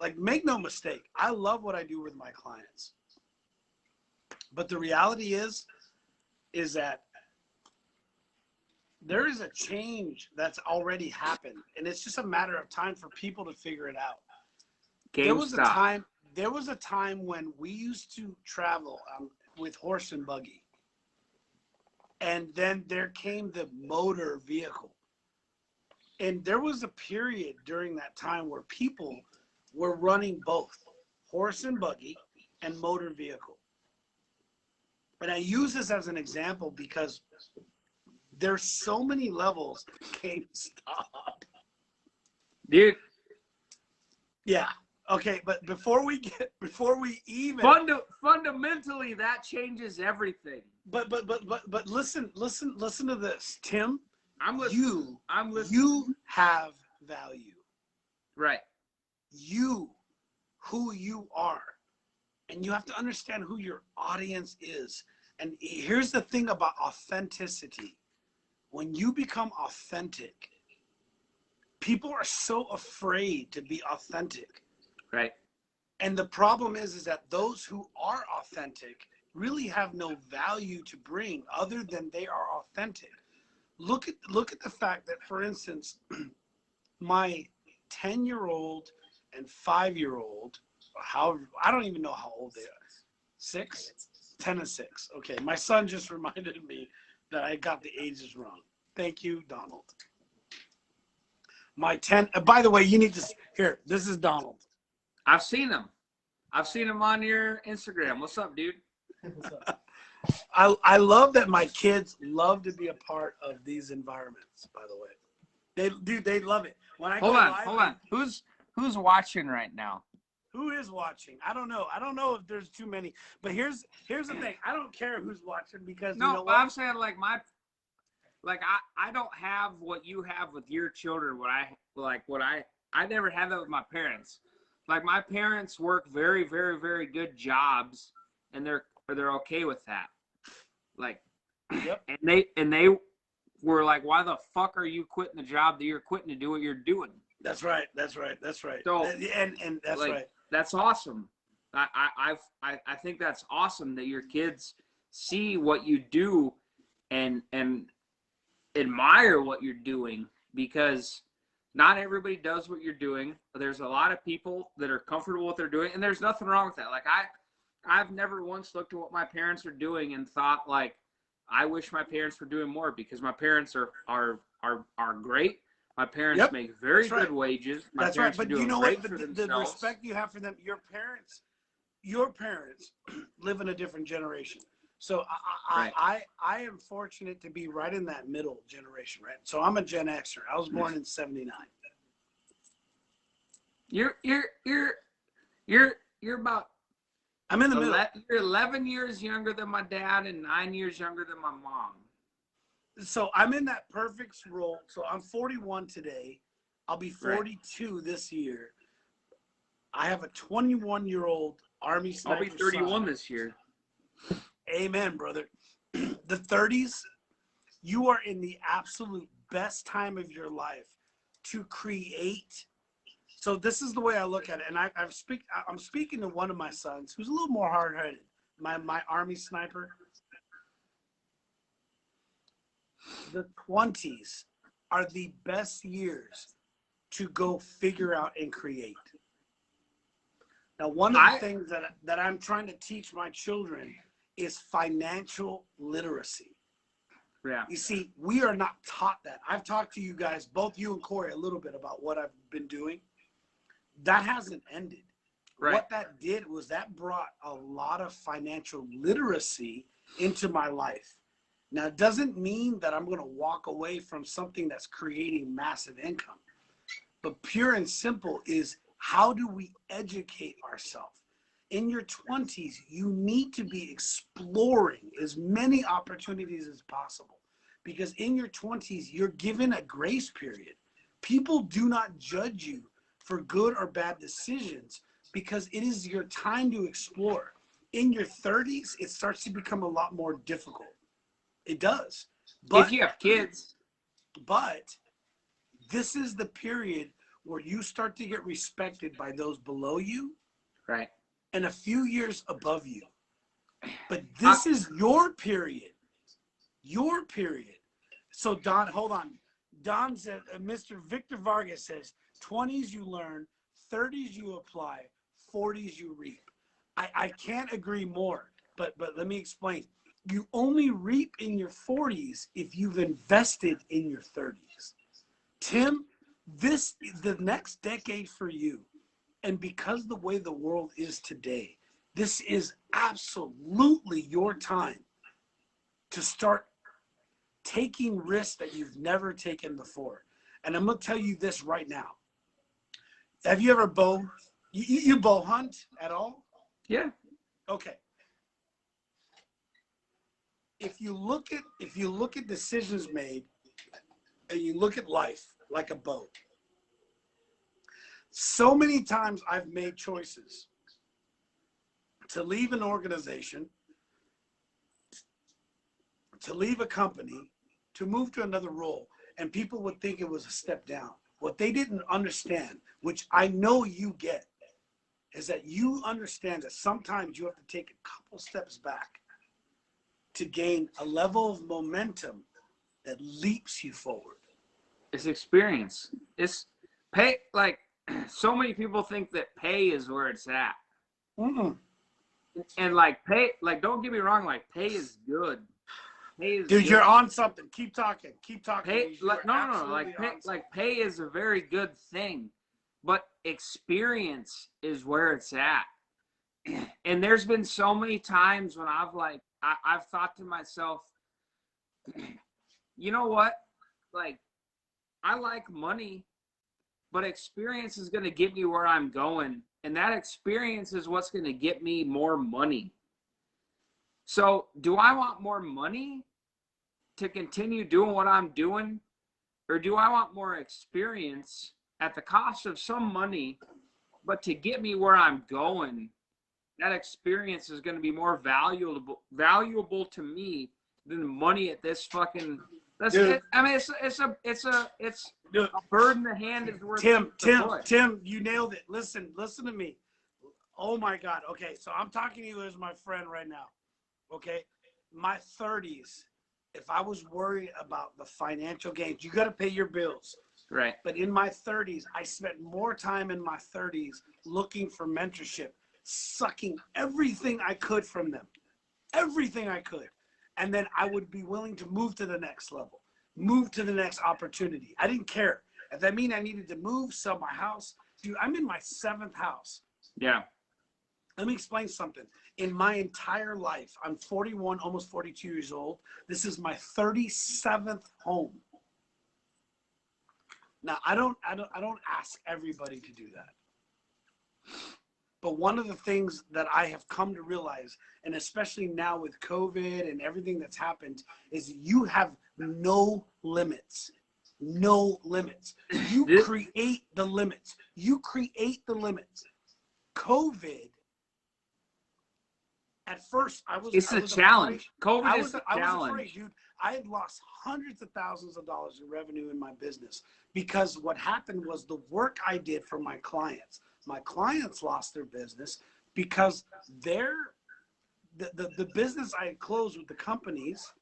like, make no mistake, I love what I do with my clients. But the reality is that there is a change that's already happened, and it's just a matter of time for people to figure it out. There was a time when we used to travel with horse and buggy. And then there came the motor vehicle. And there was a period during that time where people were running both horse and buggy and motor vehicle. And I use this as an example because there's so many levels. GameStop. Dude. Yeah. Okay, but before we even fundamentally, that changes everything. But listen to this, Tim. I'm listening. You have value. Right. You, who you are, and you have to understand who your audience is. And here's the thing about authenticity. When you become authentic, people are so afraid to be authentic. Right. And the problem is that those who are authentic really have no value to bring other than they are authentic. Look at the fact that, for instance, my 10-year-old and 5-year-old, however, I don't even know how old they are. 6? 10 and 6. Okay, my son just reminded me that I got the ages wrong. Thank you, Donald. My 10, by the way, you need to, here, this is Donald. I've seen him. I've seen him on your Instagram. What's up, dude? I love that my kids love to be a part of these environments, by the way. They love it. When I hold on. Who's watching right now? Who is watching? I don't know. I don't know if there's too many. But here's the thing. I don't care who's watching, because no, you know but I'm saying, like, I don't have what you have with your children. I never had that with my parents. Like, my parents work very, very, very good jobs, and they're okay with that. Like, yep. and they were like, why the fuck are you quitting the job that you're quitting to do what you're doing? That's right. So, and that's, like, right. That's awesome. I think that's awesome that your kids see what you do and admire what you're doing, because not everybody does what you're doing. There's a lot of people that are comfortable with what they're doing, and there's nothing wrong with that. Like I've never once looked at what my parents are doing and thought like, I wish my parents were doing more, because my parents are great. My parents make very good wages. My That's parents right. But are doing you know great what? for The themselves. respect you have for them, your parents live in a different generation. So I am fortunate to be right in that middle generation, right? So I'm a Gen Xer. I was born in '79. You're about I'm in the middle. You're 11 years younger than my dad and 9 years younger than my mom. So I'm in that perfect role. So I'm 41 today. I'll be 42 this year. I have a 21-year-old Army sniper. I'll be 31 son. this year. Amen, brother. The 30s, you are in the absolute best time of your life to create. So this is the way I look at it. And I'm speaking to one of my sons who's a little more hard-headed, my Army sniper. The 20s are the best years to go figure out and create. Now, one of the things that I'm trying to teach my children is financial literacy. Yeah. You see, we are not taught that. I've talked to you guys, both you and Corey, a little bit about what I've been doing. That hasn't ended. Right. What that did was that brought a lot of financial literacy into my life. Now, it doesn't mean that I'm going to walk away from something that's creating massive income. But pure and simple is, how do we educate ourselves? In your 20s, you need to be exploring as many opportunities as possible, because in your 20s, you're given a grace period. People do not judge you for good or bad decisions, because it is your time to explore. In your 30s, it starts to become a lot more difficult. It does. But if you have kids. But this is the period where you start to get respected by those below you. Right. And a few years above you. But this is your period. Your period. So Don, hold on. Don said, Mr. Victor Vargas says, 20s you learn, 30s you apply, 40s you reap. I can't agree more, but let me explain. You only reap in your 40s if you've invested in your 30s. Tim, this is the next decade for you. And because the way the world is today, this is absolutely your time to start taking risks that you've never taken before. And I'm going to tell you this right now. Have you ever bow? You bow hunt at all? Yeah. Okay. If you look at decisions made and you look at life like a boat, so many times I've made choices to leave an organization, to leave a company, to move to another role, and people would think it was a step down. What they didn't understand, which I know you get, is that you understand that sometimes you have to take a couple steps back to gain a level of momentum that leaps you forward. It's experience. It's pay. Like, so many people think that pay is where it's at. Mm-mm. And like pay, like, don't get me wrong, like pay is good. Pay is Dude, good. you're on something. Keep talking. Keep talking. Pay, like, no. Like pay is a very good thing, but experience is where it's at. And there's been so many times when I've thought to myself, you know what? Like, I like money, but experience is going to get me where I'm going. And that experience is what's going to get me more money. So do I want more money to continue doing what I'm doing? Or do I want more experience at the cost of some money, but to get me where I'm going? That experience is going to be more valuable to me than money at this fucking. That's it. I mean, it's a bird in the hand is worth. Tim, you nailed it. Listen to me. Oh my God. Okay, so I'm talking to you as my friend right now. Okay, my 30s. If I was worried about the financial gains, you got to pay your bills. Right. But in my 30s, I spent more time in my 30s looking for mentorship, sucking everything I could from them, everything I could. And then I would be willing to move to the next level, move to the next opportunity. I didn't care. If that mean I needed to move, sell my house. Dude, I'm in my 7th house. Yeah. Let me explain something. In my entire life, I'm 41, almost 42 years old. This is my 37th home. Now, I don't ask everybody to do that. But one of the things that I have come to realize, and especially now with COVID and everything that's happened, is you have no limits. No limits. You create the limits. You create the limits. COVID, at first, It's a challenge. COVID is a challenge. I was afraid, dude. I had lost hundreds of thousands of dollars in revenue in my business because what happened was the work I did for my clients lost their business because the business I had closed with the companies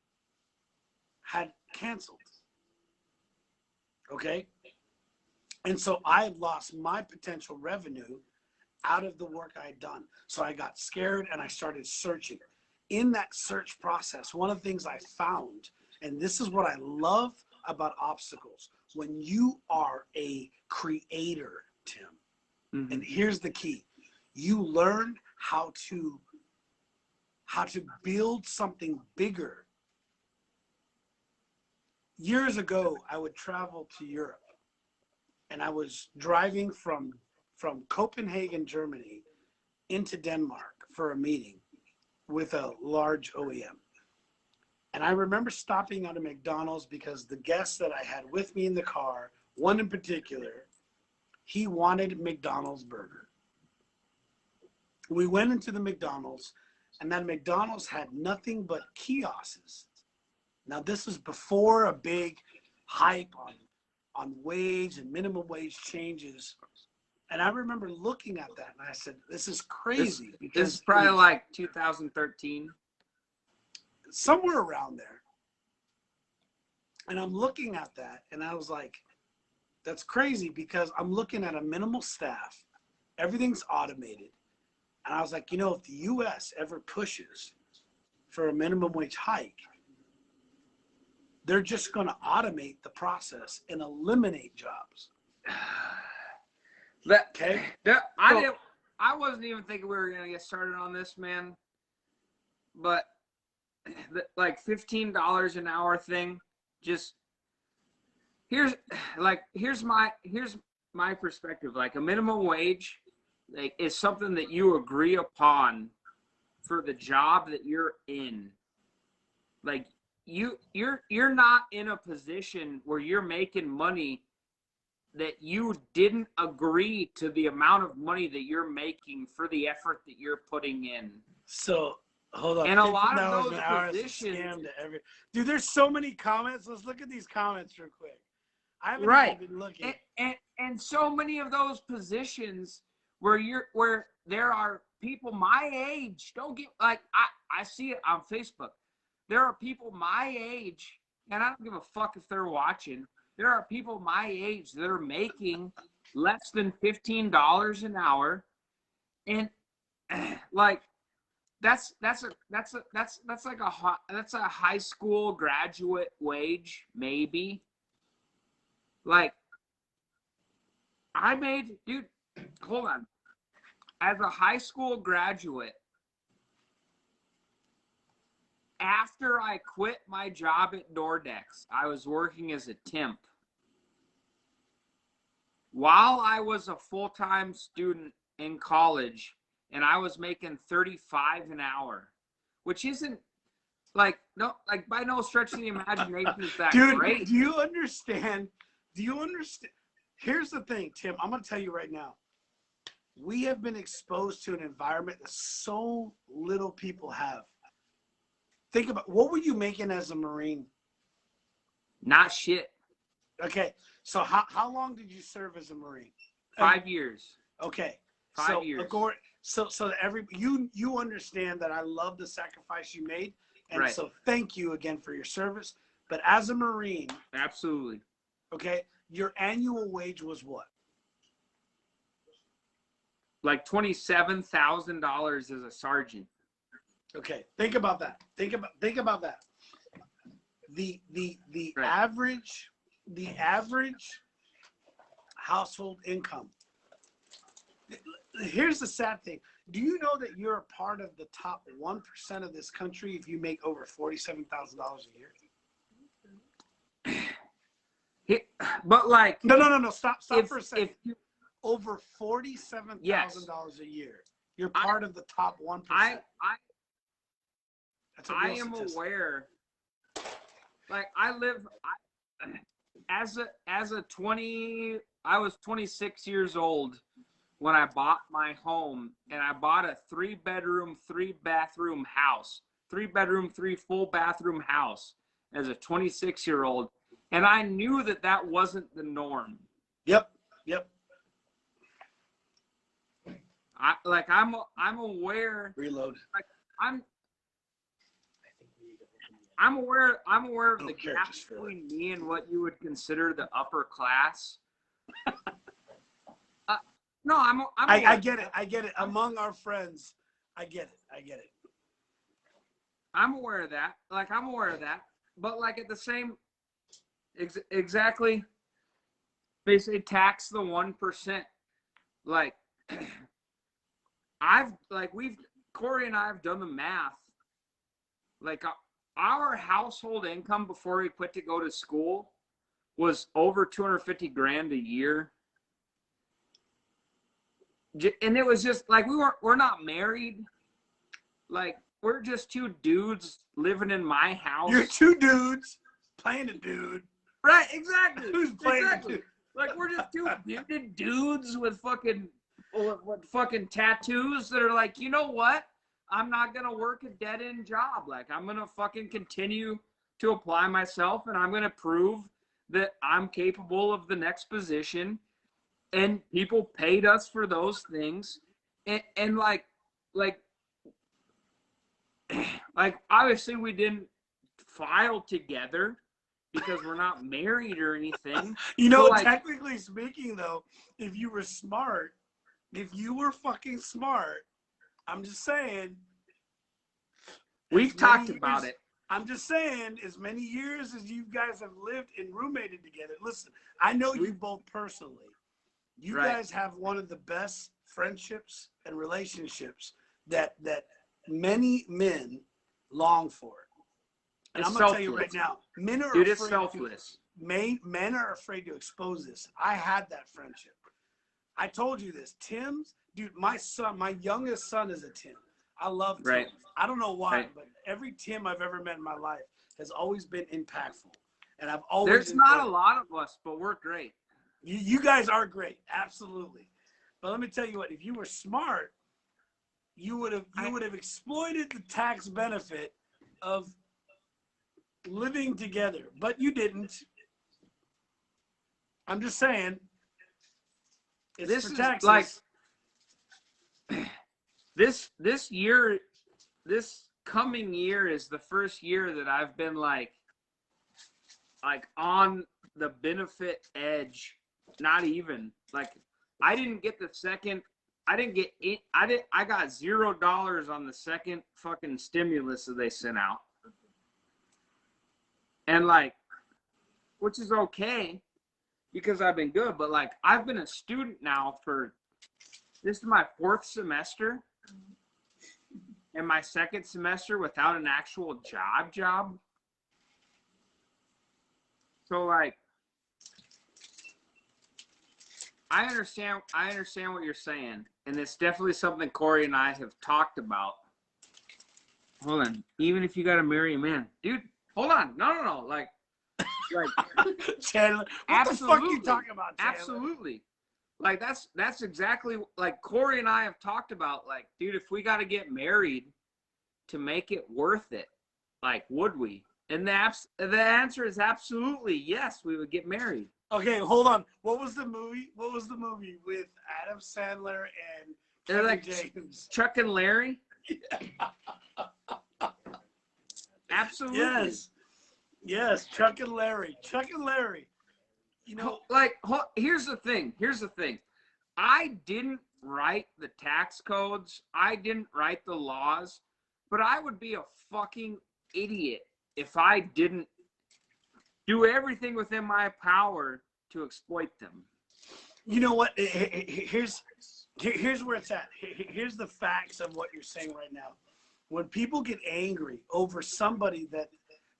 had canceled. Okay? And so I had lost my potential revenue out of the work I had done. So I got scared and I started searching. In that search process, one of the things I found, and this is what I love about obstacles, when you are a creator, Tim, and here's the key, you learn how to build something bigger. Years ago, I would travel to Europe, and I was driving from Copenhagen, Germany, into Denmark for a meeting with a large OEM. And I remember stopping at a McDonald's because the guests that I had with me in the car, one in particular, he wanted McDonald's burger. We went into the McDonald's, and that McDonald's had nothing but kiosks. Now, this was before a big hype on wage and minimum wage changes. And I remember looking at that, and I said, this is crazy. This is probably like 2013. Somewhere around there. And I'm looking at that, and I was like, that's crazy because I'm looking at a minimal staff. Everything's automated. And I was like, you know, if the U.S. ever pushes for a minimum wage hike, they're just going to automate the process and eliminate jobs. Okay? I wasn't even thinking we were going to get started on this, man. But like $15 an hour thing, just here's my perspective. Like a minimum wage is something that you agree upon for the job that you're in. Like you're not in a position where you're making money that you didn't agree to the amount of money that you're making for the effort that you're putting in. So hold on. And a lot of those positions, dude, there's so many comments. Let's look at these comments real quick. I haven't even been looking. And so many of those positions where there are people my age, don't get like I see it on Facebook. There are people my age, and I don't give a fuck if they're watching. There are people my age that are making less than $15 an hour, and like that's like a high school graduate wage, maybe. Like I made, dude, hold on. As a high school graduate, after I quit my job at Nordex, I was working as a temp. While I was a full-time student in college, and I was making $35 an hour, which isn't by no stretch of the imagination is that Dude, great. Do you understand? Here's the thing, Tim. I'm going to tell you right now. We have been exposed to an environment that so little people have. Think about, what were you making as a Marine? Not shit. Okay, so how long did you serve as a Marine? 5 years. Okay. 5 years. so that you understand that I love the sacrifice you made, and Right. so thank you again for your service. But as a Marine, Absolutely. okay, your annual wage was what? Like $27,000 as a sergeant. Okay, think about that. Think about that. The Right. average household income. Here's the sad thing. Do you know that you're a part of the top 1% of this country if you make over $47,000 a year? But like, No. Stop for a second. If you, Over $47,000 Yes. a year. You're part of the top 1%. That's a I real am statistic. aware. Like I was 26 years old when I bought my home, and I bought a 3-bedroom, 3-bathroom house, 3-bedroom, 3 full bathroom house as a 26-year-old. And I knew that that wasn't the norm. Yep. I'm aware. Reload. Like I'm aware of the care, gap just feel between me and what you would consider the upper class. No, I get it. I get it. Among our friends, I get it. I'm aware of that. Like I'm aware of that. But like at the same exactly, they say tax the 1%. Like Corey and I have done the math. Like our household income before we quit to go to school was over 250 grand a year. And it was just like we're not married. Like we're just 2 dudes living in my house. You're 2 dudes playing a dude. Right, exactly. Who's playing exactly. a dude? Like we're just 2 bearded dudes with fucking tattoos that are like, you know what? I'm not gonna work a dead-end job. Like I'm gonna fucking continue to apply myself, and I'm gonna prove that I'm capable of the next position. And people paid us for those things, and like obviously we didn't file together because we're not married or anything. You know, like, technically speaking, though, if you were fucking smart, I'm just saying. We've talked about it. I'm just saying, as many years as you guys have lived and roommated together. Listen, I know you both personally. You guys have one of the best friendships and relationships that many men long for. And I'm gonna tell you right now, men are afraid. It's selfless. Men are afraid to expose this. I had that friendship. I told you this. Tim's, dude, my youngest son is a Tim. I love Tim. I don't know why, but every Tim I've ever met in my life has always been impactful. And I've always There's not a lot of us, but we're great. You guys are great, absolutely. But let me tell you what, if you were smart, you would have exploited the tax benefit of living together. But you didn't. I'm just saying. This is like this coming year is the first year that I've been like on the benefit edge. Not even like I didn't get the second. I didn't get it. I got $0 on the second fucking stimulus that they sent out, and like, which is okay because I've been good. But like, I've been a student now this is my 4th semester, and my 2nd semester without an actual job. So like. I understand what you're saying, and it's definitely something Corey and I have talked about. Hold on, even if you gotta marry a man, dude. Hold on, no, like Chandler, what the fuck are you talking about, Chandler? Absolutely, like that's exactly like Corey and I have talked about. Like, dude, if we gotta get married to make it worth it, like, would we? And the answer is absolutely yes. We would get married. Okay, hold on. What was the movie with Adam Sandler and They're like James. Chuck and Larry. Absolutely. Yes, Chuck and Larry. You know, like, here's the thing. I didn't write the tax codes. I didn't write the laws, but I would be a fucking idiot if I didn't do everything within my power to exploit them. you know what? Here's where it's at. Here's the facts of what you're saying right now. When people get angry over somebody that,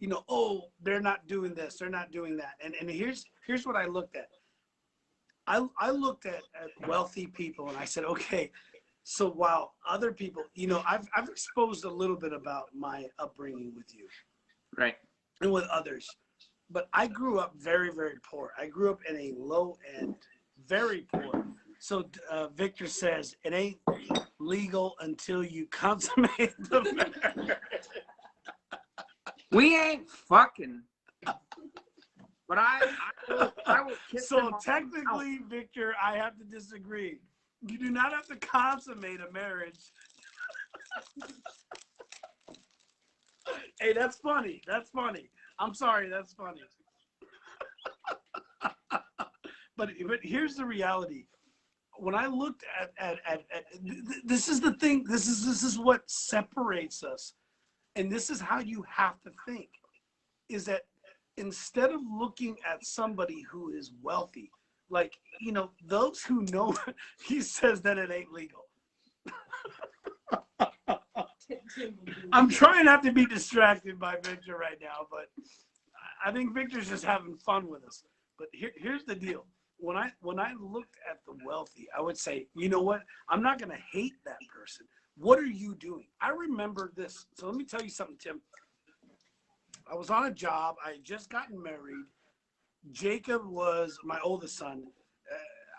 you know, oh, they're not doing this, they're not doing that. And here's what I looked at. I looked at wealthy people and I said, okay, so while other people, you know, I've exposed a little bit about my upbringing with you. Right. And with others. But I grew up very, very poor. I grew up in a low end, very poor. So Victor says it ain't legal until you consummate the marriage. We ain't fucking. But I will kiss them So on technically, Victor, I have to disagree. You do not have to consummate a marriage. Hey, that's funny. That's funny. I'm sorry, that's funny. But here's the reality. When I looked at this is the thing. This is what separates us, and this is how you have to think. Is that instead of looking at somebody who is wealthy, like, you know, those who know, he says that it ain't legal. I'm trying not to be distracted by Victor right now, but I think Victor's just having fun with us. But here's the deal. When I looked at the wealthy, I would say, you know what? I'm not going to hate that person. What are you doing? I remember this. So let me tell you something, Tim. I was on a job. I had just gotten married. Jacob was my oldest son.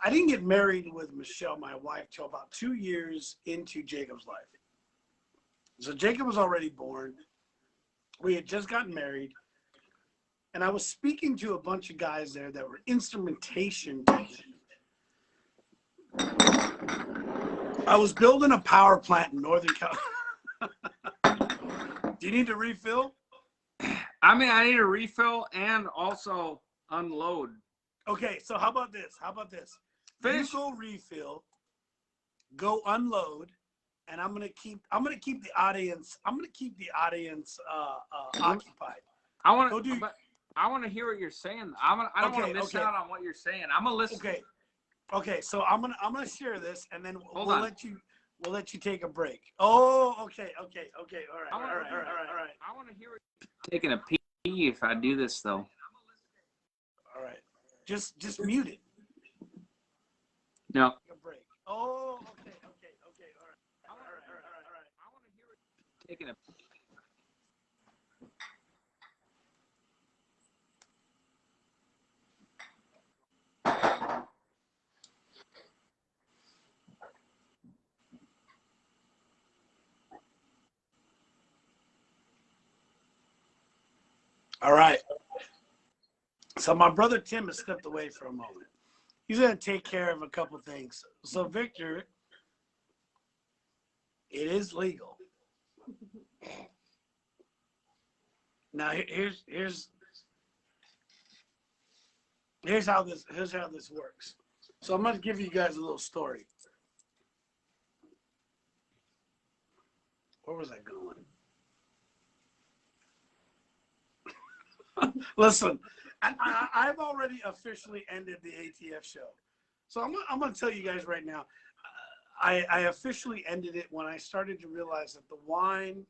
I didn't get married with Michelle, my wife, till about 2 years into Jacob's life. So Jacob was already born. We had just gotten married. And I was speaking to a bunch of guys there that were instrumentation. I was building a power plant in Northern California. Do you need to refill? I mean, I need a refill and also unload. Okay, so how about this? Finish. You go refill, go unload, and I'm gonna keep the audience occupied. I want to hear what you're saying. I don't want to miss out on what you're saying. I'm gonna listen. Okay. So I'm gonna share this, and then we'll let you take a break. Oh, okay. All right. I want to hear what you're taking a pee if I do this though. All right. Just mute it. No. Take a break. Oh, okay. All right. I want to hear what you're taking a. All right. So my brother Tim has stepped away for a moment. He's going to take care of a couple things. So Victor, it is legal. Now here's how this works. So I'm going to give you guys a little story. Where was I going? Listen, I've already officially ended the ATF show. So I'm going to tell you guys right now, I officially ended it when I started to realize that the wine,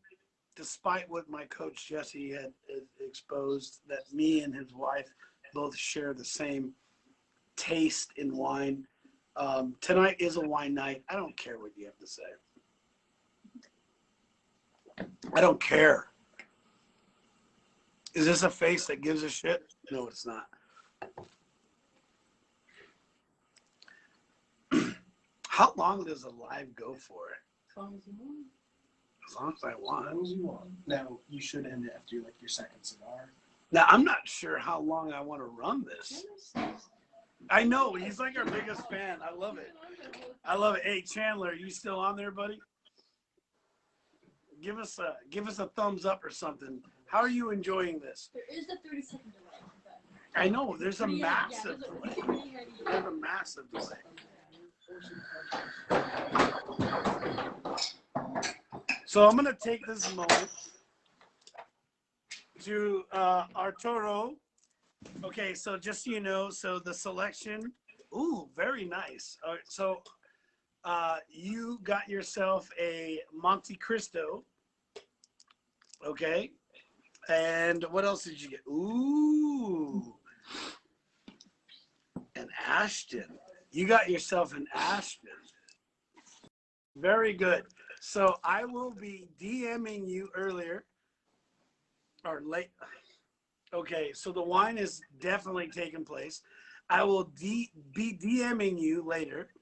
despite what my coach Jesse had exposed, that me and his wife both share the same taste in wine. Tonight is a wine night. I don't care what you have to say. I don't care. Is this a face that gives a shit? No, it's not. How long does a live go for? As long as you want. As long as I want. As long as you want. Now, you should end it after like your second cigar. Now, I'm not sure how long I want to run this. I know he's like our biggest fan. I love it. I love it. Hey Chandler, you still on there, buddy? Give us a thumbs up or something. How are you enjoying this? There is a 30-second delay. I know there's a But massive yeah, delay. There's a massive delay. So I'm gonna take this moment to Arturo. Okay, so just so you know, so the selection, ooh, very nice. All right, so you got yourself a Monte Cristo, okay? And what else did you get? Ooh, an Ashton. You got yourself an Ashton. Very good. So I will be DMing you earlier or late. Okay, so the wine is definitely taking place. I will be DMing you later,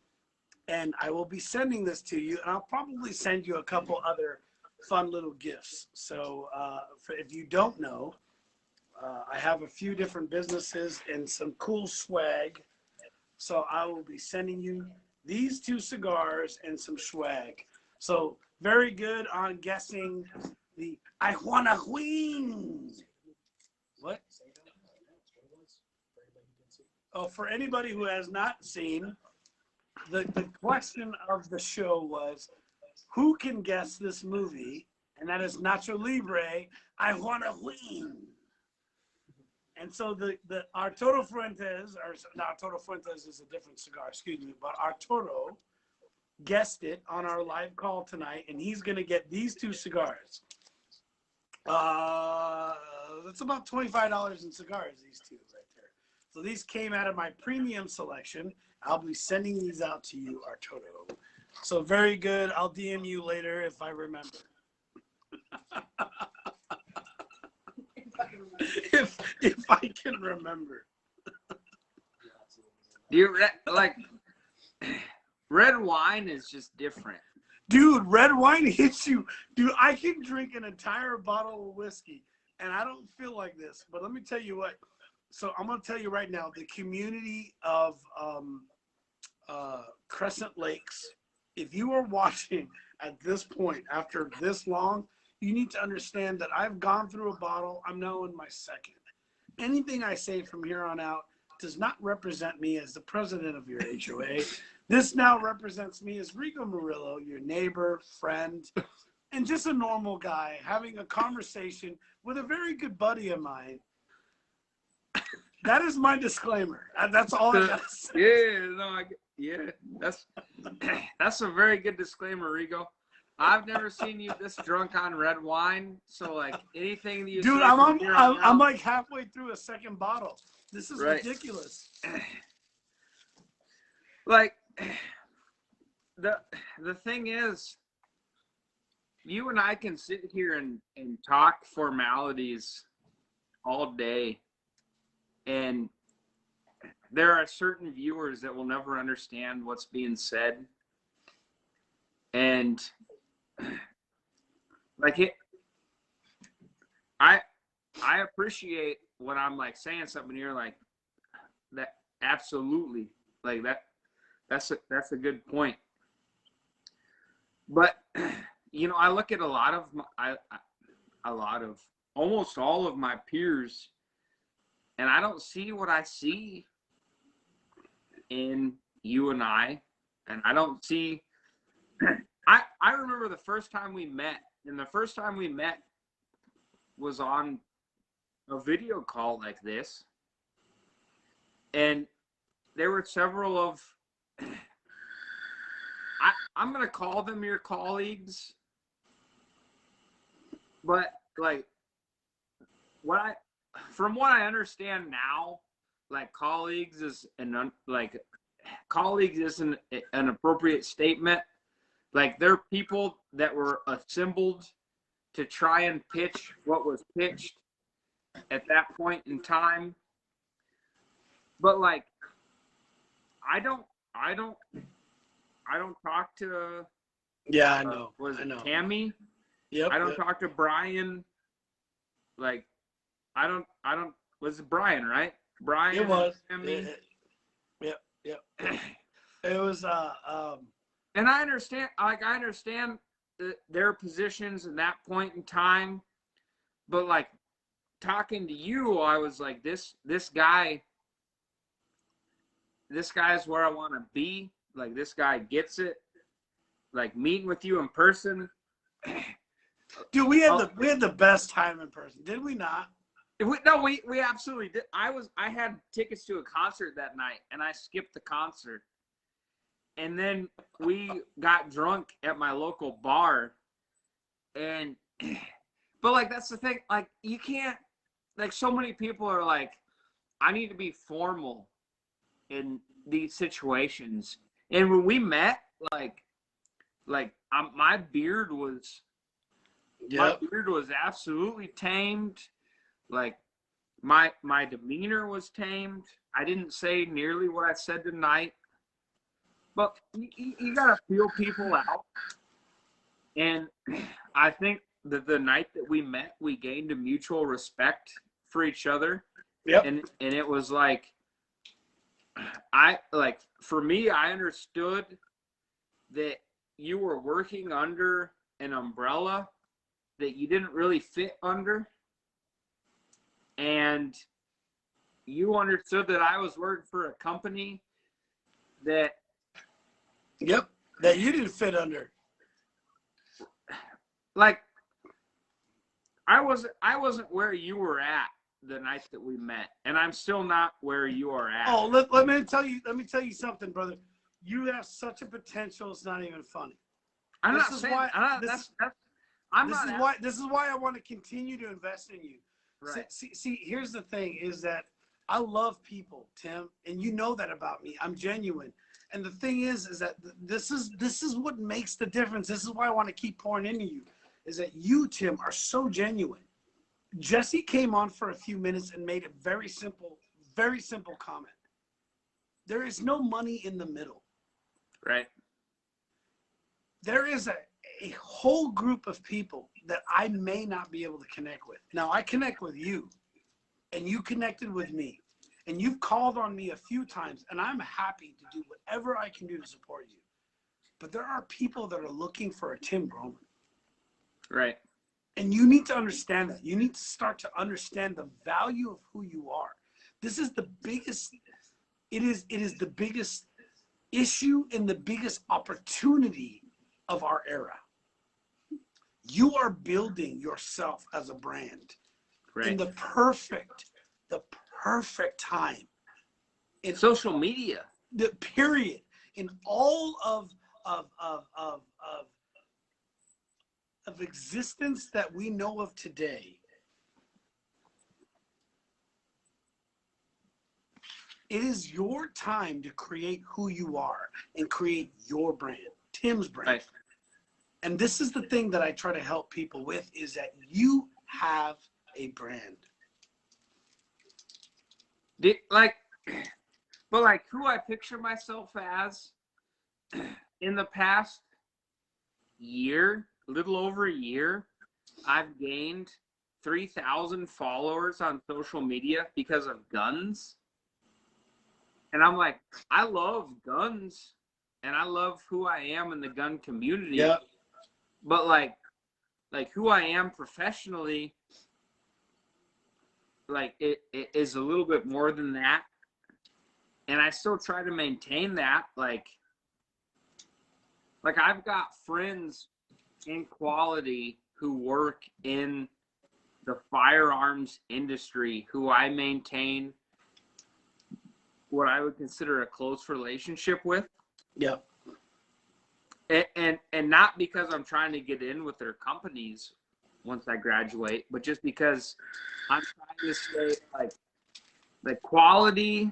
and I will be sending this to you, and I'll probably send you a couple other fun little gifts. So if you don't know, I have a few different businesses and some cool swag. So I will be sending you these 2 cigars and some swag. So very good on guessing the I wanna win. What? Oh, for anybody who has not seen, the question of the show was, who can guess this movie? And that is Nacho Libre, I wanna win. And so the Arturo Fuentes, or no, Arturo Fuentes is a different cigar, excuse me, but Arturo guessed it on our live call tonight, and he's gonna get these 2 cigars. That's about $25 in cigars, these 2 right there. So these came out of my premium selection. I'll be sending these out to you, Arturo. So very good. I'll DM you later if I remember. if I can remember. Do you like red wine is just different. Dude, red wine hits you. Dude, I can drink an entire bottle of whiskey, and I don't feel like this. But let me tell you what. So I'm going to tell you right now, the community of Crescent Lakes, if you are watching at this point, after this long, you need to understand that I've gone through a bottle. I'm now in my second. Anything I say from here on out does not represent me as the president of your HOA. This now represents me as Rico Murillo, your neighbor, friend, and just a normal guy having a conversation with a very good buddy of mine. That is my disclaimer. That's all I gotta say. Yeah, that's a very good disclaimer, Rigo. I've never seen you this drunk on red wine. So like anything that you dude, say I'm like halfway through a second bottle. This is right. Ridiculous. Like the thing is, you and I can sit here and talk formalities all day, and there are certain viewers that will never understand what's being said. And like I appreciate when I'm like saying something and you're like, that absolutely, like that's a good point. But you know, I look at almost all of my peers, and I don't see what I see in you and I don't see. I remember the first time we met, and the first time we met was on a video call like this, and there were several of I'm gonna call them your colleagues, but like from what I understand now, like colleagues isn't an appropriate statement. Like they're people that were assembled to try and pitch what was pitched at that point in time. But like I don't talk to Yeah, I know. Was I it know. Tammy? Yep. I don't talk to Brian. Like I don't was it Brian, right? Brian It was. and Tammy. Yep. It was And I understand, their positions in that point in time, but like talking to you, I was like, this guy is where I want to be. Like, this guy gets it. Like, meeting with you in person. dude, we had the best time in person, did we not? We absolutely did. I had tickets to a concert that night, and I skipped the concert. And then we got drunk at my local bar, but like, that's the thing. Like, you can't, like, so many people are like, I need to be formal in these situations. And when we met, my beard was absolutely tamed. Like, my demeanor was tamed. I didn't say nearly what I said tonight. But you gotta feel people out. And I think that the night that we met, we gained a mutual respect for each other. Yep. And it was like, for me, I understood that you were working under an umbrella that you didn't really fit under. And you understood that I was working for a company that that you didn't fit under. Like, I wasn't where you were at the night that we met, and I'm still not where you are at. Oh, let me tell you something, brother. You have such a potential, it's not even funny. This is why I want to continue to invest in you. Right. See, here's the thing is that I love people, Tim, and you know that about me. I'm genuine. And the thing is that this is what makes the difference. This is why I want to keep pouring into you, is that you, Tim, are so genuine. Jesse came on for a few minutes and made a very simple comment. There is no money in the middle. Right. There is a whole group of people that I may not be able to connect with. Now, I connect with you, and you connected with me. And you've called on me a few times, and I'm happy to do whatever I can do to support you. But there are people that are looking for a Tim Broman. Right. And you need to understand that. You need to start to understand the value of who you are. This is the biggest, it is the biggest issue and the biggest opportunity of our era. You are building yourself as a brand in the perfect time. In social media. The period. In all of existence that we know of today, it is your time to create who you are and create your brand, Tim's brand. Right. And this is the thing that I try to help people with, is that you have a brand. But who I picture myself as in the past year, little over a year, I've gained 3,000 followers on social media because of guns. And I'm like, I love guns and I love who I am in the gun community. Yeah. But like who I am professionally, it is a little bit more than that. And I still try to maintain that. Like I've got friends in quality who work in the firearms industry who I maintain what I would consider a close relationship with. Yeah. And not because I'm trying to get in with their companies once I graduate, but just because I'm trying to stay like quality,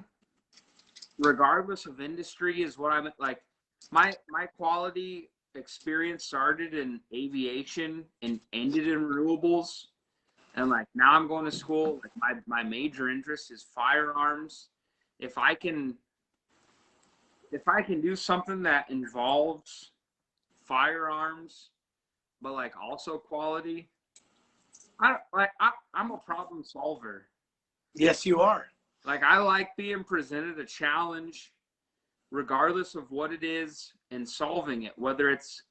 regardless of industry, is what I'm like. My quality experience started in aviation and ended in renewables, and now I'm going to school. My major interest is firearms. If I can do something that involves firearms, but also quality, I'm a problem solver. Yes, you are. I like being presented a challenge regardless of what it is, and solving it, whether it's,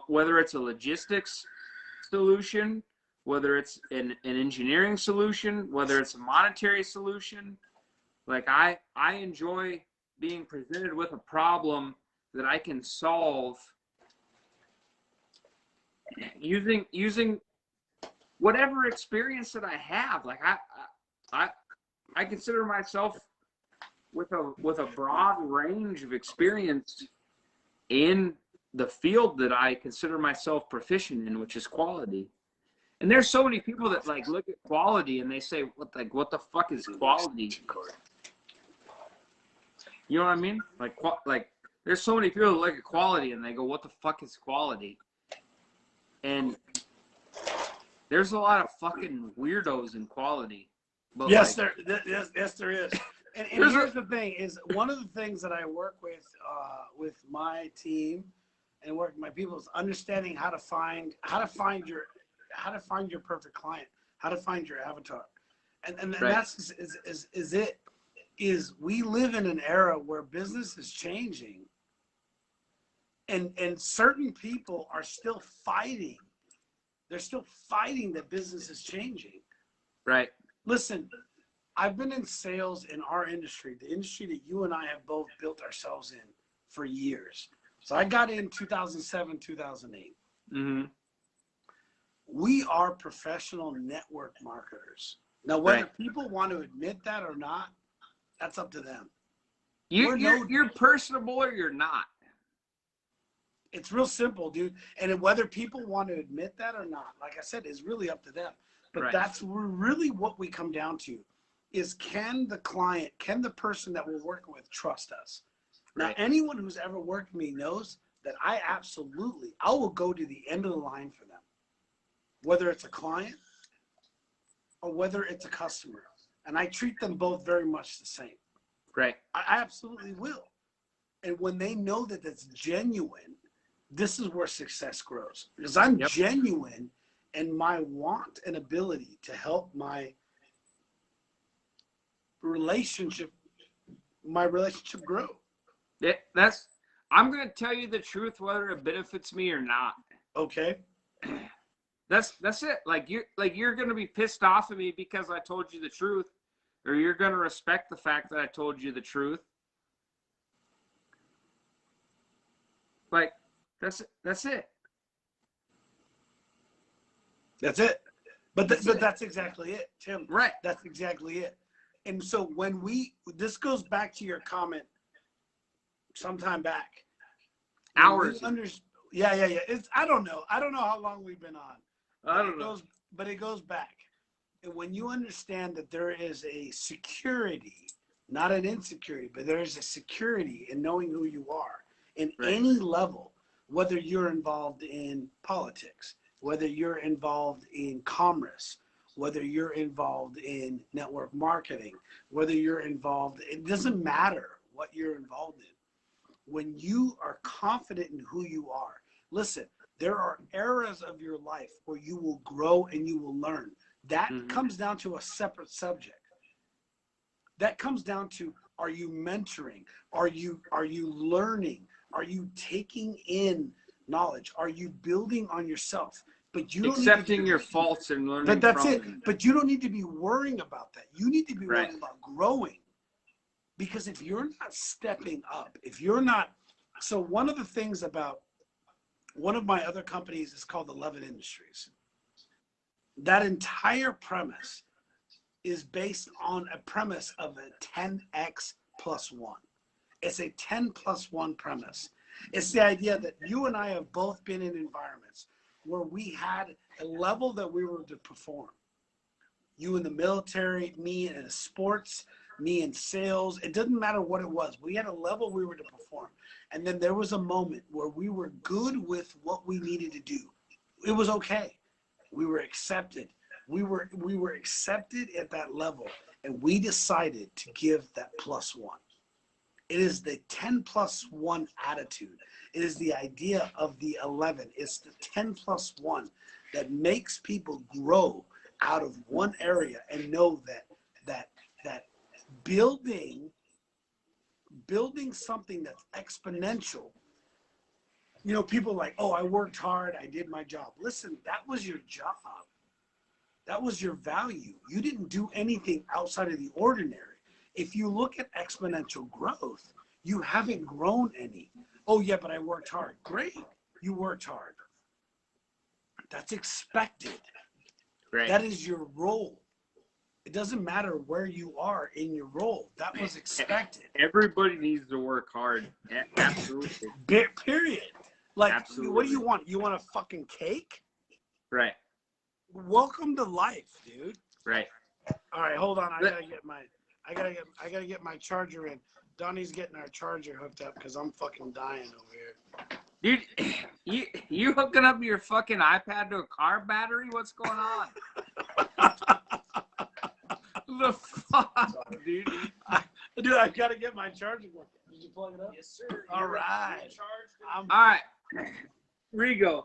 whether it's a logistics solution, whether it's an engineering solution, whether it's a monetary solution. Like I enjoy being presented with a problem that I can solve using whatever experience that I have. Like I consider myself with a broad range of experience in the field that I consider myself proficient in, which is quality. And there's so many people that like look at quality and they say, what the fuck is quality? You know what I mean? Like there's so many people that look at quality and they go, what the fuck is quality? And there's a lot of fucking weirdos in quality. But yes, there is. And here's the thing: is one of the things that I work with my team and work with my people is understanding how to find your perfect client, how to find your avatar, and right. that's is we live in an era where business is changing, and certain people are still fighting. They're still fighting that business is changing. Right. Listen, I've been in sales in our industry, the industry that you and I have both built ourselves in for years. So I got in 2007, 2008. Mm-hmm. We are professional network marketers. Now, whether people want to admit that or not, that's up to them. You're personable or you're not. It's real simple, dude. And whether people want to admit that or not, like I said, is really up to them. But that's really what we come down to is can the client, can the person that we're working with trust us? Now, anyone who's ever worked with me knows that I will go to the end of the line for them, whether it's a client or whether it's a customer. And I treat them both very much the same. Right. I absolutely will. And when they know that that's genuine, this is where success grows. Because I'm genuine in my want and ability to help my relationship grow. I'm going to tell you the truth, whether it benefits me or not. Okay. That's it. Like you're going to be pissed off at me because I told you the truth, or you're going to respect the fact that I told you the truth. Like that's it. That's it. But that's exactly it, Tim. Right. That's exactly it. And so this goes back to your comment sometime back. Hours. Yeah. I don't know how long we've been on. I don't know. But it goes back. And when you understand that there is a security, not an insecurity, but there is a security in knowing who you are in any level, whether you're involved in politics, whether you're involved in commerce, whether you're involved in network marketing, whether you're involved, it doesn't matter what you're involved in. When you are confident in who you are, listen, there are eras of your life where you will grow and you will learn. That comes down to a separate subject. That comes down to, are you mentoring? Are you learning? Are you taking in knowledge? Are you building on yourself? But you don't accepting your faults and learning. But that's it. Them. But you don't need to be worrying about that. You need to be worrying about growing. Because if you're not stepping up, if you're not, so one of the things about one of my other companies is called 11 Industries. That entire premise is based on a premise of a 10x plus 1. It's a 10 plus 1 premise. It's the idea that you and I have both been in environments where we had a level that we were to perform. You in the military, me in sports, me in sales. It doesn't matter what it was. We had a level we were to perform. And then there was a moment where we were good with what we needed to do. It was okay. We were accepted. We were accepted at that level. And we decided to give that +1. It is the 10 plus 1 attitude. It is the idea of the 11. It's the 10 plus 1 that makes people grow out of one area and know that building building something that's exponential. You know, people are like, oh, I worked hard, I did my job. Listen, that was your job. That was your value. You didn't do anything outside of the ordinary. If you look at exponential growth, you haven't grown any. Oh, yeah, but I worked hard. Great. You worked hard. That's expected. Right. That is your role. It doesn't matter where you are in your role. That was expected. Everybody needs to work hard. Absolutely. Period. Like, Absolutely. what do you want? You want a fucking cake? Right. Welcome to life, dude. Right. All right, hold on. I gotta get my charger in. Donnie's getting our charger hooked up because I'm fucking dying over here. Dude, you hooking up your fucking iPad to a car battery? What's going on? The fuck, dude? Dude, I gotta get my charger going. Did you plug it up? Yes, sir. All right. All right. Rigo.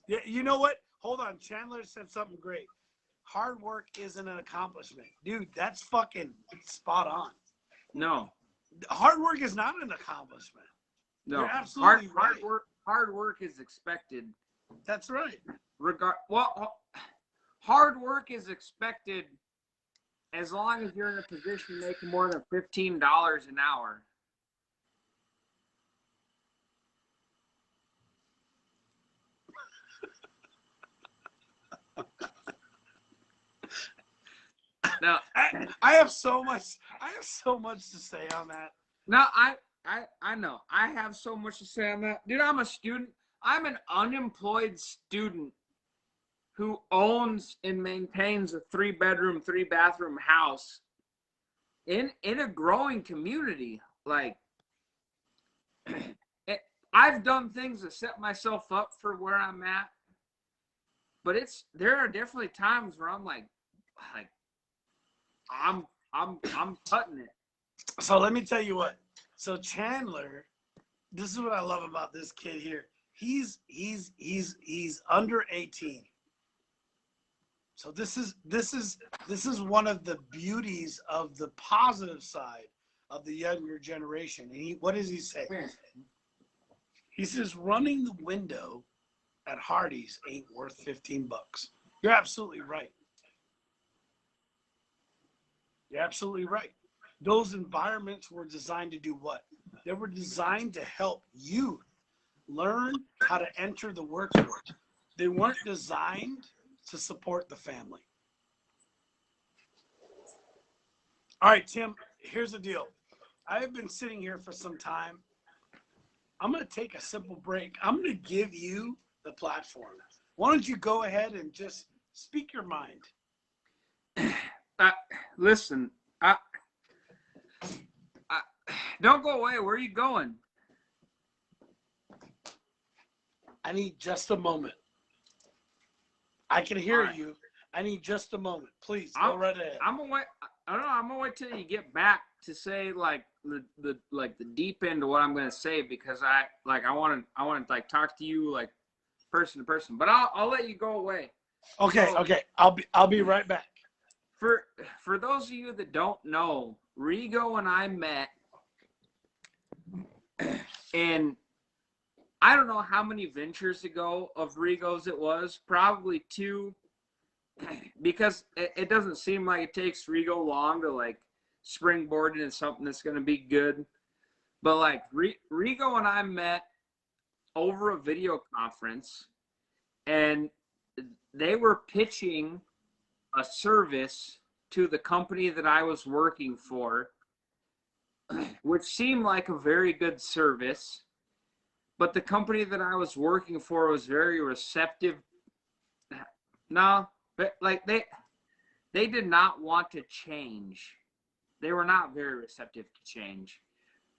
Yeah, you know what? Hold on. Chandler said something great. Hard work isn't an accomplishment. Dude, that's fucking spot on. No. Hard work is not an accomplishment. No. You're absolutely right. Hard work is expected. That's right. Hard work is expected as long as you're in a position making more than $15 an hour. Now, I have so much to say on that. now I know. I have so much to say on that. Dude, I'm a student. I'm an unemployed student who owns and maintains a 3-bedroom, 3-bathroom house in a growing community. Like, I've done things to set myself up for where I'm at, but there are definitely times where I'm like I'm cutting it. So let me tell you what. So Chandler, this is what I love about this kid here. He's under 18. So this is one of the beauties of the positive side of the younger generation. And what does he say? He says running the window at Hardee's ain't worth 15 bucks. You're absolutely right. You're absolutely right. Those environments were designed to do what? They were designed to help youth learn how to enter the workforce. They weren't designed to support the family. All right, Tim, here's the deal. I have been sitting here for some time. I'm going to take a simple break. I'm going to give you the platform. Why don't you go ahead and just speak your mind? Listen, don't go away. Where are you going? I need just a moment. I can hear you. I need just a moment. Please go right ahead. I'm gonna wait. I don't know. I'm gonna wait till you get back to say like the deep end of what I'm gonna say, because I want to like talk to you like person to person. But I'll let you go away. Okay. So, okay. I'll be right back. For those of you that don't know, Rigo and I met, and I don't know how many ventures ago of Rigo's it was, probably 2, because it doesn't seem like it takes Rigo long to like springboard into something that's going to be good. But like Rigo and I met over a video conference, and they were pitching a service to the company that I was working for, which seemed like a very good service. But the company that I was working for was very receptive. No, but like they did not want to change. They were not very receptive to change.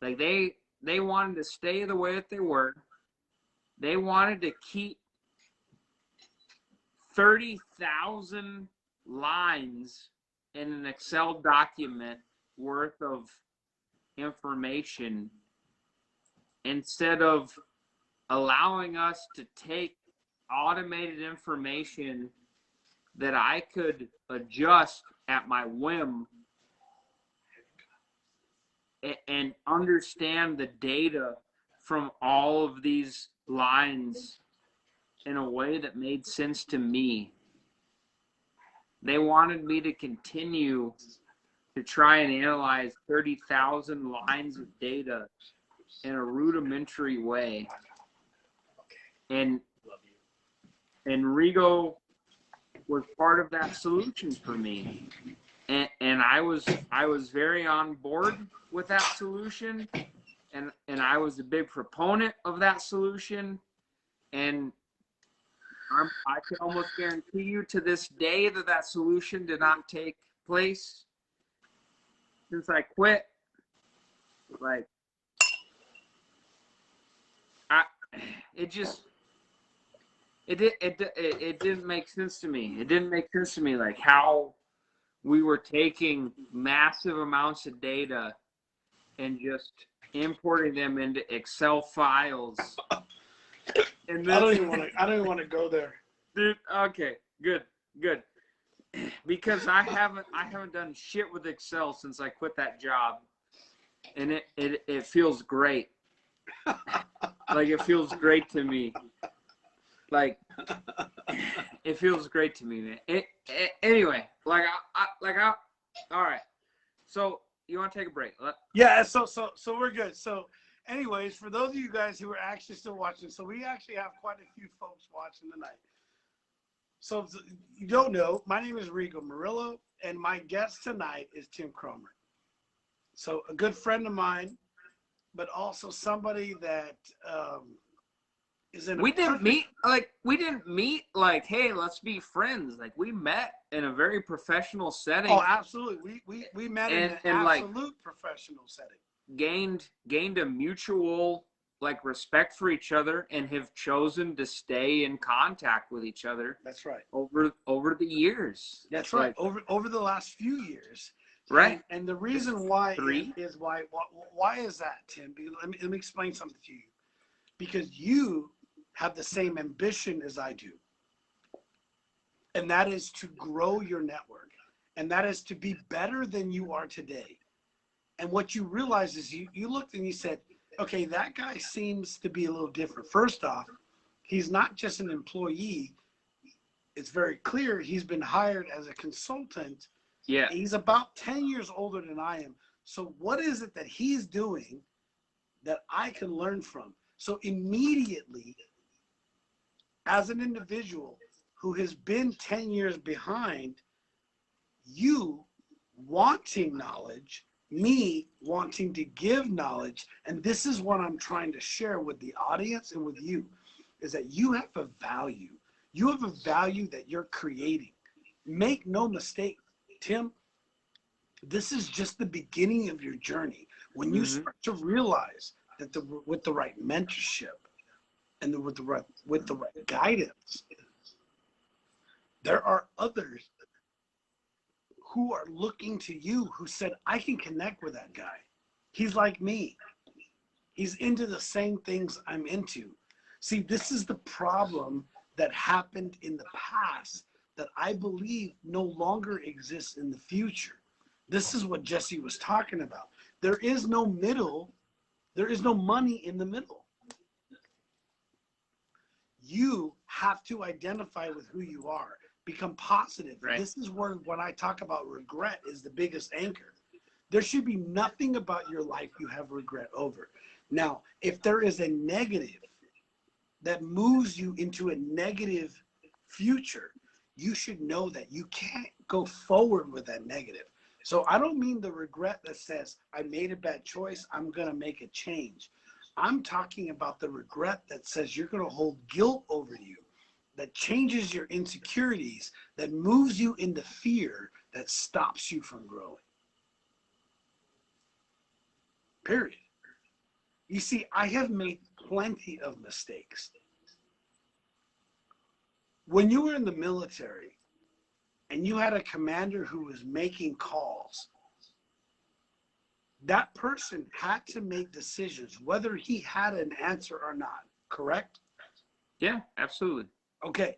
Like they wanted to stay the way that they were. They wanted to keep 30,000 lines in an Excel document worth of information, instead of allowing us to take automated information that I could adjust at my whim and understand the data from all of these lines in a way that made sense to me. They wanted me to continue to try and analyze 30,000 lines of data in a rudimentary way. And Rigo was part of that solution for me. And I was very on board with that solution, and I was a big proponent of that solution. And I can almost guarantee you to this day that solution did not take place since I quit. Like, it didn't make sense to me. It didn't make sense to me, like how we were taking massive amounts of data and just importing them into Excel files. And I don't even want to go there. Dude, okay, good. Because I haven't done shit with Excel since I quit that job. And it feels great. Like, it feels great to me. Like, it feels great to me, man. Anyway, all right. So you want to take a break? Yeah, so we're good. So anyways, for those of you guys who are actually still watching, so we actually have quite a few folks watching tonight. So if you don't know, my name is Rigo Murillo, and my guest tonight is Tim Cromer. So a good friend of mine, but also somebody that is in. We didn't meet like, hey, let's be friends. Like, we met in a very professional setting. Oh, absolutely. We met in an absolute professional setting. Gained a mutual respect for each other, and have chosen to stay in contact with each other. That's right. Over the years. That's right. Over the last few years. Right. And the reason why is why is that, Tim? Let me explain something to you. Because you have the same ambition as I do. And that is to grow your network. And that is to be better than you are today. And what you realize is you looked and you said, okay, that guy seems to be a little different. First off, he's not just an employee. It's very clear he's been hired as a consultant. Yeah. He's about 10 years older than I am. So what is it that he's doing that I can learn from? So immediately, as an individual who has been 10 years behind, you wanting knowledge, me wanting to give knowledge, and this is what I'm trying to share with the audience and with you, is that you have a value. You have a value that you're creating. Make no mistake, Tim, this is just the beginning of your journey. When you start to realize that with the right mentorship and with the right guidance, there are others who are looking to you who said, I can connect with that guy. He's like me. He's into the same things I'm into. See, this is the problem that happened in the past that I believe no longer exists in the future. This is what Jesse was talking about. There is no middle. There is no money in the middle. You have to identify with who you are. Become positive. Right. This is where when I talk about regret is the biggest anchor. There should be nothing about your life you have regret over. Now, if there is a negative that moves you into a negative future, you should know that you can't go forward with that negative. So I don't mean the regret that says, I made a bad choice, I'm going to make a change. I'm talking about the regret that says you're going to hold guilt over you, that changes your insecurities, that moves you into fear, that stops you from growing. Period. You see, I have made plenty of mistakes. When you were in the military and you had a commander who was making calls, that person had to make decisions, whether he had an answer or not, correct? Yeah, absolutely. Okay.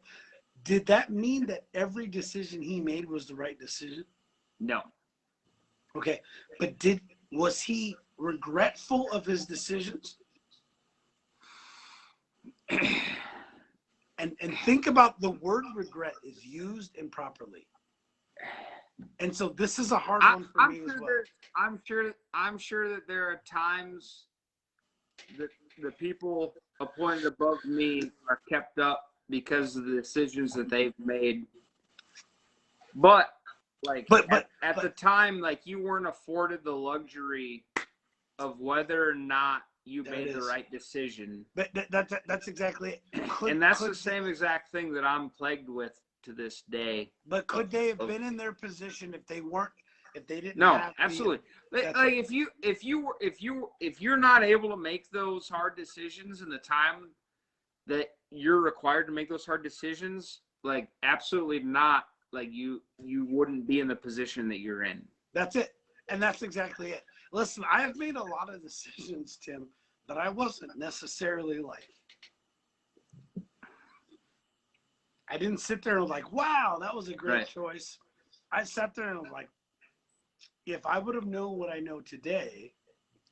Did that mean that every decision he made was the right decision? No. Okay. But was he regretful of his decisions? And think about the word regret is used improperly. And so this is a hard one for me as well. I'm sure that there are times that the people appointed above me are kept up because of the decisions that they've made. But at the time, like, you weren't afforded the luxury of whether or not you made the right decision. But that's exactly it. And that's the same exact thing that I'm plagued with to this day. But could they have been in their position if they didn't No, have absolutely. Like, if you're not able to make those hard decisions in the time that you're required to make those hard decisions, like, absolutely not. Like, you wouldn't be in the position that you're in. That's it. And that's exactly it. Listen, I have made a lot of decisions, Tim, that I wasn't necessarily like. I didn't sit there and was like, wow, that was a great choice. I sat there and was like, if I would have known what I know today,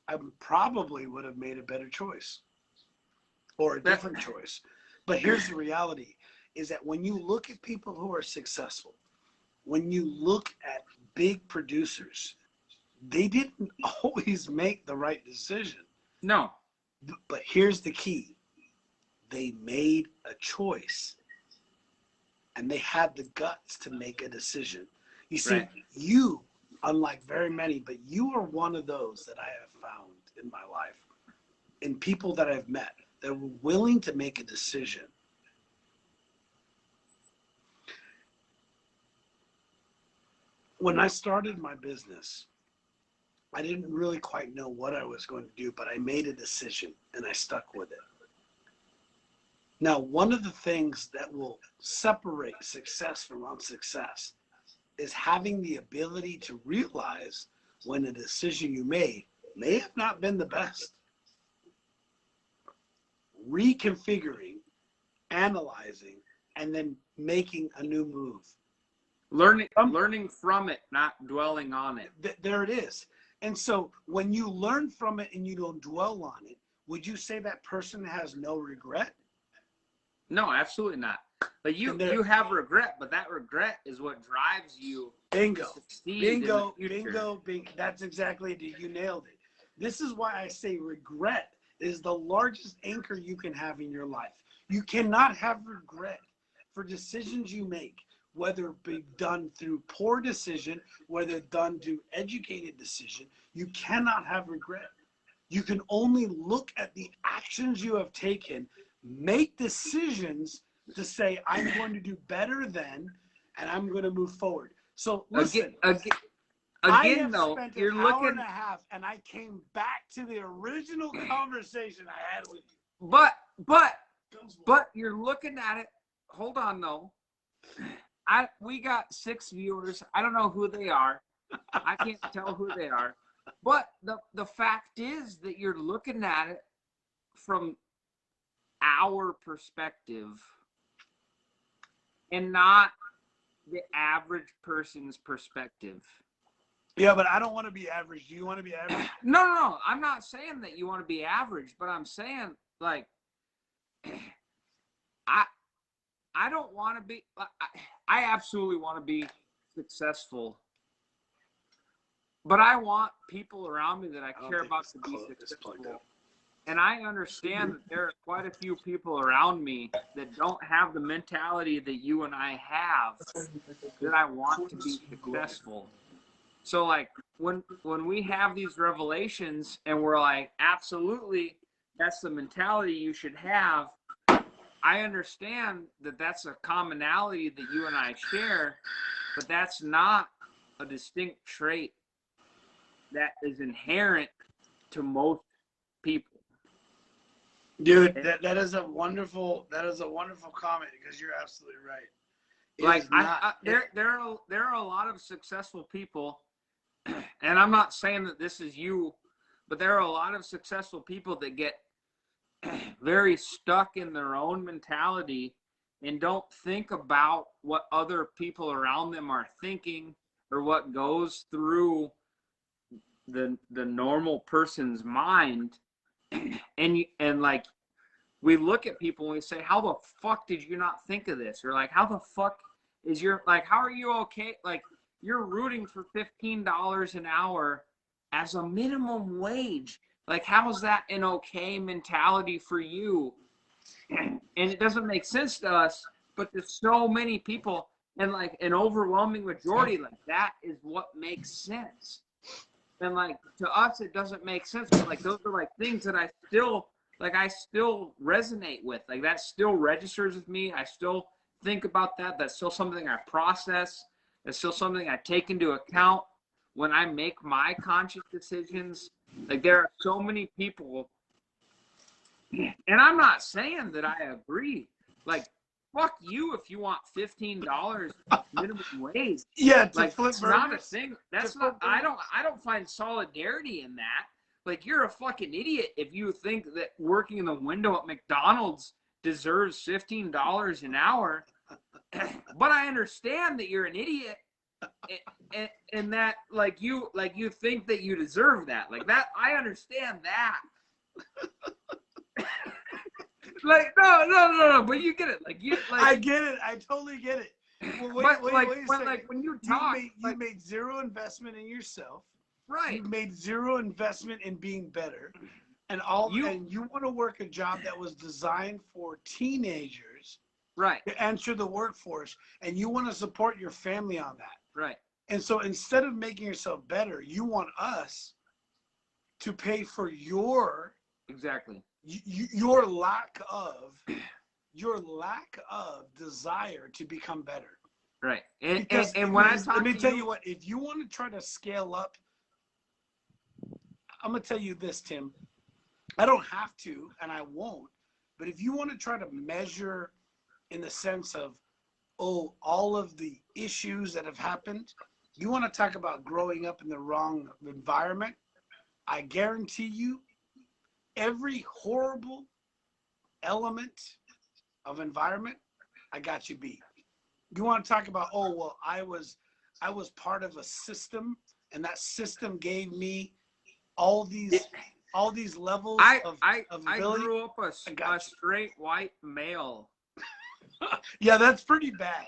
I probably would have made a better choice or a different choice. But here's the reality, is that when you look at people who are successful, when you look at big producers, they didn't always make the right decision. No. But here's the key. They made a choice. And they had the guts to make a decision. You see, you, unlike very many, but you are one of those that I have found in my life, in people that I've met, that were willing to make a decision. When I started my business, I didn't really quite know what I was going to do, but I made a decision and I stuck with it. Now, one of the things that will separate success from unsuccess is having the ability to realize when a decision you made may have not been the best. Reconfiguring, analyzing, and then making a new move. Learning from it, not dwelling on it. There it is. And so when you learn from it and you don't dwell on it, would you say that person has no regret? No, absolutely not. Like, you have regret, but that regret is what drives you bingo, to succeed bingo, in the future. bingo. That's exactly it. You nailed it. This is why I say regret is the largest anchor you can have in your life. You cannot have regret for decisions you make, whether it be done through poor decision, whether done through educated decision. You cannot have regret. You can only look at the actions you have taken, make decisions to say, I'm going to do better than, and I'm going to move forward. So listen, again though, you're an looking hour and a half, and I came back to the original conversation I had with you. But you're looking at it. Hold on though. We got 6 viewers. I don't know who they are. I can't tell who they are. But the fact is that you're looking at it from our perspective and not the average person's perspective. Yeah, but I don't want to be average. Do you want to be average? No. I'm not saying that you want to be average, but I'm saying, like, I don't want to be, I absolutely want to be successful, but I want people around me that I care about to be successful. And I understand that there are quite a few people around me that don't have the mentality that you and I have, that I want to be successful. So, like, when we have these revelations and we're like, absolutely, that's the mentality you should have, I understand that that's a commonality that you and I share, but that's not a distinct trait that is inherent to people. Dude, that is a wonderful comment, because you're absolutely right. There are a lot of successful people, and I'm not saying that this is you, but there are a lot of successful people that get very stuck in their own mentality and don't think about what other people around them are thinking or what goes through the normal person's mind, and like we look at people and we say, how the fuck did you not think of this? Or like, how the fuck is your, like, how are you okay? Like, you're rooting for $15 an hour as a minimum wage. Like, how is that an okay mentality for you? And it doesn't make sense to us, but there's so many people, and like an overwhelming majority, like that is what makes sense. And like to us, it doesn't make sense. But like those are like things that I still resonate with. Like that still registers with me. I still think about that. That's still something I process. That's still something I take into account when I make my conscious decisions. Like there are so many people, and I'm not saying that I agree. Like, fuck you if you want $15 minimum wage. Yeah, to Like flip it's not a burgers. thing. That's To not. flip I don't find solidarity in that. Like you're a fucking idiot if you think that working in the window at McDonald's deserves $15 an hour. But I understand that you're an idiot, and that like you think that you deserve that. Like that, I understand that. Like no, but you get it. Like you, like I get it. I totally get it. Well, wait a but second. like when you talk, You made zero investment in yourself. right? You made zero investment in being better, and you want to work a job that was designed for teenagers, Right. to enter the workforce, and you want to support your family on that. Right. And so instead of making yourself better, you want us to pay for your Exactly. your lack of desire to become better. Right. And Because and when I let me tell you what, if you want to try to scale up, I'm gonna tell you this, Tim. I don't have to, and I won't. But if you want to try to measure in the sense of, oh, all of the issues that have happened, you want to talk about growing up in the wrong environment, I guarantee you, every horrible element of environment, I got you beat. You want to talk about, oh, well, I was part of a system, and that system gave me all these levels of ability. I grew up a straight white male. Yeah, that's pretty bad.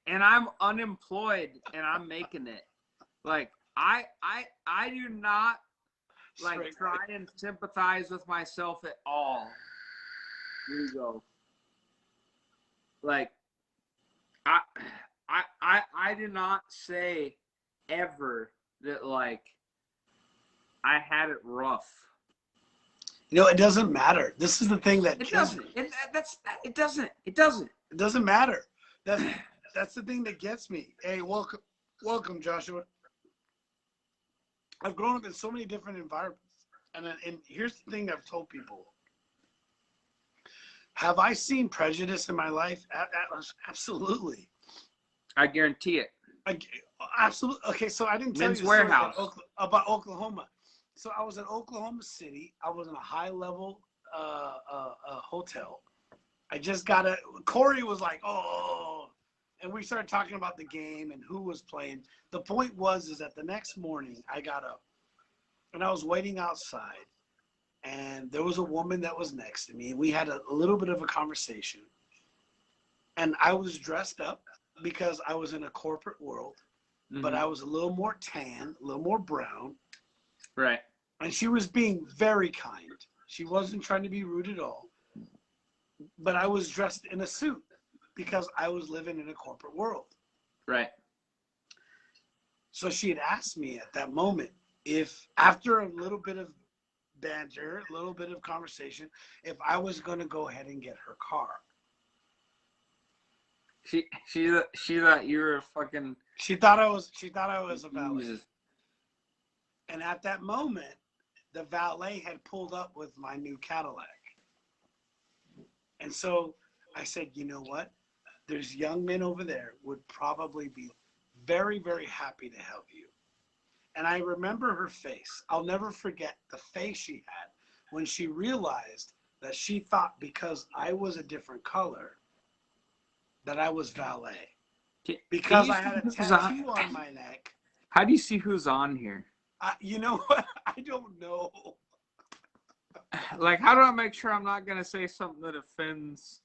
And I'm unemployed and I'm making it. Like I do not like Straight try white. and sympathize with myself at all. Here you go. Like I do not say ever that like I had it rough. You know, it doesn't matter. This is the thing that It kills doesn't. me. It doesn't. It doesn't matter. That's the thing that gets me. Hey, welcome, Joshua. I've grown up in so many different environments, and here's the thing I've told people. Have I seen prejudice in my life? Absolutely. I guarantee it. Absolutely. Okay, so I didn't tell Men's you the story Warehouse. about Oklahoma. So I was in Oklahoma City. I was in a high-level hotel. I just got Corey was like, oh, and we started talking about the game and who was playing. The point is that the next morning I got up and I was waiting outside, and there was a woman that was next to me. We had a little bit of a conversation, and I was dressed up because I was in a corporate world, but I was a little more tan, a little more brown. Right. And she was being very kind. She wasn't trying to be rude at all. But I was dressed in a suit because I was living in a corporate world. Right. So she had asked me at that moment if, after a little bit of banter, a little bit of conversation, if I was going to go ahead and get her car. She thought you were fucking. She thought I was a valet. Jesus. And at that moment, the valet had pulled up with my new Cadillac. And so I said, you know what? There's young men over there would probably be very, very happy to help you. And I remember her face. I'll never forget the face she had when she realized that she thought because I was a different color that I was valet. Because I had a tattoo on my neck. How do you see who's on here? You know what? I don't know. Like, how do I make sure I'm not gonna say something that offends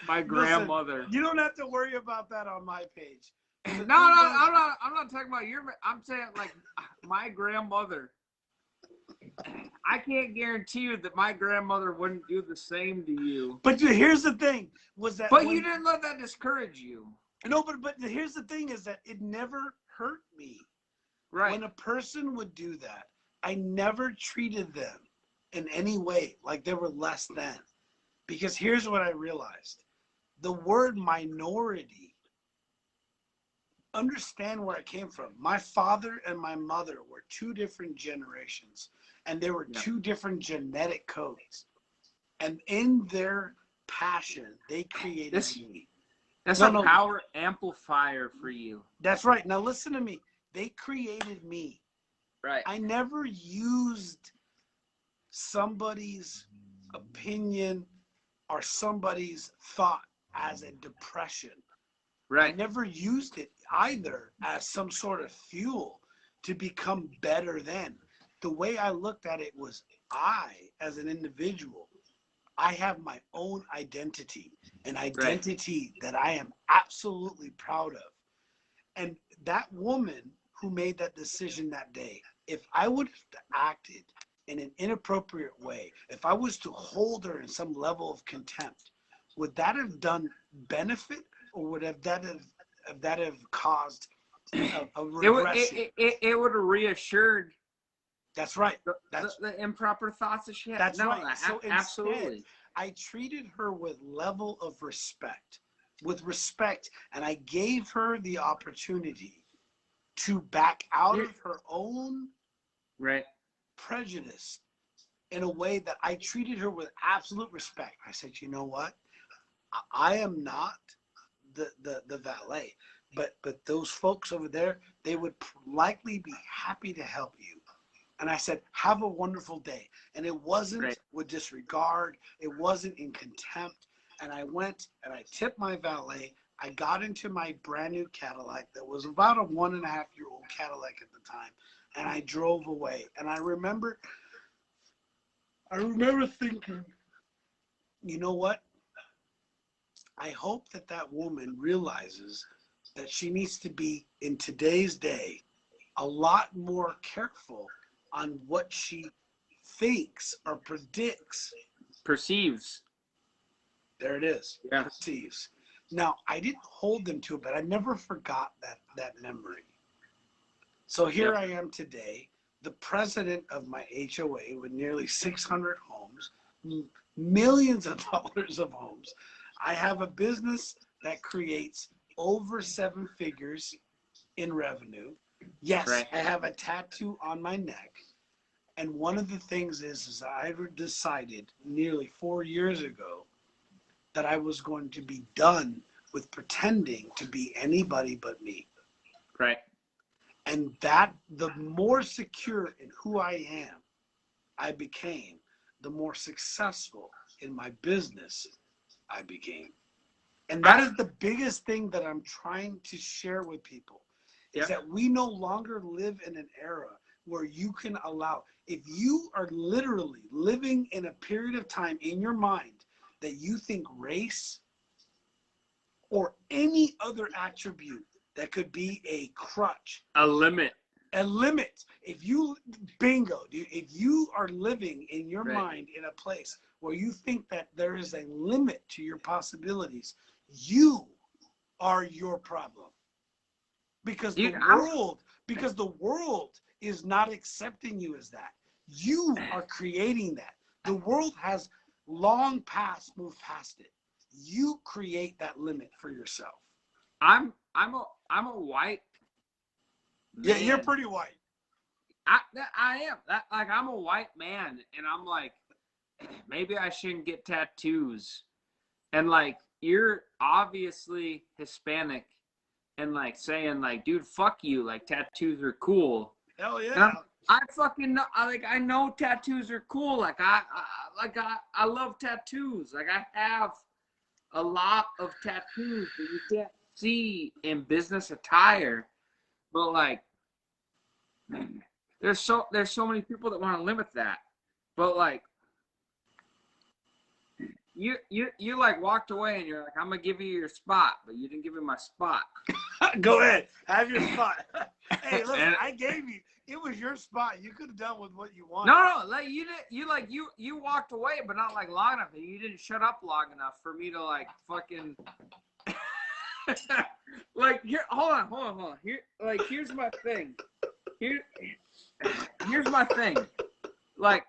my grandmother? Listen, you don't have to worry about that on my page. No, I'm not talking about your. I'm saying like my grandmother. I can't guarantee you that my grandmother wouldn't do the same to you. But here's the thing: was that? But you didn't let that discourage you. No, but here's the thing: is that it never hurt me. Right. When a person would do that, I never treated them in any way like they were less than. Because here's what I realized: the word minority. Understand where I came from. My father and my mother were two different generations, and there were two different genetic codes. And in their passion, they created me. That's a power amplifier for you. That's right. Now listen to me. They created me. Right. I never used somebody's opinion or somebody's thought as a depression. Right. I never used it either as some sort of fuel to become better than. The way I looked at it was I, as an individual, I have my own identity, an identity that I am absolutely proud of. And that woman who made that decision that day, if I would have acted in an inappropriate way, if I was to hold her in some level of contempt, would that have done benefit, or would that have caused a regression? It would have reassured. That's right. The improper thoughts that she had. That's no, right. So absolutely. instead, I treated her with level of respect, and I gave her the opportunity to back out of her own prejudice in a way that I treated her with absolute respect. I said, you know what? I am not the valet, but those folks over there, they would likely be happy to help you. And I said, have a wonderful day. And it wasn't with disregard. It wasn't in contempt. And I went and I tipped my valet. I got into my brand new Cadillac that was about a 1.5-year-old Cadillac at the time. And I drove away. And I remember thinking, you know what? I hope that woman realizes that she needs to be, in today's day, a lot more careful on what she thinks or predicts. Perceives. There it is. Yeah. Perceives. Now, I didn't hold them to it, but I never forgot that memory. So here I am today, the president of my HOA with nearly 600 homes, millions of dollars of homes. I have a business that creates over 7 figures in revenue. Yes, I have a tattoo on my neck. And one of the things is I decided nearly 4 years ago that I was going to be done with pretending to be anybody but me. Right. And that the more secure in who I am, I became, the more successful in my business I became. And that is the biggest thing that I'm trying to share with people, is that we no longer live in an era where you can allow, if you are literally living in a period of time in your mind that you think race or any other attribute that could be a crutch, a limit. If you, bingo, dude, if you are living in your mind in a place where you think that there is a limit to your possibilities, you are your problem. Because the world is not accepting you as that. You are creating that. The world has long past moved past it. You create that limit for yourself. I'm a white man. Yeah, you're pretty white. I am. I'm a white man, and I'm like, maybe I shouldn't get tattoos. And like, you're obviously Hispanic, and like saying like, dude, fuck you. Like, tattoos are cool. Hell yeah. I fucking know. I know tattoos are cool. Like I love tattoos. Like, I have a lot of tattoos that you can't see in business attire, but like, there's so many people that want to limit that, but like you like walked away and you're like, I'm gonna give you your spot, but you didn't give me my spot. Go ahead, have your spot. Hey, listen, And- I gave you. It was your spot. You could have done with what you wanted. No, like you walked away, but not like long enough. And you didn't shut up long enough for me to like fucking like here. Hold on. Here, like here's my thing. Here's my thing. Like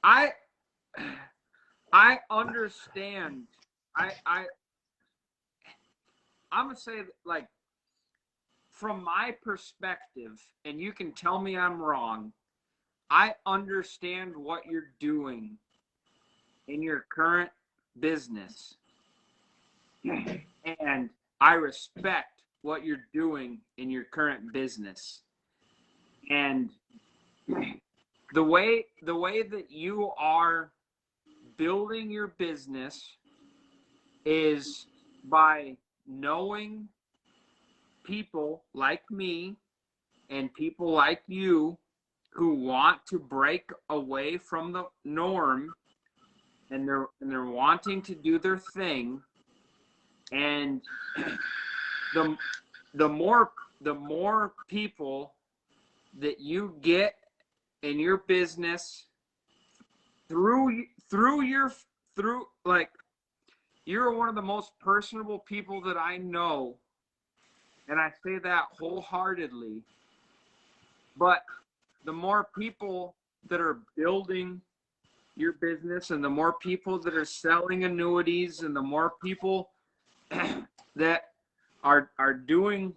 I understand. I'm gonna say that, like, from my perspective, and you can tell me I'm wrong, I understand what you're doing in your current business. And I respect what you're doing in your current business. And the way that you are building your business is by knowing people like me and people like you who want to break away from the norm, and they're wanting to do their thing. And the more people that you get in your business through like, you're one of the most personable people that I know. And I say that wholeheartedly. But the more people that are building your business, and the more people that are selling annuities, and the more people that are doing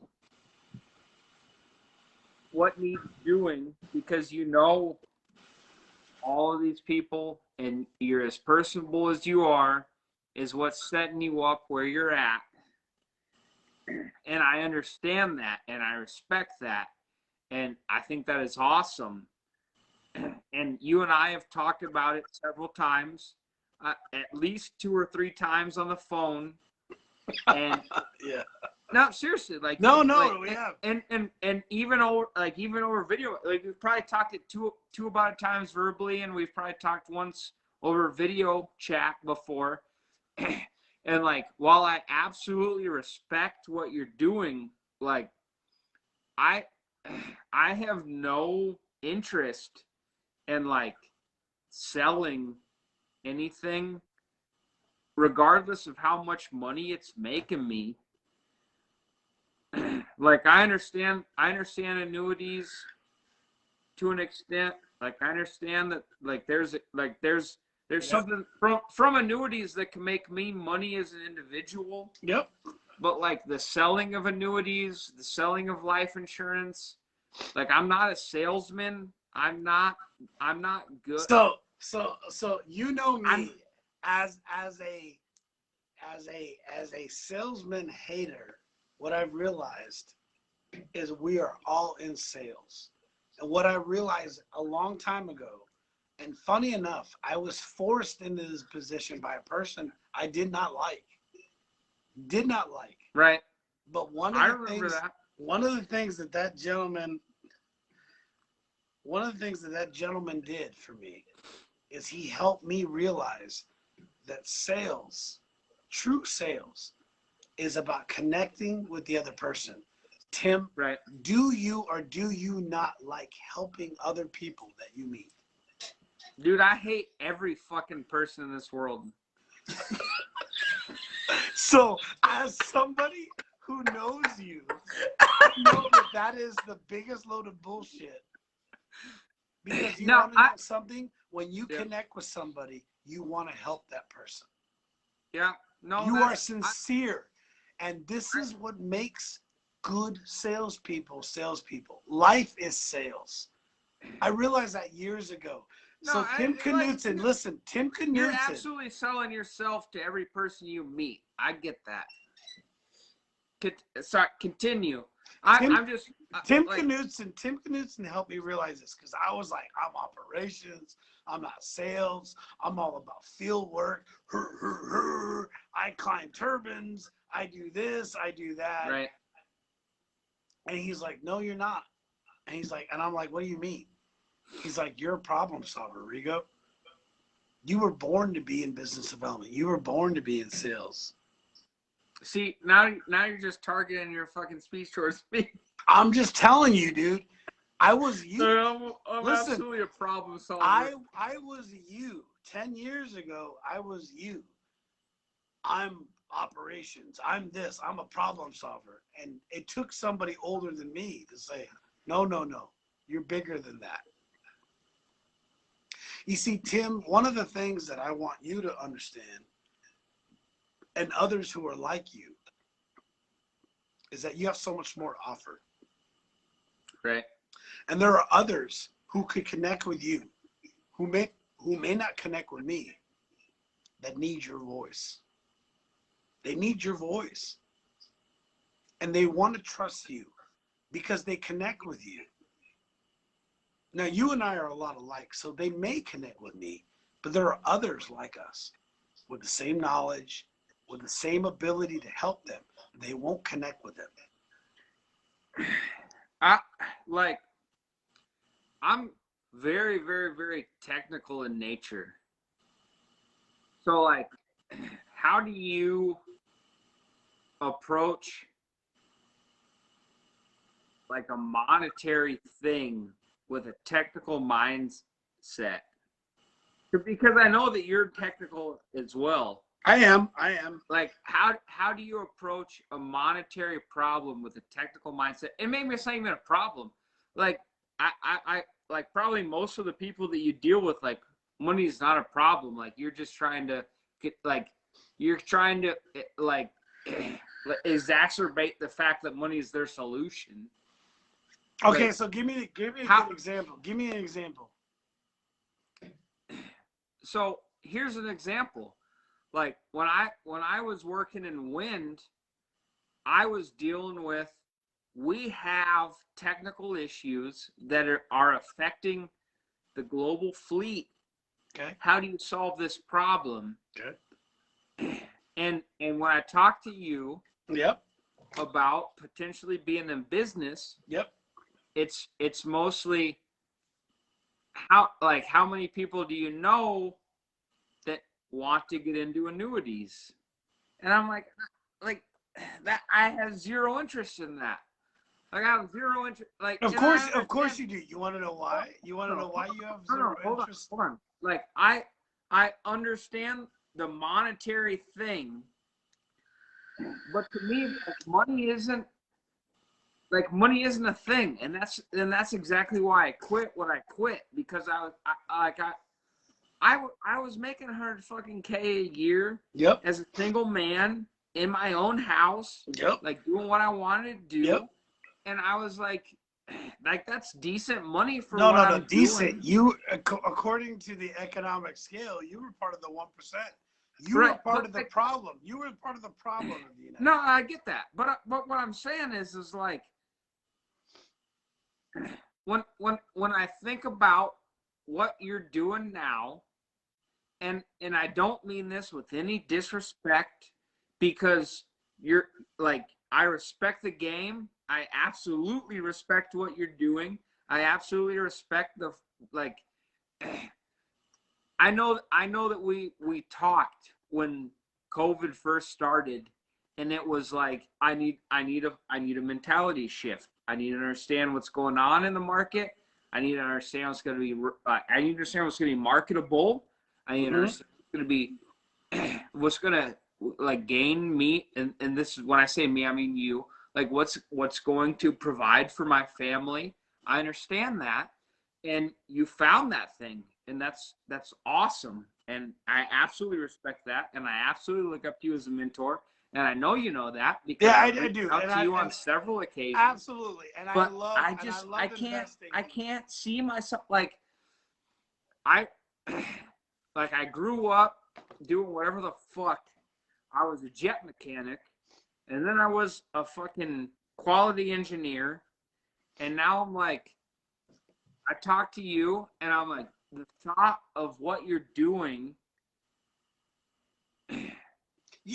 what needs doing, because you know all of these people and you're as personable as you are, is what's setting you up where you're at. And I understand that, and I respect that, and I think that is awesome. And you and I have talked about it several times, at least 2 or 3 times on the phone. And Yeah. no, seriously, like we have. And even over video, like we've probably talked it two about times verbally, and we've probably talked once over video chat before. And like, while I absolutely respect what you're doing, like I have no interest in like selling anything, regardless of how much money it's making me. Like I understand annuities to an extent. Like I understand that like there's something from annuities that can make me money as an individual. Yep. But like the selling of annuities, the selling of life insurance, like I'm not a salesman. I'm not good. So you know me as a salesman hater. What I've realized is we are all in sales. And what I realized a long time ago, and funny enough, I was forced into this position by a person I did not like. Right. But one of the things that gentleman did for me is he helped me realize that sales, true sales, is about connecting with the other person. Tim, right. Do you or do you not like helping other people that you meet? Dude, I hate every fucking person in this world. So, as somebody who knows you, I know that is the biggest load of bullshit. Because you want to know something? When you connect with somebody, you want to help that person. Yeah. No, you are sincere. And this is what makes good salespeople. Life is sales. I realized that years ago. So Tim Knudsen, listen, Tim Knudsen. You're absolutely selling yourself to every person you meet. I get that. Sorry, continue. Tim Knudsen helped me realize this, because I was like, I'm operations, I'm not sales, I'm all about field work. I climb turbines, I do this, I do that. Right. And he's like, no, you're not. And he's like, and I'm like, what do you mean? He's like, you're a problem solver, Rigo. You were born to be in business development. You were born to be in sales. See, now you're just targeting your fucking speech towards me. I'm just telling you, dude. I was you. I'm Listen, absolutely a problem solver. I was you. 10 years ago, I was you. I'm operations. I'm this. I'm a problem solver. And it took somebody older than me to say, no, no, no. You're bigger than that. You see, Tim, one of the things that I want you to understand, and others who are like you, is that you have so much more to offer. Right. And there are others who could connect with you, who may not connect with me, that need your voice. They need your voice. And they want to trust you because they connect with you. Now, you and I are a lot alike, so they may connect with me, but there are others like us with the same knowledge, with the same ability to help them. They won't connect with them. I'm very, very, very technical in nature. So, like, how do you approach like a monetary thing with a technical mindset? Because I know that you're technical as well. I am. Like, how do you approach a monetary problem with a technical mindset? And maybe it's not even a problem. Like, I like probably most of the people that you deal with, like, money is not a problem. Like, you're just trying to get, like, you're trying to like exacerbate the fact that money is their solution. Okay, Like, so give me a good example. Give me an example. So here's an example. Like when I was working in wind, I was dealing with, we have technical issues that are affecting the global fleet. Okay. How do you solve this problem? Okay. And when I talk to you Yep. about potentially being in business, Yep. it's mostly how many people do you know that want to get into annuities? And I'm like that, I have zero interest in that. Like, I have zero interest. Like, Of course you do. You want to know why? You want to know why you have zero interest? Hold on. Like, I understand the monetary thing, but to me, money isn't a thing, and that's exactly why I quit what I quit, because I was making 100 fucking K a year. Yep. As a single man in my own house. Yep. Like, doing what I wanted to do. Yep. And I was like that's decent money for no, what I'm decent. doing. You, according to the economic scale, you were part of the 1%. You Right, were part but of the like, problem. You were part of the problem of the United no, I get that, but what I'm saying is like, when I think about what you're doing now, and I don't mean this with any disrespect, because you're like, I respect the game. I absolutely respect what you're doing. I absolutely respect the, like, I know that we talked when COVID first started, and it was like, I need a mentality shift. I need to understand what's going on in the market. I need to understand what's going to be. I need to understand what's going to be marketable. I need to understand what's going to be, what's going to, like, gain me. And this is, when I say me, I mean you. Like, what's going to provide for my family. I understand that, and you found that thing. And that's awesome. And I absolutely respect that. And I absolutely look up to you as a mentor. And I know you know that, because Yeah, I've I reached do. out And to you on several occasions. Absolutely. And But I love I can't see myself, like, I grew up doing whatever the fuck. I was a jet mechanic, and then I was a fucking quality engineer, and now I'm like, I talk to you, and I'm like, the thought of what you're doing.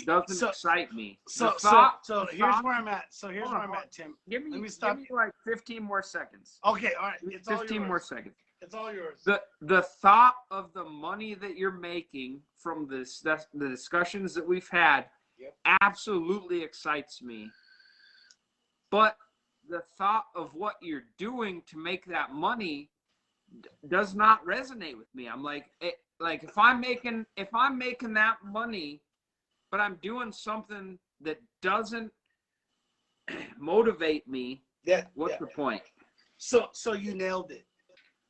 doesn't So- excite me. So The thought- so the here's thought- where I'm at. So here's Hold where on, I'm hold at, Tim. Give me, Let me stop. give me like 15 more seconds. Okay, all right. It's all 15 yours. more seconds. It's all yours. The thought of the money that you're making from the discussions that we've had Yep. absolutely excites me. But the thought of what you're doing to make that money does not resonate with me. I'm like, if I'm making that money, but I'm doing something that doesn't motivate me, Yeah. what's yeah. the point? So you nailed it.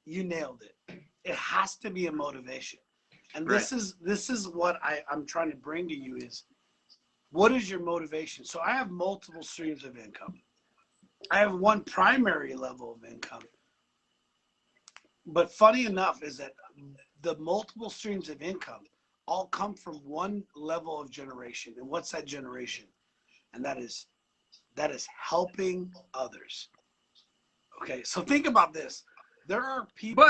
You nailed it. It has to be a motivation. And this is what I'm trying to bring to you is, what is your motivation? So I have multiple streams of income. I have one primary level of income. But funny enough is that the multiple streams of income all come from one level of generation. And what's that generation? And that is helping others. Okay, so think about this. There are people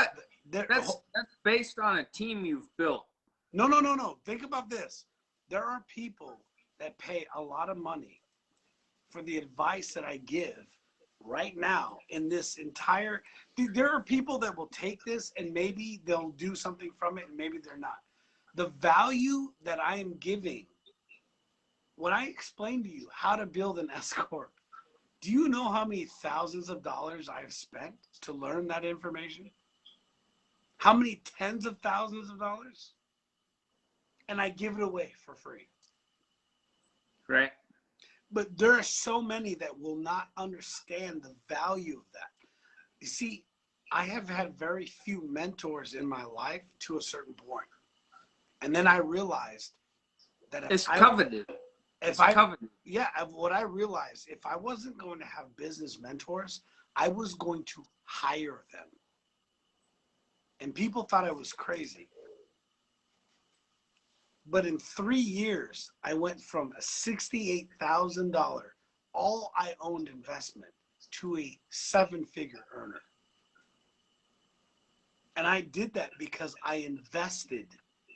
That's based on a team you've built. No. Think about this. There are people that pay a lot of money for the advice that I give right now in this entire. There are people that will take this and maybe they'll do something from it and maybe they're not. The value that I am giving, when I explain to you how to build an S Corp, do you know how many thousands of dollars I've spent to learn that information? How many tens of thousands of dollars? And I give it away for free. Right. But there are so many that will not understand the value of that. You see, I have had very few mentors in my life to a certain point. And then I realized that It's coveted. What I realized, if I wasn't going to have business mentors, I was going to hire them. And people thought I was crazy. But in 3 years, I went from a $68,000 all I owned investment to a 7-figure earner. And I did that because I invested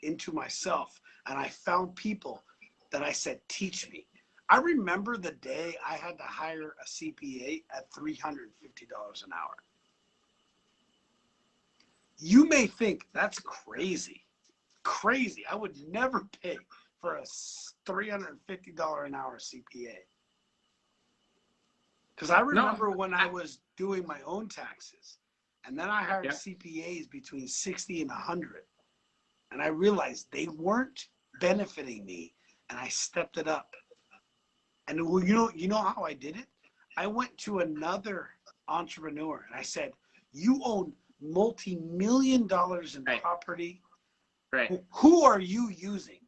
into myself and I found people that I said, teach me. I remember the day I had to hire a CPA at $350 an hour. You may think that's crazy. Crazy. I would never pay for a $350 an hour CPA. Because I remember when I was doing my own taxes, and then I hired CPAs between 60 and 100. And I realized they weren't benefiting me, and I stepped it up. And you know how I did it? I went to another entrepreneur and I said, you own multi-million dollars in property. Right. Who are you using?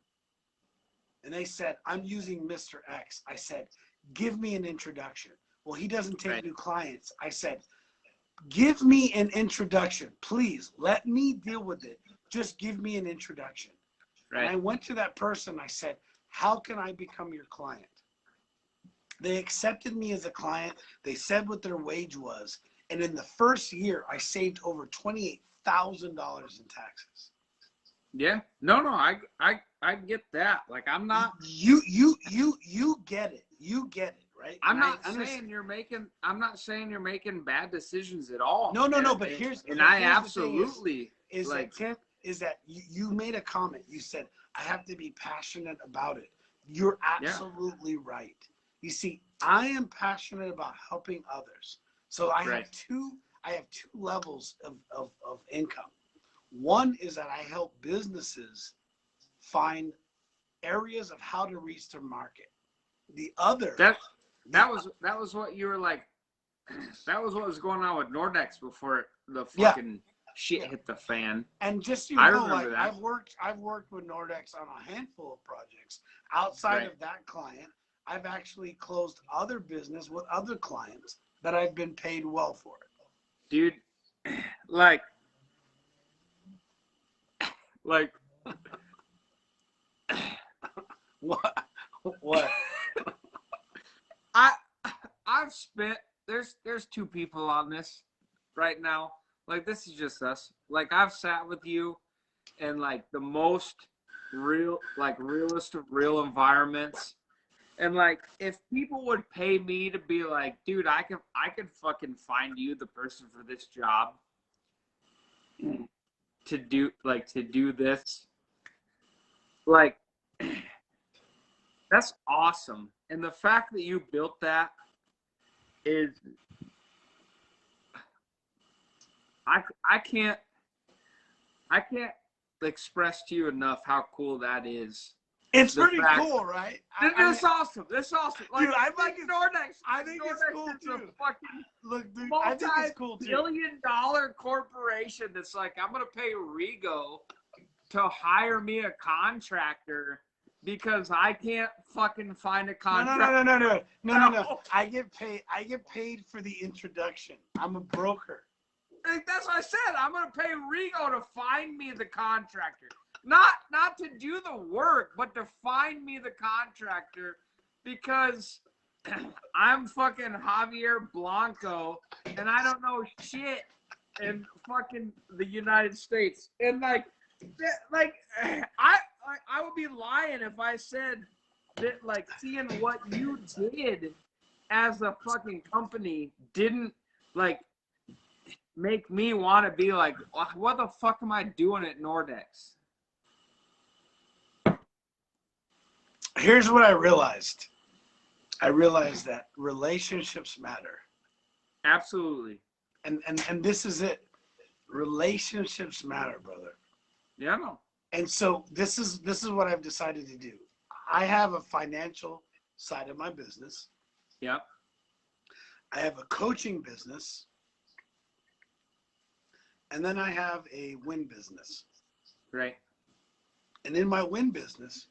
And they said, I'm using Mr. X. I said, give me an introduction. Well, he doesn't take new clients. I said, give me an introduction. Please let me deal with it. Just give me an introduction. Right. And I went to that person. I said, how can I become your client? They accepted me as a client. They said what their wage was. And in the first year, I saved over $28,000 in taxes. Yeah. No, I get that. Like, I'm not. You get it. You get it, right? I'm not saying you're making bad decisions at all. No. But here's I absolutely is that you made a comment. You said I have to be passionate about it. You're absolutely right. You see, I am passionate about helping others. So I have two levels of income. One is that I help businesses find areas of how to reach their market. The other that was what you were like. That was what was going on with Nordex before the fucking shit hit the fan. And just I remember that. I've worked with Nordex on a handful of projects. Outside of that client, I've actually closed other business with other clients that I've been paid well for it. Dude, like What? I've spent there's two people on this right now. Like, this is just us. Like, I've sat with you and like the most realist of real environments. And like, if people would pay me to be like, dude, I could fucking find you the person for this job to do this, like, that's awesome. And the fact that you built that is, I can't express to you enough how cool that is. It's The pretty fact- cool, right? It's awesome. It's awesome. Like, Dude, I think it's- Nordex. I think it's Nordex cool, is too. a fucking Look, dude, I think it's cool too. multi-billion-dollar corporation that's like, I'm gonna pay Rigo to hire me a contractor because I can't fucking find a contractor. No. I get paid for the introduction. I'm a broker. Like, that's what I said. I'm gonna pay Rigo to find me the contractor, not to do the work, but to find me the contractor, because I'm fucking Javier Blanco and I don't know shit in fucking the United States. And like I would be lying if I said that, like, seeing what you did as a fucking company didn't, like, make me want to be like, what the fuck am I doing at Nordex? Here's what I realized. I realized that relationships matter. Absolutely. And this is it. Relationships matter, brother. Yeah, no. And so this is what I've decided to do. I have a financial side of my business. Yep. I have a coaching business. And then I have a win business. Right. And in my win business,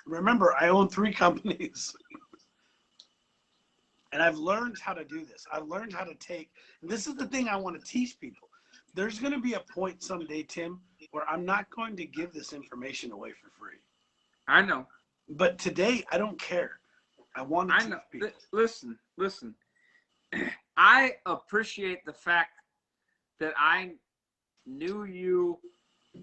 remember, I own 3 companies. And I've learned how to do this. I've learned how to take, and this is the thing I want to teach people. There's going to be a point someday, Tim, where I'm not going to give this information away for free. I know. But today, I don't care. I want to I teach know. people. Listen. I appreciate the fact that I knew you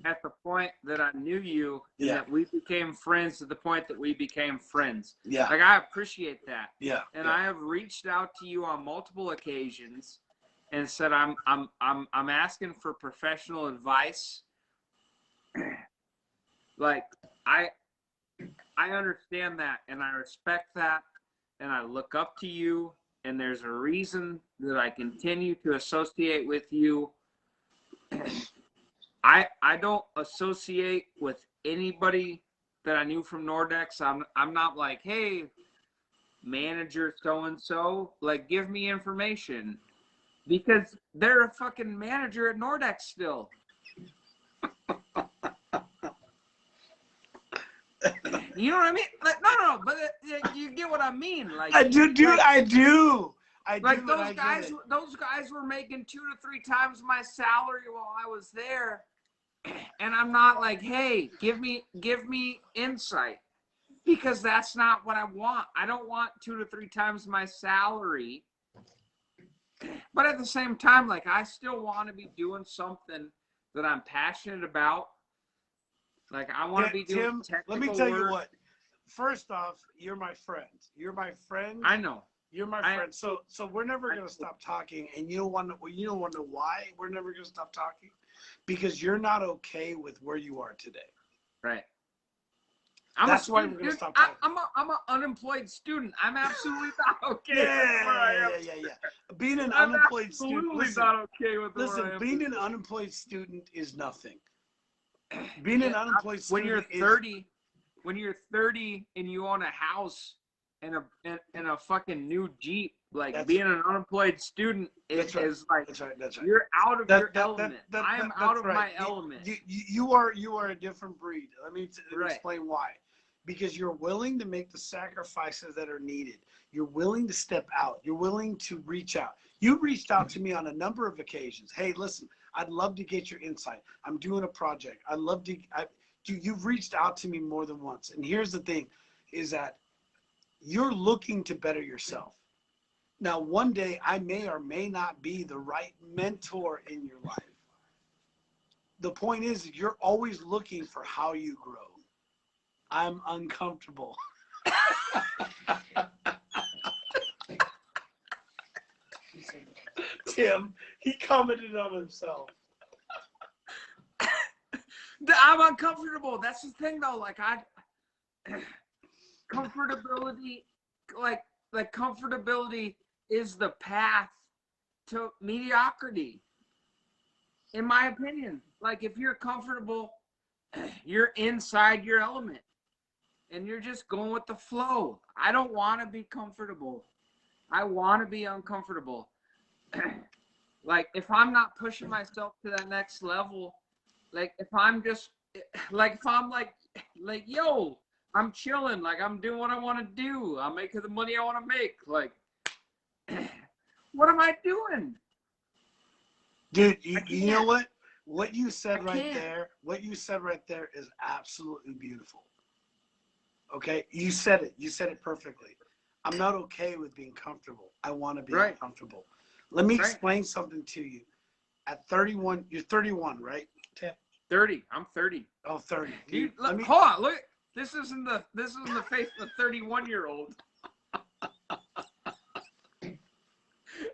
at the point that I knew you, and that we became friends to the point that we became friends. Yeah. Like, I appreciate that. Yeah. And I have reached out to you on multiple occasions and said, I'm asking for professional advice. Like, I understand that, and I respect that, and I look up to you, and there's a reason that I continue to associate with you. I don't associate with anybody that I knew from Nordex. I'm not like, hey, manager so-and-so, like, give me information. Because they're a fucking manager at Nordex still. You know what I mean? Like, no, but you get what I mean. Like, I do, dude. like, I do. Like, those guys were making 2 to 3 times my salary while I was there, and I'm not like, hey, give me insight, because that's not what I want. I don't want 2 to 3 times my salary, but at the same time, like, I still want to be doing something that I'm passionate about. Like, I want to be doing Tim, technical let me tell work. You what. First off, you're my friend. You're my friend. I know. You're my friend. So we're never gonna stop talking, and you don't want to know why we're never gonna stop talking, because you're not okay with where you are today. Right. That's why we're gonna stop talking. I'm an unemployed student. I'm absolutely not okay. Yeah. Being an unemployed student. Listen, not okay with listen, being an unemployed student is nothing. Being an unemployed student when you're 30 and you own a house and a fucking new Jeep, like, being an unemployed student is like, that's right. You're out of your element. I am out of my element. You are a different breed. Let me explain why. Because you're willing to make the sacrifices that are needed. You're willing to step out. You're willing to reach out. You reached out to me on a number of occasions. Hey, listen, I'd love to get your insight. I'm doing a project. You've reached out to me more than once. And here's the thing, is that you're looking to better yourself. Now, one day I may or may not be the right mentor in your life. the point is, you're always looking for how you grow. I'm uncomfortable. Tim, he commented on himself. I'm uncomfortable. That's the thing, though. Like comfortability, like comfortability is the path to mediocrity, in my opinion. Like, if you're comfortable, you're inside your element, and you're just going with the flow. I don't want to be comfortable. I want to be uncomfortable. Like, if I'm not pushing myself to that next level, like if I'm just like, if I'm like yo, I'm chilling, like I'm doing what I want to do, I'm making the money I want to make, like what am I doing? Dude, you know what you said I right can't. there, what you said right there is absolutely beautiful. Okay, you said it perfectly. I'm not okay with being comfortable. I want to be Right. uncomfortable. Let me Right. explain something to you. At 31, you're 31, right, Tim? 30. I'm 30. Oh, 30. Dude, Let look, me, hold on, look. This isn't the face of a 31-year-old.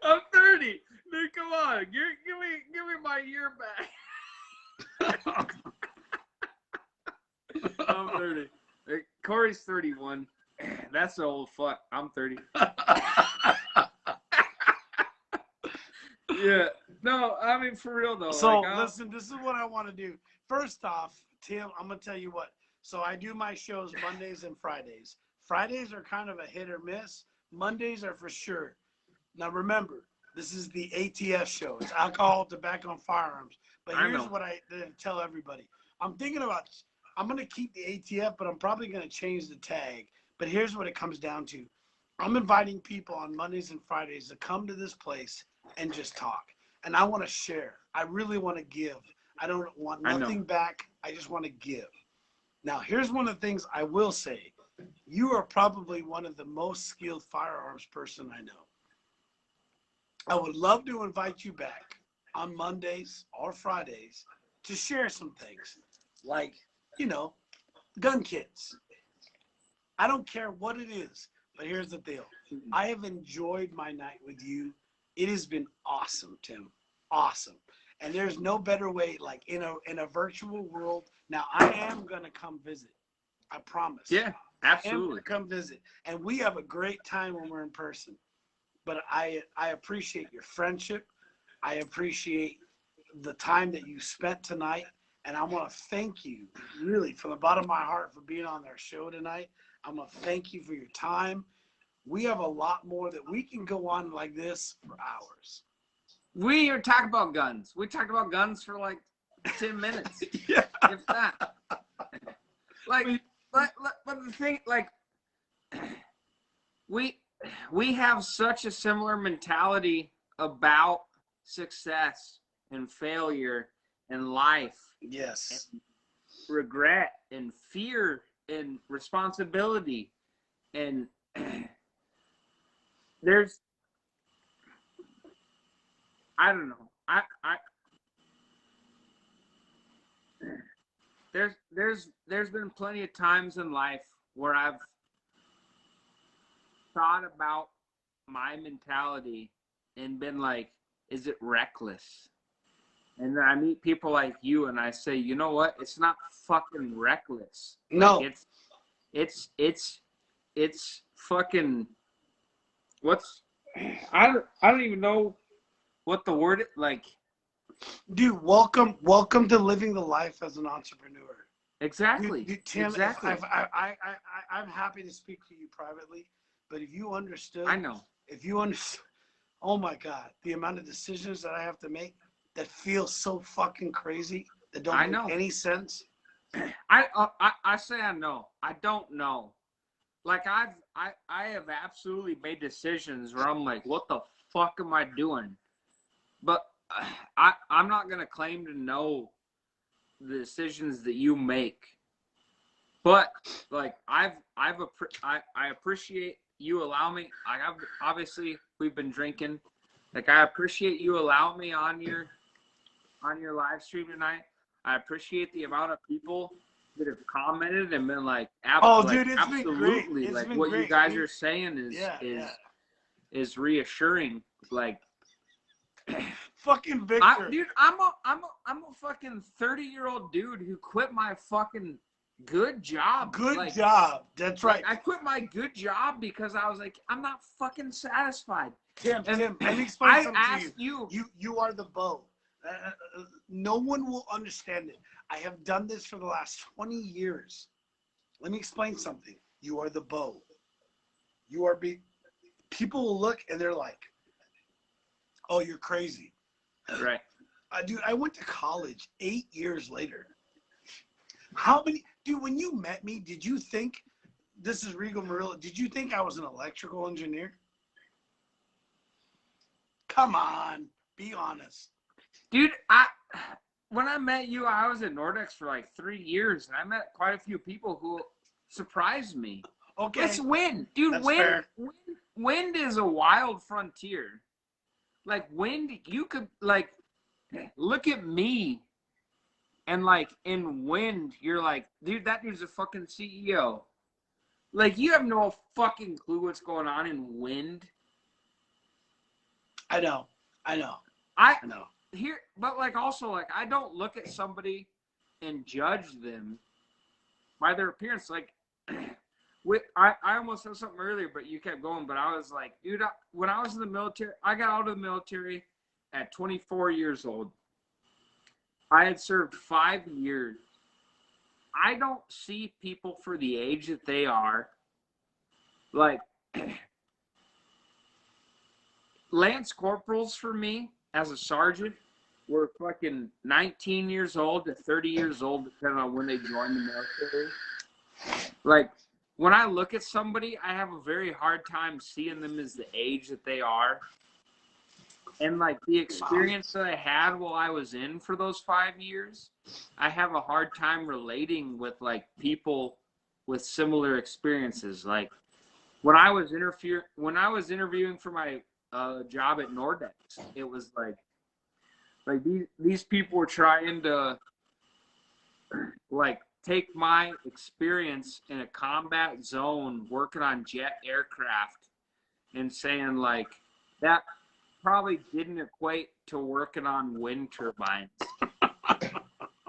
I'm 30. Dude, come on. Give me my year back. I'm 30. Hey, Corey's 31. That's the old fuck. I'm 30. Yeah. No, I mean, for real though. So like, listen, this is what I want to do. First off, Tim, I'm gonna tell you what. So I do my shows Mondays and Fridays. Fridays are kind of a hit or miss. Mondays are for sure. Now remember, this is the ATF show. It's alcohol, tobacco, and firearms. But I here's know. what I tell everybody. I'm gonna keep the ATF, but I'm probably gonna change the tag. But here's what it comes down to. I'm inviting people on Mondays and Fridays to come to this place and just talk. And I want to share. I really want to give. I don't want I know. nothing back. I just want to give. Now, here's one of the things I will say. You are probably one of the most skilled firearms person I know. I would love to invite you back on Mondays or Fridays to share some things like, gun kits. I don't care what it is, but here's the deal. I have enjoyed my night with you. It has been awesome, Tim. Awesome. And there's no better way, like in a virtual world. Now, I am going to come visit. I promise. Yeah, I am absolutely. going to come visit. And we have a great time when we're in person. But I appreciate your friendship. I appreciate the time that you spent tonight. And I want to thank you, really, from the bottom of my heart for being on our show tonight. I'm going to thank you for your time. We have a lot more that we can go on like this for hours. We are talking about guns. We talked about guns for like 10 minutes. Yeah. If that. Like, but the thing, like, we have such a similar mentality about success and failure and life. Yes. And regret and fear and responsibility. And there's, I don't know. There's been plenty of times in life where I've thought about my mentality and been like, is it reckless? And then I meet people like you and I say, you know what? It's not fucking reckless. No. Like, it's fucking, I don't even know what the word, like. Dude, welcome to living the life as an entrepreneur. Exactly. Tim, exactly. I'm happy to speak to you privately, but if you understood, I know. If you understood, oh my God, the amount of decisions that I have to make that feel so fucking crazy that don't make any sense. I say I know. I don't know. Like I have absolutely made decisions where I'm like, what the fuck am I doing? But I'm not gonna claim to know the decisions that you make. But like I appreciate you allow me. Obviously we've been drinking. Like I appreciate you allowing me on your live stream tonight. I appreciate the amount of people that have commented and been like, dude, it's been great. absolutely, It's like been what you great. guys are saying is reassuring. Like, fucking Victor. dude, I'm a fucking 30-year-old dude who quit my fucking good job. Good job. That's right. Like, I quit my good job because I was like, I'm not fucking satisfied. Tim, let me explain something to you. You are the bow. No one will understand it. I have done this for the last 20 years. Let me explain something. You are the bow. You are people will look and they're like, oh, you're crazy. Right. Dude, I went to college 8 years later. How many, dude, when you met me, did you think, this is Regal Murillo, did you think I was an electrical engineer? Come on, be honest. Dude, when I met you, I was at Nordex for like 3 years, and I met quite a few people who surprised me. Okay. It's wind. Dude, wind is a wild frontier. Like, wind, you could, like, look at me, and, like, in wind, you're like, dude, that dude's a fucking CEO. Like, you have no fucking clue what's going on in wind. I know. I know. Here, but like also like I don't look at somebody and judge them by their appearance. Like, I almost said something earlier, but you kept going. But I was like, dude, when I was in the military, I got out of the military at 24 years old. I had served 5 years. I don't see people for the age that they are. Like, Lance corporals for me as a sergeant were fucking 19 years old to 30 years old, depending on when they joined the military. Like, when I look at somebody, I have a very hard time seeing them as the age that they are. And, like, the experience that I had while I was in for those 5 years, I have a hard time relating with, like, people with similar experiences. Like, when I was interviewing for my job at Nordex, it was like these people were trying to like take my experience in a combat zone working on jet aircraft and saying like that probably didn't equate to working on wind turbines.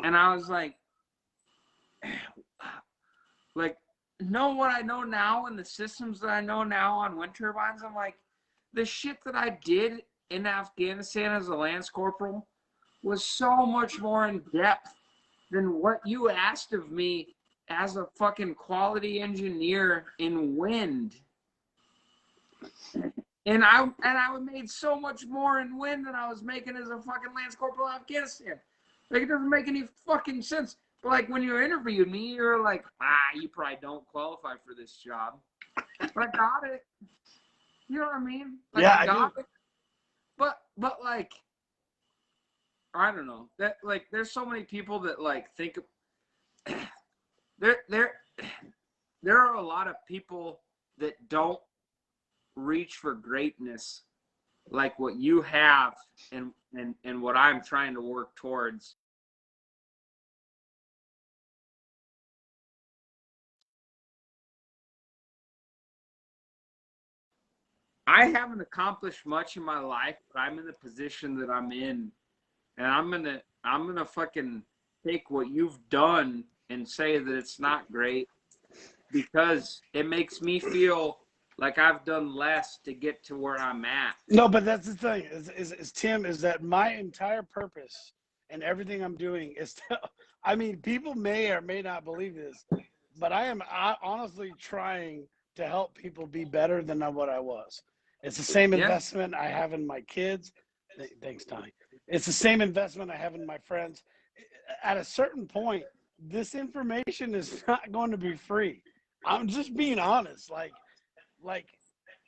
And I was like know what I know now and the systems that I know now on wind turbines. I'm like, the shit that I did in Afghanistan as a Lance Corporal was so much more in depth than what you asked of me as a fucking quality engineer in wind. And I made so much more in wind than I was making as a fucking Lance Corporal in Afghanistan. Like, it doesn't make any fucking sense. But like when you interviewed me, you're like, you probably don't qualify for this job. But I got it. You know what I mean? Like, yeah, I got do. it. But like, I don't know. That like, there's so many people that like think there are a lot of people that don't reach for greatness like what you have and what I'm trying to work towards. I haven't accomplished much in my life, but I'm in the position that I'm in, and I'm gonna fucking take what you've done and say that it's not great because it makes me feel like I've done less to get to where I'm at. No, but that's the thing is Tim, is that my entire purpose and everything I'm doing is to, I mean, people may or may not believe this, but I am honestly trying to help people be better than what I was. It's the same investment I have in my kids. Thanks, Tony. It's the same investment I have in my friends. At a certain point, this information is not going to be free. I'm just being honest. Like,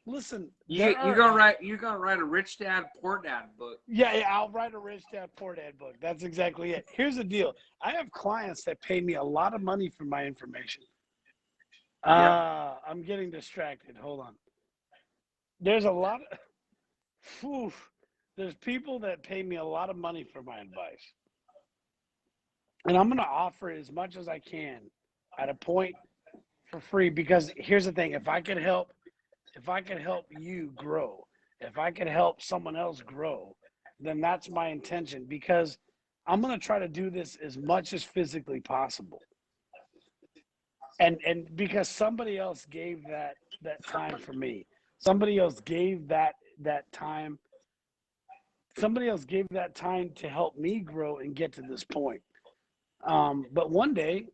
listen. You're gonna write a Rich Dad Poor Dad book. Yeah, I'll write a Rich Dad Poor Dad book. That's exactly it. Here's the deal. I have clients that pay me a lot of money for my information. I'm getting distracted. Hold on. There's a lot of, there's people that pay me a lot of money for my advice. And I'm going to offer as much as I can at a point for free, because here's the thing. If I could help you grow, if I could help someone else grow, then that's my intention, because I'm going to try to do this as much as physically possible. And because somebody else gave that time for me. Somebody else gave that time. Somebody else gave that time to help me grow and get to this point. But one day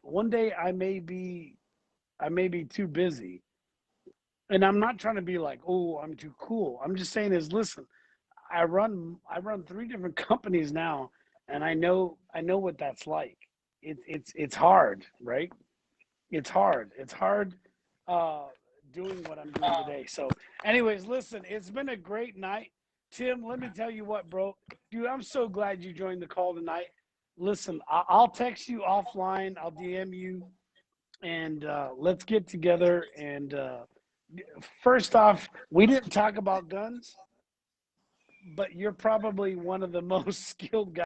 I may be too busy. And I'm not trying to be like, oh, I'm too cool. I'm just saying is, listen, I run 3 different companies now, and I know what that's like. It's hard, right? It's hard. It's hard doing what I'm doing today. So, anyways, listen, it's been a great night. Tim, let me tell you what, bro. Dude, I'm so glad you joined the call tonight. Listen, I'll text you offline. I'll DM you, and let's get together. And first off, we didn't talk about guns, but you're probably one of the most skilled guys